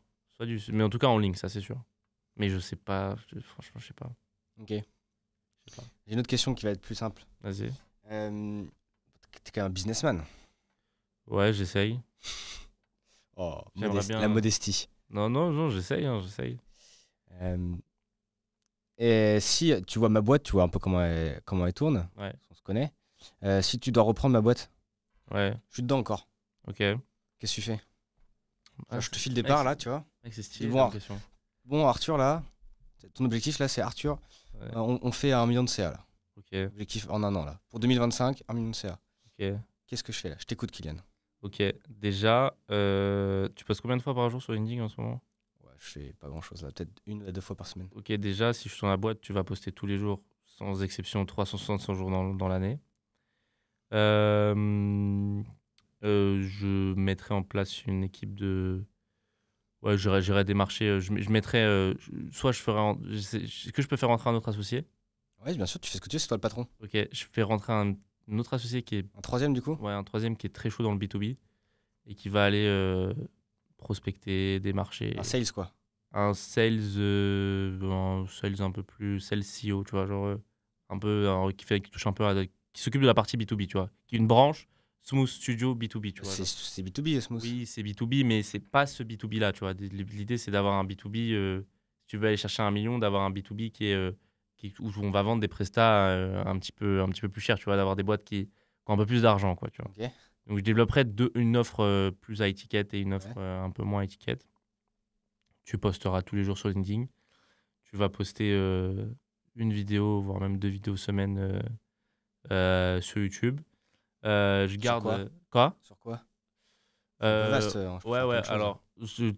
Mais en tout cas, en ligne, ça, c'est sûr. Mais je sais pas, franchement, je sais pas. Ok. Je sais sais pas. J'ai une autre question qui va être plus simple. Vas-y. T'es quand même un businessman. Ouais, j'essaye. Oh, J'aimerais bien. la modestie. Non, j'essaye, j'essaye. Euh, et si tu vois ma boîte, tu vois un peu comment elle tourne. Ouais, On se connaît. Si tu dois reprendre ma boîte, ouais, je suis dedans encore. ok. Qu'est-ce que tu fais? Ah, Je te file le départ là, tu vois. Mec, c'est stylé, Bon, j'ai l'impression. Bon, Arthur là, ton objectif là, c'est Arthur. Ouais, On fait 1 million de CA là. ok, Objectif en un an là. Pour 2025, 1 million de CA. ok. Qu'est-ce que je fais là? Je t'écoute, Kylian. Ok, déjà, tu passes combien de fois par jour sur LinkedIn en ce moment? Ouais, je fais pas grand chose là, peut-être 1 à 2 fois par semaine. Ok, déjà, si je suis dans la boîte, tu vas poster tous les jours, sans exception, 365 jours dans l'année. Je mettrai en place une équipe de... Ouais, j'irai démarcher, je mettrai... soit je ferai... Est-ce que je peux faire rentrer un autre associé? Ouais, bien sûr, tu fais ce que tu veux, c'est toi le patron. Ok, je fais rentrer un autre associé qui est... Un troisième du coup? Ouais, un troisième qui est très chaud dans le B2B et qui va aller prospecter, démarcher. Un sales quoi. Un sales un peu plus sales CEO, tu vois, genre un peu qui touche un peu qui s'occupe de la partie B2B, tu vois, qui est une branche Smooth Studio B2B, tu vois. C'est B2B, Smooth. Oui, c'est B2B, mais c'est pas ce B2B là, tu vois. L'idée c'est d'avoir un B2B, si tu veux aller chercher 1 million, d'avoir un B2B où on va vendre des prestats un petit peu plus cher, tu vois, d'avoir des boîtes qui ont un peu plus d'argent, quoi, tu vois. Ok. Donc je développerai une offre plus à étiquette et une offre Ouais. un peu moins à étiquette. Tu posteras tous les jours sur LinkedIn. Tu vas poster une vidéo, voire même 2 vidéos semaine sur YouTube. Je garde. quoi Quoi? Sur quoi? C'est un peu vaste, je peux Ouais, faire ouais. plein de choses. Alors,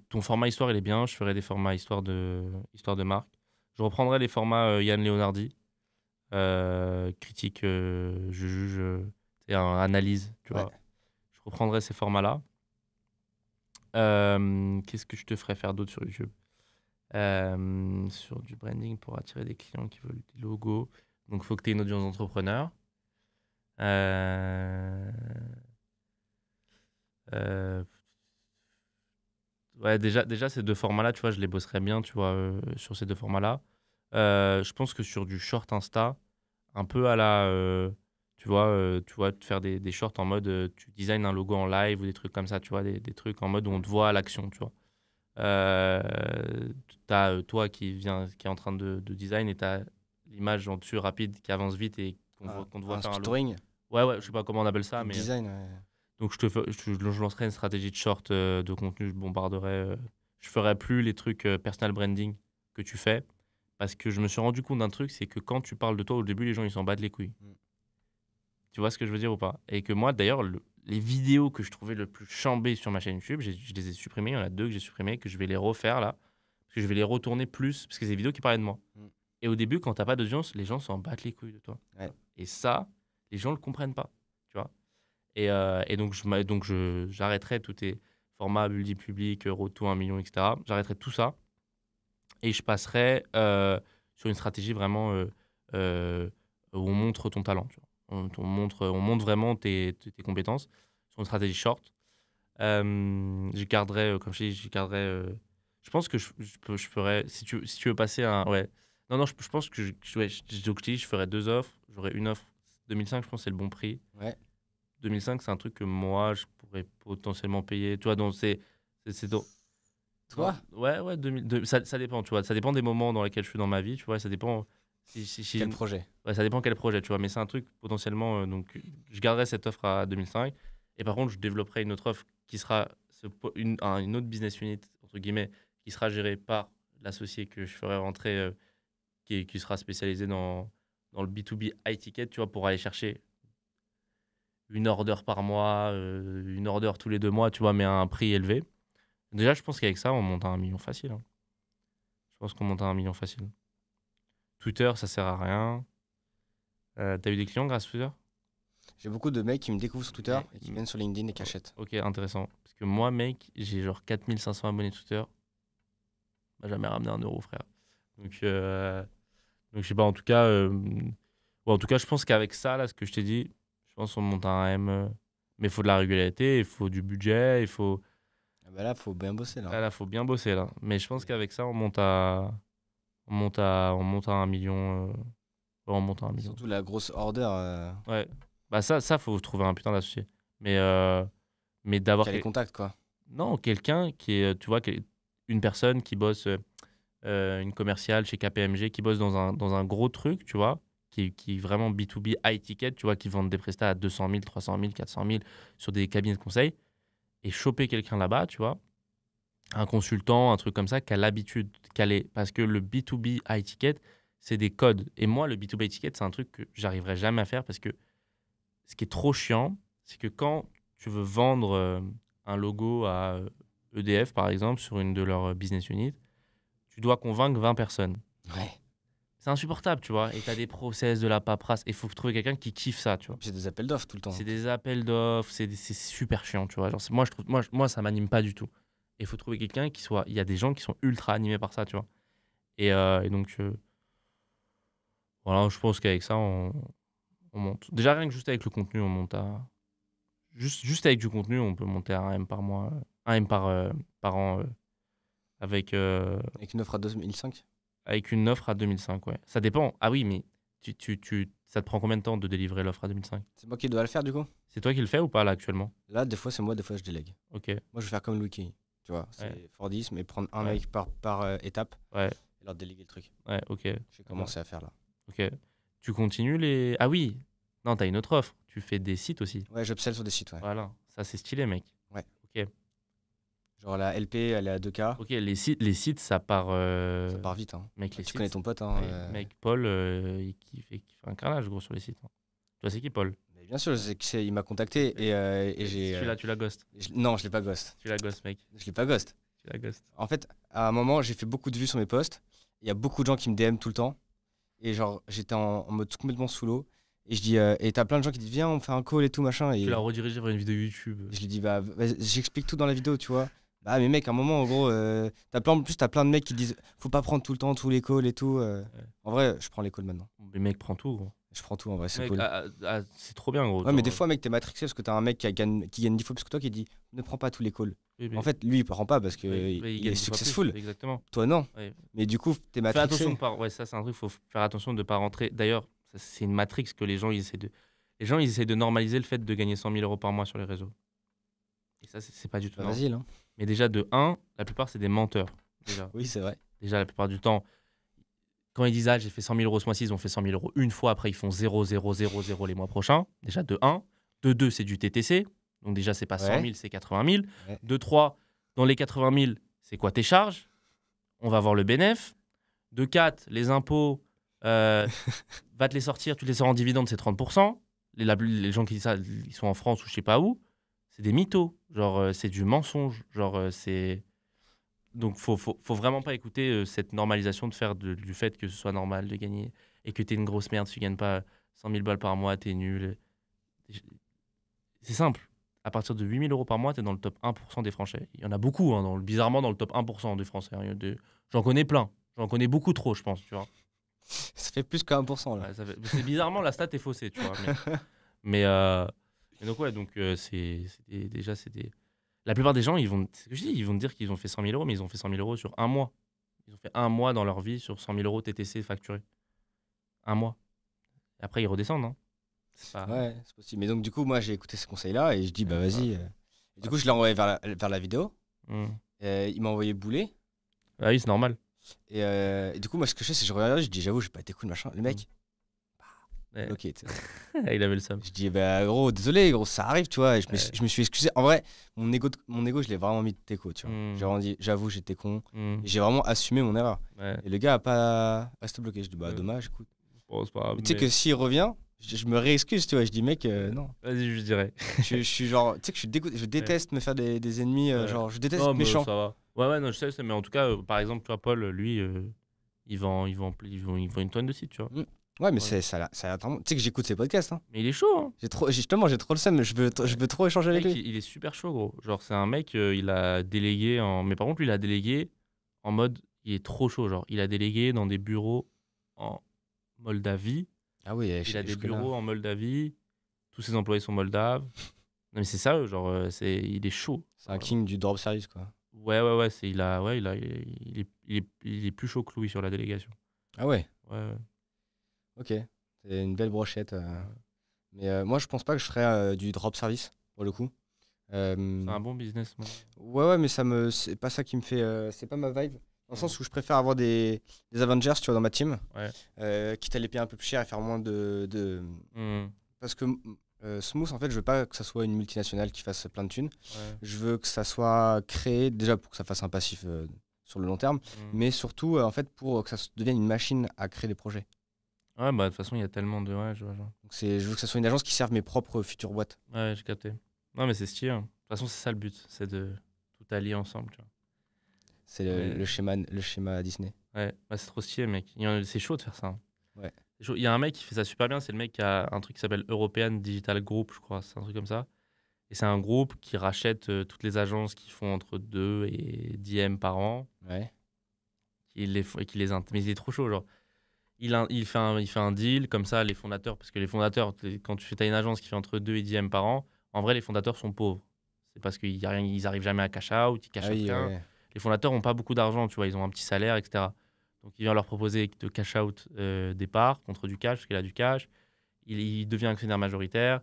ton format histoire, il est bien. Je ferai des formats histoire de marque. Je reprendrai les formats Yann Leonardi. Critique, je juge, c'est analyse, tu Ouais. vois. Je reprendrai ces formats-là. Qu'est-ce que je te ferais faire d'autre sur YouTube? Sur du branding pour attirer des clients qui veulent des logos. Donc, il faut que tu aies une audience d'entrepreneurs. Ouais, déjà, ces deux formats-là, tu vois, je les bosserais bien, tu vois, sur ces deux formats-là. Je pense que sur du short Insta, un peu à la... tu vois, te faire des shorts en mode, tu designs un logo en live ou des trucs comme ça, tu vois, des trucs en mode où on te voit à l'action, tu vois. T'as toi qui est en train de design et t'as l'image en dessus rapide qui avance vite et qu'on te voit Un faire un logo. sponsoring, Ouais, je sais pas comment on appelle ça, mais design, ouais. donc je lancerai une stratégie de short de contenu, je bombarderai. Je ferai plus les trucs personal branding que tu fais parce que je me suis rendu compte d'un truc, c'est que quand tu parles de toi au début, les gens ils s'en battent les couilles. Mm. Tu vois ce que je veux dire ou pas? Et que moi d'ailleurs, les vidéos que je trouvais le plus chambées sur ma chaîne YouTube, je les ai supprimées. Il y en a 2 que j'ai supprimées, que je vais les refaire là. Parce que je vais les retourner plus, parce que c'est des vidéos qui parlaient de moi. Mm. Et au début, quand t'as pas d'audience, les gens s'en battent les couilles de toi. Ouais. Et ça, les gens le comprennent pas. Tu vois? Et donc, j'arrêterai tous tes formats multi-public, retour 1 million, etc. J'arrêterai tout ça. Et je passerai sur une stratégie vraiment où on montre ton talent. Tu vois. On montre vraiment tes compétences sur une stratégie short. Je garderai, comme je dis, je pense que je ferais, si tu veux passer un... Ouais. Non, je pense que je ferais 2 offres. J'aurais une offre 2005, je pense que c'est le bon prix. Ouais. 2005, c'est un truc que moi, je pourrais potentiellement payer. Tu vois, donc c'est dans... Toi? Ouais, ça dépend, tu vois. Ça dépend des moments dans lesquels je suis dans ma vie, tu vois. Ça dépend... Quel projet? Ouais, ça dépend quel projet, tu vois. Mais c'est un truc potentiellement... donc, je garderai cette offre à 2005. Et par contre, je développerai une autre offre qui sera une autre business unit, entre guillemets, qui sera gérée par l'associé que je ferai rentrer, qui sera spécialisé dans le B2B high ticket, tu vois, pour aller chercher une order par mois, une order tous les 2 mois, tu vois, mais à un prix élevé. Déjà, je pense qu'avec ça, on monte à 1 million facile. Hein. Je pense qu'on monte à 1 million facile. Twitter, ça sert à rien. T'as eu des clients grâce à Twitter? J'ai beaucoup de mecs qui me découvrent sur Twitter Ouais. et qui viennent sur LinkedIn et qui achètent. Ok, intéressant. Parce que moi, mec, j'ai genre 4500 abonnés Twitter. M'a jamais ramené 1 euro, frère. Donc, je sais pas, en tout cas, je pense qu'avec ça, là, ce que je t'ai dit, je pense qu'on monte à un M. Mais il faut de la régularité, il faut du budget, il faut... Ah bah là, faut bien bosser là. Là, faut bien bosser, là. Mais je pense qu'avec ça, on monte à 1 million. vois, en montant un million. Surtout la grosse order Ouais. Bah ça, faut trouver un putain d'associé. Mais d'avoir... qui a les contacts, quoi. Non, quelqu'un qui est, tu vois, une personne qui bosse, une commerciale chez KPMG, qui bosse dans un gros truc, tu vois, qui est vraiment B2B high ticket, tu vois, qui vendent des prestats à 200 000, 300 000, 400 000 sur des cabinets de conseil, et choper quelqu'un là-bas, tu vois, un consultant, un truc comme ça, qui a l'habitude, parce que le B2B high ticket, c'est des codes. Et moi, le B2B high ticket, c'est un truc que j'arriverai jamais à faire parce que ce qui est trop chiant, c'est que quand tu veux vendre un logo à EDF, par exemple, sur une de leurs business units, tu dois convaincre 20 personnes. Ouais. C'est insupportable, tu vois. Et tu as des process, de la paperasse. Et il faut trouver quelqu'un qui kiffe ça, tu vois. C'est des appels d'offres tout le temps. C'est des appels d'offres, c'est super chiant, tu vois. Genre, moi, ça m'anime pas du tout. Et il faut trouver quelqu'un qui soit... Il y a des gens qui sont ultra animés par ça, tu vois. Et donc, voilà, je pense qu'avec ça, on monte. Déjà, rien que juste avec le contenu, on monte à... Juste avec du contenu, on peut monter à 1 M par mois, 1 M par an, avec une offre à 2005. avec une offre à 2005, ouais. Ça dépend. Ah oui, mais ça te prend combien de temps de délivrer l'offre à 2005? C'est moi qui dois le faire, du coup. C'est toi qui le fais ou pas, là, actuellement? Là, des fois, c'est moi, des fois, je délègue. Ok, Moi, je vais faire comme Louis Key. Tu vois, c'est Ouais. Fordisme, mais prendre un Ouais. mec par étape ouais, et leur déléguer le truc. ouais, ok, J'ai commencé à faire là. ok. Tu continues les... Ah oui, non, t'as une autre offre. Tu fais des sites aussi. Ouais, j'upsell sur des sites, ouais. Voilà, ça, c'est stylé, mec. Genre la LP, elle est à 2K. Ok, les sites, ça part... Ça part vite, hein. Mec, les Tu sites, connais ton pote, hein. ouais, mec, Paul, qui fait un carnage, gros, sur les sites. Hein. Tu vois, c'est qui, Paul? Mais bien sûr, je sais qui c'est, il m'a contacté et j'ai. Tu l'as ghost. Non, je l'ai pas ghost. Tu l'as ghost, mec. Je l'ai pas ghost. Tu l'as ghost. En fait, à un moment, j'ai fait beaucoup de vues sur mes posts. Il y a beaucoup de gens qui me DM tout le temps. Et genre, j'étais en mode complètement sous l'eau. Et je dis, et t'as plein de gens qui disent, viens, on fait un call et tout, machin. Et Tu l'as redirigé vers une vidéo YouTube. je lui dis, bah, j'explique tout dans la vidéo, tu vois. Bah, mais mec, à un moment, en gros, en plus, t'as plein de mecs qui disent, faut pas prendre tout le temps tous les calls et tout. En vrai, je prends les calls maintenant. Mais mec, prends tout, gros. Je prends tout, en vrai, c'est Mec, cool. c'est trop bien, gros. Ouais, mais des fois, mec, t'es matrixé parce que t'as un mec qui gagne 10 fois plus que toi qui dit, ne prends pas tous les calls. En fait, lui, il prend pas parce qu'il il il gagne est 10 fois plus, successful. Exactement. Toi, non. Ouais. Mais du coup, t'es Fais matrixé. attention de pas. Ouais, ça, c'est un truc, faut faire attention de ne pas rentrer. D'ailleurs, c'est une matrix que les gens, ils essaient de. Les gens, ils essaient de normaliser le fait de gagner 100 000 euros par mois sur les réseaux. Et ça, c'est pas du tout Bah, normal. vas-y, là. Mais déjà, de 1, la plupart, c'est des menteurs. Déjà. Oui, c'est vrai. Déjà, la plupart du temps, quand ils disent, ah, j'ai fait 100 000 euros ce mois-ci, ils ont fait 100 000 euros une fois, après, ils font 0, 0, 0, 0 les mois prochains. Déjà, de 1. De 2, c'est du TTC. Donc, déjà, c'est pas 100 000, c'est 80 000. Ouais. De 3, dans les 80 000, c'est quoi tes charges? On va voir le bénéf. De 4, les impôts, va te les sortir, tu les sors en dividende, c'est 30%. Les gens qui disent ça, ils sont en France ou je sais pas où. C'est des mythos. Genre, c'est du mensonge. Genre, c'est. Donc, faut vraiment pas écouter cette normalisation de faire du fait que ce soit normal de gagner et que t'es une grosse merde si tu gagnes pas 100 000 balles par mois, t'es nul. C'est simple. À partir de 8 000 euros par mois, t'es dans le top 1% des Français. Il y en a beaucoup, hein, bizarrement, dans le top 1% des Français. Hein. J'en connais plein. J'en connais beaucoup trop, je pense, tu vois. Ça fait plus que 1%, là. Ouais, c'est bizarrement, la stat est faussée, tu vois. Mais donc, ouais, donc, déjà, c'est des... La plupart des gens, c'est ce que je dis, ils vont te dire qu'ils ont fait 100 000 euros, mais ils ont fait 100 000 euros sur un mois. Ils ont fait un mois dans leur vie sur 100 000 euros TTC facturés. Un mois. Et après, ils redescendent. Hein. C'est pas... Ouais, c'est possible. Mais donc, du coup, moi, j'ai écouté ce conseil-là et je dis, bah, Ouais, vas-y. Et du coup, je l'ai envoyé vers la vidéo. Hmm. Il m'a envoyé bouler. Ah oui, c'est normal. Et du coup, moi, ce que je fais, c'est que je regarde, je dis, j'avoue, j'ai pas été cool, machin. Le mec, Ouais. bloqué. Tu sais. Il avait le seum. Je dis, bah, gros, désolé, gros, ça arrive, tu vois. Et je me suis excusé. En vrai, mon ego, je l'ai vraiment mis de teco, tu vois. J'ai vraiment dit, j'avoue, j'étais con. Hmm. Et j'ai vraiment assumé mon erreur. Ouais. Et le gars a pas resté bloqué. Je dis, bah, Ouais. dommage, écoute. Bon, c'est pas grave. Mais tu sais que s'il revient, je me réexcuse, tu vois. Je dis, mec, non. Vas-y, je dirais. je suis genre, tu sais que je suis dégoûté. Je déteste me faire des ennemis, Ouais. genre, je déteste Non, être mais méchant. ça va. Ouais, non, je sais, mais en tout cas, par exemple, tu vois, Paul, lui, il vend une tonne de sites, tu vois. Ouais, mais Ouais. ça a vraiment. Tu sais que j'écoute ses podcasts. Hein. Mais il est chaud, hein. Justement, j'ai trop le seum. Je veux trop échanger avec Mec, lui. il est super chaud, gros. Genre, c'est un mec, il a délégué en. Mais par contre, lui, il a délégué en mode. Il est trop chaud. Genre, il a délégué dans des bureaux en Moldavie. Ah oui, Il a des bureaux en Moldavie. Tous ses employés sont moldaves. Non, mais c'est ça, genre, il est chaud. C'est un king du drop service, quoi. Ouais. Il est plus chaud que Louis sur la délégation. Ah ouais, Ouais. ok. C'est une belle brochette. Mais moi, je pense pas que je ferais du drop service, pour le coup. C'est un bon business, moi. Ouais, mais c'est pas ça qui me fait. C'est pas ma vibe. Dans le sens où je préfère avoir des Avengers, tu vois, dans ma team. Quitte à les payer un peu plus cher et faire moins de... Parce que Smooth, en fait, je veux pas que ça soit une multinationale qui fasse plein de thunes. Je veux que ça soit créé, déjà pour que ça fasse un passif sur le long terme, mais surtout, en fait, pour que ça devienne une machine à créer des projets. Ouais, bah de toute façon, il y a tellement de... Ouais, je vois. Donc je veux que ça soit une agence qui serve mes propres futures boîtes. Ouais, j'ai capté. Non, mais c'est stylé. Hein. De toute façon, c'est ça le but. C'est de tout allier ensemble, tu vois. C'est le schéma Disney. Ouais, bah, c'est trop stylé, mec. C'est chaud de faire ça. Hein. Ouais. Il y a un mec qui fait ça super bien. C'est le mec qui a un truc qui s'appelle European Digital Group, je crois. C'est un truc comme ça. Et c'est un groupe qui rachète toutes les agences qui font entre 2 et 10 M par an. Ouais. Mais il est trop chaud, genre. Il fait un deal comme ça, les fondateurs, parce que les fondateurs, quand tu as une agence qui fait entre 2 et 10 M par an, en vrai, les fondateurs sont pauvres. C'est parce qu'ils arrivent jamais à cash out, ils cash out rien. Ouais. Les fondateurs n'ont pas beaucoup d'argent, tu vois, ils ont un petit salaire, etc. Donc, il vient leur proposer de cash out des parts contre du cash, parce qu'il a du cash. Il devient actionnaire majoritaire.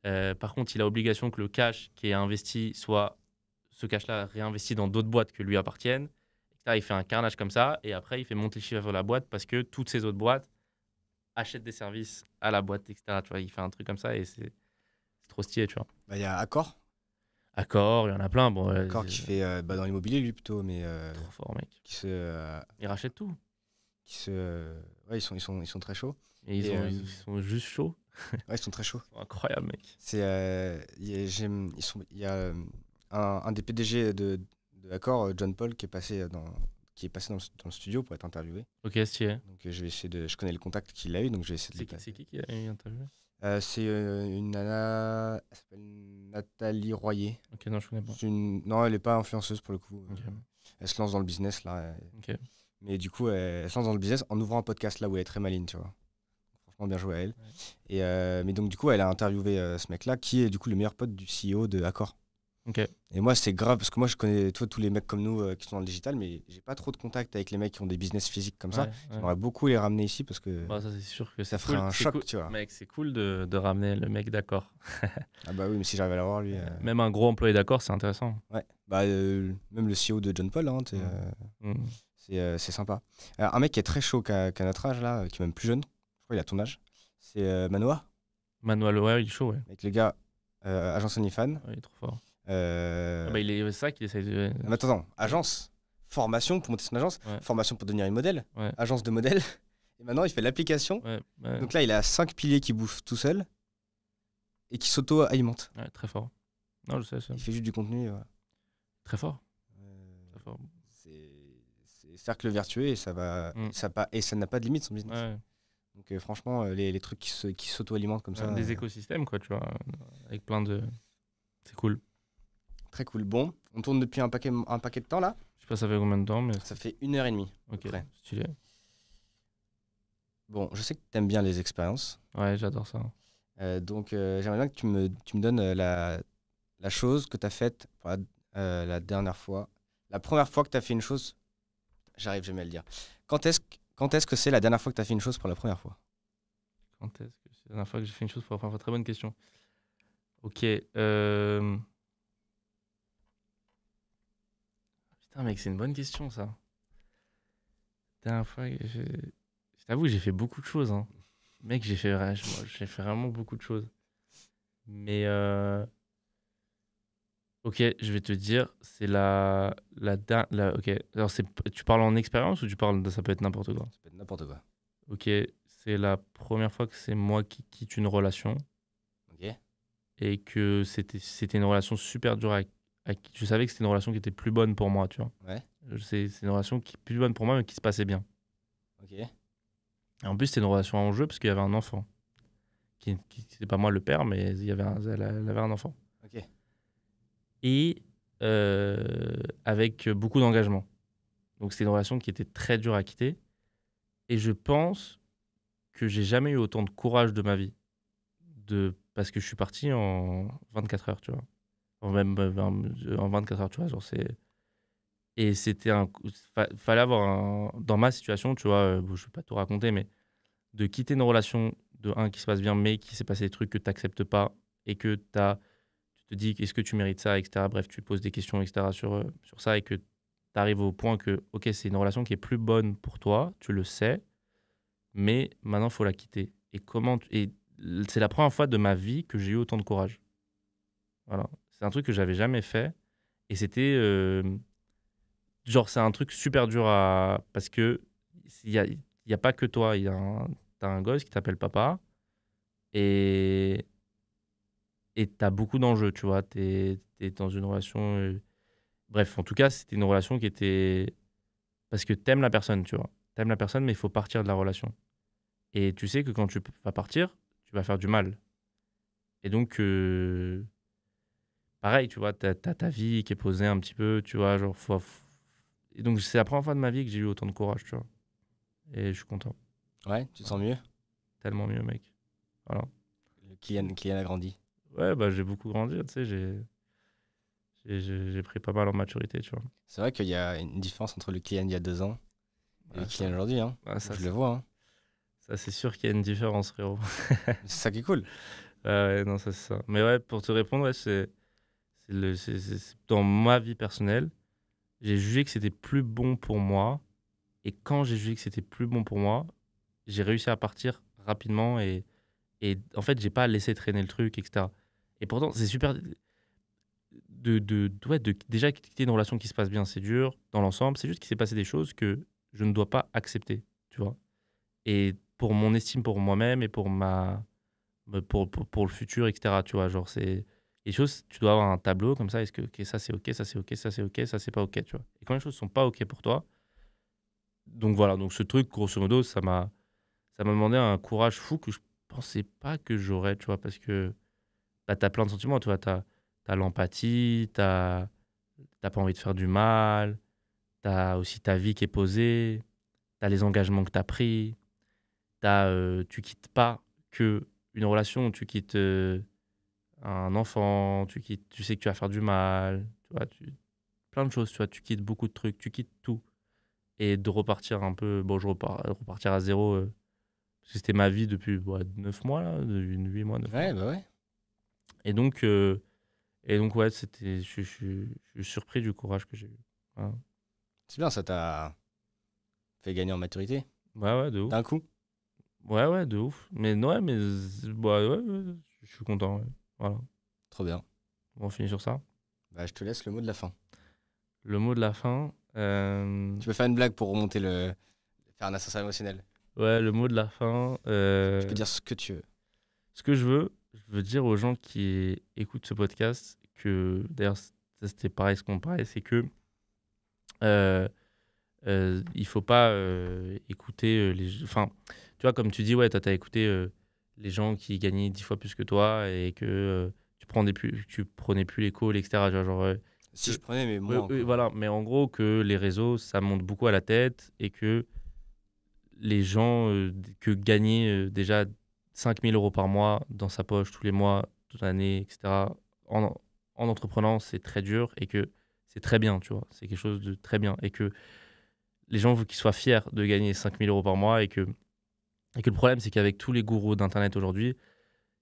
Par contre, il a obligation que le cash qui est investi soit ce cash-là réinvesti dans d'autres boîtes que lui appartiennent. Il fait un carnage comme ça et après, il fait monter le chiffre de la boîte parce que toutes ces autres boîtes achètent des services à la boîte, etc. Tu vois, il fait un truc comme ça et c'est trop stylé, tu vois. Bah, y a Accor. Accor, il y en a plein. Bon, Accor qui fait dans l'immobilier, lui, plutôt, mais... trop fort, mec. Il rachète tout. Ouais, ils sont très chauds. Et ils sont juste chauds. Ouais, ils sont très chauds. Incroyable, mec. Il y a un des PDG de Accor, John Paul, qui est passé dans le studio pour être interviewé. Ok, stylé. Donc je vais essayer je connais le contact qu'il a eu, donc je vais essayer de C'est qui a eu interviewé? C'est une nana, elle s'appelle Nathalie Royer. Ok, non, je connais pas. Non, elle n'est pas influenceuse pour le coup. Okay. Elle se lance dans le business là. Okay. Mais du coup, elle se lance dans le business en ouvrant un podcast là où elle est très maligne, tu vois. Franchement, bien joué à elle. Ouais. Mais donc du coup, elle a interviewé ce mec-là, qui est du coup le meilleur pote du CEO de Accor. Okay. Et moi, c'est grave parce que moi, je connais tous les mecs comme nous qui sont dans le digital, mais j'ai pas trop de contact avec les mecs qui ont des business physiques comme ça. J'aimerais beaucoup les ramener ici parce que ça, c'est sûr que ça ferait un choc, cool. Tu vois. Mec, c'est cool de ramener le mec d'Accor. Ah bah oui, mais si j'arrive à l'avoir, lui. Même un gros employé d'Accor, c'est intéressant. Ouais, bah même le CEO de John Paul, hein, c'est sympa. Un mec qui est très chaud, qui a notre âge, là, qui est même plus jeune, je crois qu'il a ton âge, c'est Manoa. Manoa Loer, il est chaud, ouais. Avec le gars, agence OnlyFans. Ouais, il est trop fort. C'est ça qu'il essaie de... Mais attends, agence, formation pour monter son agence, formation pour devenir une modèle, agence de modèle, et maintenant il fait l'application. Donc là, il a 5 piliers qui bouffent tout seul et qui s'auto-alimentent. Ouais, très fort. Non, je sais ça. Il fait juste du contenu. Très fort. Très fort. C'est cercle vertueux et ça n'a pas de limite son business. Ouais. Donc franchement, les trucs qui s'auto-alimentent comme ça. Des écosystèmes, quoi, tu vois, avec plein de... C'est cool. Très cool. Bon, on tourne depuis un paquet de temps là. Je sais pas ça fait combien de temps, mais... Ça fait 1h30. Ok, stylé. Bon, je sais que tu aimes bien les expériences. Ouais, j'adore ça. Donc j'aimerais bien que tu me donnes la chose que tu as faite pour la dernière fois. La première fois que tu as fait une chose, j'arrive jamais à le dire. Quand est-ce que c'est la dernière fois que tu as fait une chose pour la première fois? Quand est-ce que c'est la dernière fois que j'ai fait une chose pour la première fois? Très bonne question. Ok. Putain, mec, c'est une bonne question, ça. La dernière fois, je t'avoue que j'ai fait beaucoup de choses. Hein. Mec, j'ai fait vraiment beaucoup de choses. Mais... Ok, je vais te dire, c'est ok. Alors, tu parles en expérience ou ça peut être n'importe quoi? Ça peut être n'importe quoi. Ok, c'est la première fois que c'est moi qui quitte une relation. Ok. Et que c'était une relation super dure je savais que c'était une relation qui était plus bonne pour moi, tu vois. Ouais. C'est une relation qui est plus bonne pour moi, mais qui se passait bien. Ok. Et en plus, c'était une relation en jeu parce qu'il y avait un enfant. C'était pas moi le père, mais elle avait un enfant. Ok. Et avec beaucoup d'engagement. Donc c'était une relation qui était très dure à quitter. Et je pense que j'ai jamais eu autant de courage de ma vie. Parce que je suis parti en 24 heures, tu vois. Même en 24 heures, tu vois. Genre et c'était fallait avoir dans ma situation, tu vois, je vais pas tout raconter, mais de quitter une relation de un, qui se passe bien, mais qui s'est passé des trucs que tu n'acceptes pas et que tu te dis est-ce que tu mérites ça, etc. Bref, tu te poses des questions, etc. sur ça et que tu arrives au point que, ok, c'est une relation qui est plus bonne pour toi, tu le sais, mais maintenant, il faut la quitter. Et c'est la première fois de ma vie que j'ai eu autant de courage. Voilà. C'est un truc que j'avais jamais fait. Et c'était... genre, c'est un truc super dur à... Parce que il y a pas que toi. T'as un gosse qui t'appelle papa. Et t'as beaucoup d'enjeux, tu vois. T'es dans une relation... Bref, en tout cas, c'était une relation qui était... Parce que t'aimes la personne, tu vois. T'aimes la personne, mais il faut partir de la relation. Et tu sais que quand tu vas partir, tu vas faire du mal. Et donc, pareil, tu vois, t'as ta vie qui est posée un petit peu, tu vois, genre, Et donc, c'est la première fois de ma vie que j'ai eu autant de courage, tu vois. Et je suis content. Ouais, tu te sens mieux? Tellement mieux, mec. Voilà. Le Kylian a grandi. Ouais, bah, j'ai beaucoup grandi, tu sais, j'ai pris pas mal en maturité, tu vois. C'est vrai qu'il y a une différence entre le Kylian il y a 2 ans et le Kylian aujourd'hui. Hein. Je le vois. Hein. Ça, c'est sûr qu'il y a une différence, frérot. C'est ça qui est cool. Ouais, non, ça, c'est ça. Mais ouais, pour te répondre, ouais, c'est dans ma vie personnelle, j'ai jugé que c'était plus bon pour moi. Et quand j'ai jugé que c'était plus bon pour moi, j'ai réussi à partir rapidement et en fait, j'ai pas laissé traîner le truc, etc. Et pourtant, c'est super. Déjà, quitter une relation qui se passe bien, c'est dur dans l'ensemble. C'est juste qu'il s'est passé des choses que je ne dois pas accepter, tu vois. Et pour mon estime pour moi-même et pour pour le futur, etc. Tu vois, genre, c'est les choses, tu dois avoir un tableau comme ça. Est-ce que ok, ça c'est ok, ça c'est ok, ça c'est ok, ça c'est pas ok, tu vois. Et quand les choses sont pas ok pour toi, donc voilà, donc ce truc, grosso modo, ça m'a demandé un courage fou que je pensais pas que j'aurais, tu vois, parce que bah, t'as plein de sentiments, tu vois, t'as l'empathie, t'as pas envie de faire du mal, t'as aussi ta vie qui est posée, t'as les engagements que t'as pris, tu quittes pas que une relation, tu quittes un enfant, tu sais que tu vas faire du mal, tu vois, plein de choses, tu vois, tu quittes beaucoup de trucs, tu quittes tout. Et de repartir un peu, bon, repartir à zéro, parce que c'était ma vie depuis 9 mois, là, depuis 8 mois, 9 mois. Ouais, bah ouais. Et donc, ouais, je suis surpris du courage que j'ai eu. Voilà. C'est bien, ça t'a fait gagner en maturité. Ouais, de ouf. D'un coup. Ouais, de ouf. Mais ouais, ouais, je suis content. Ouais. Voilà. Trop bien. On finit sur ça. Bah, je te laisse le mot de la fin. Le mot de la fin. Tu peux faire une blague pour remonter faire un ascenseur émotionnel. Ouais, le mot de la fin. Tu peux dire ce que tu veux. Ce que je veux dire aux gens qui écoutent ce podcast, que d'ailleurs, ça c'était pareil ce qu'on parlait, c'est que il faut pas écouter Enfin, tu vois, comme tu dis, ouais, t'as écouté les gens qui gagnaient 10 fois plus que toi et que tu prenais plus les calls, etc. Genre, Si je prenais, mais moi. oui, voilà, mais en gros, que les réseaux, ça monte beaucoup à la tête et que les gens que gagner déjà 5 000 € par mois dans sa poche tous les mois, toute l'année, etc., en entreprenant, c'est très dur et que c'est très bien, tu vois. C'est quelque chose de très bien. Et que les gens veulent qu'ils soient fiers de gagner 5 000 € par mois et que le problème, c'est qu'avec tous les gourous d'Internet aujourd'hui,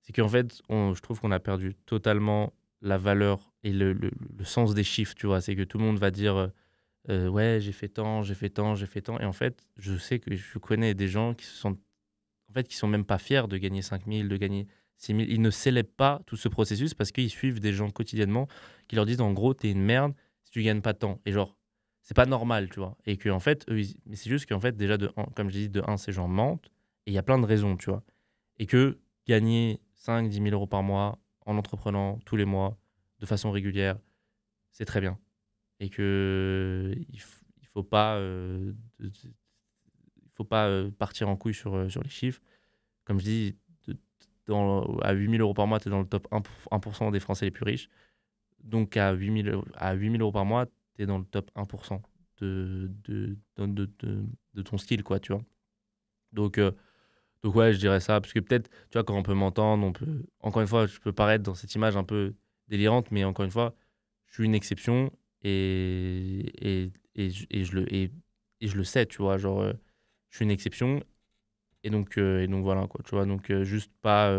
c'est qu'en fait, je trouve qu'on a perdu totalement la valeur et le sens des chiffres, tu vois. C'est que tout le monde va dire ouais, j'ai fait tant, j'ai fait tant, j'ai fait tant. Et en fait, je sais que je connais des gens qui qui sont même pas fiers de gagner 5 000, de gagner 6 000. Ils ne célèbrent pas tout ce processus parce qu'ils suivent des gens quotidiennement qui leur disent en gros, t'es une merde si tu gagnes pas tant. Et genre, c'est pas normal, tu vois. Et que en fait, mais c'est juste qu'en fait, déjà, comme je dis, de un, ces gens mentent. Et il y a plein de raisons, tu vois. Et que gagner 5 10 000 € par mois en entreprenant tous les mois de façon régulière, c'est très bien. Et que il faut pas partir en couille sur les chiffres. Comme je dis, à 8 000 € par mois, tu es dans le top 1% des Français les plus riches. Donc à 8 000 € par mois, tu es dans le top 1% de ton skill, quoi, tu vois. Donc ouais, je dirais ça. Parce que peut-être, tu vois, quand on peut m'entendre, encore une fois, je peux paraître dans cette image un peu délirante, mais encore une fois, je suis une exception et je le sais, tu vois. Genre, je suis une exception Et donc voilà, quoi, tu vois. Donc juste pas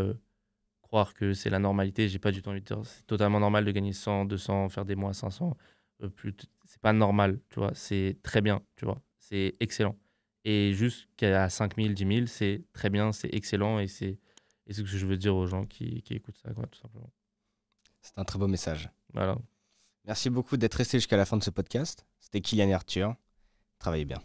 croire que c'est la normalité. J'ai pas du tout envie de dire. C'est totalement normal de gagner 100, 200, faire des mois 500. C'est pas normal, tu vois. C'est très bien, tu vois. C'est excellent. Et juste qu'à 5000, 10 000, c'est très bien, c'est excellent. Et c'est ce que je veux dire aux gens qui écoutent ça, quoi, tout simplement. C'est un très beau message. Voilà. Merci beaucoup d'être resté jusqu'à la fin de ce podcast. C'était Kylian et Arthur. Travaillez bien.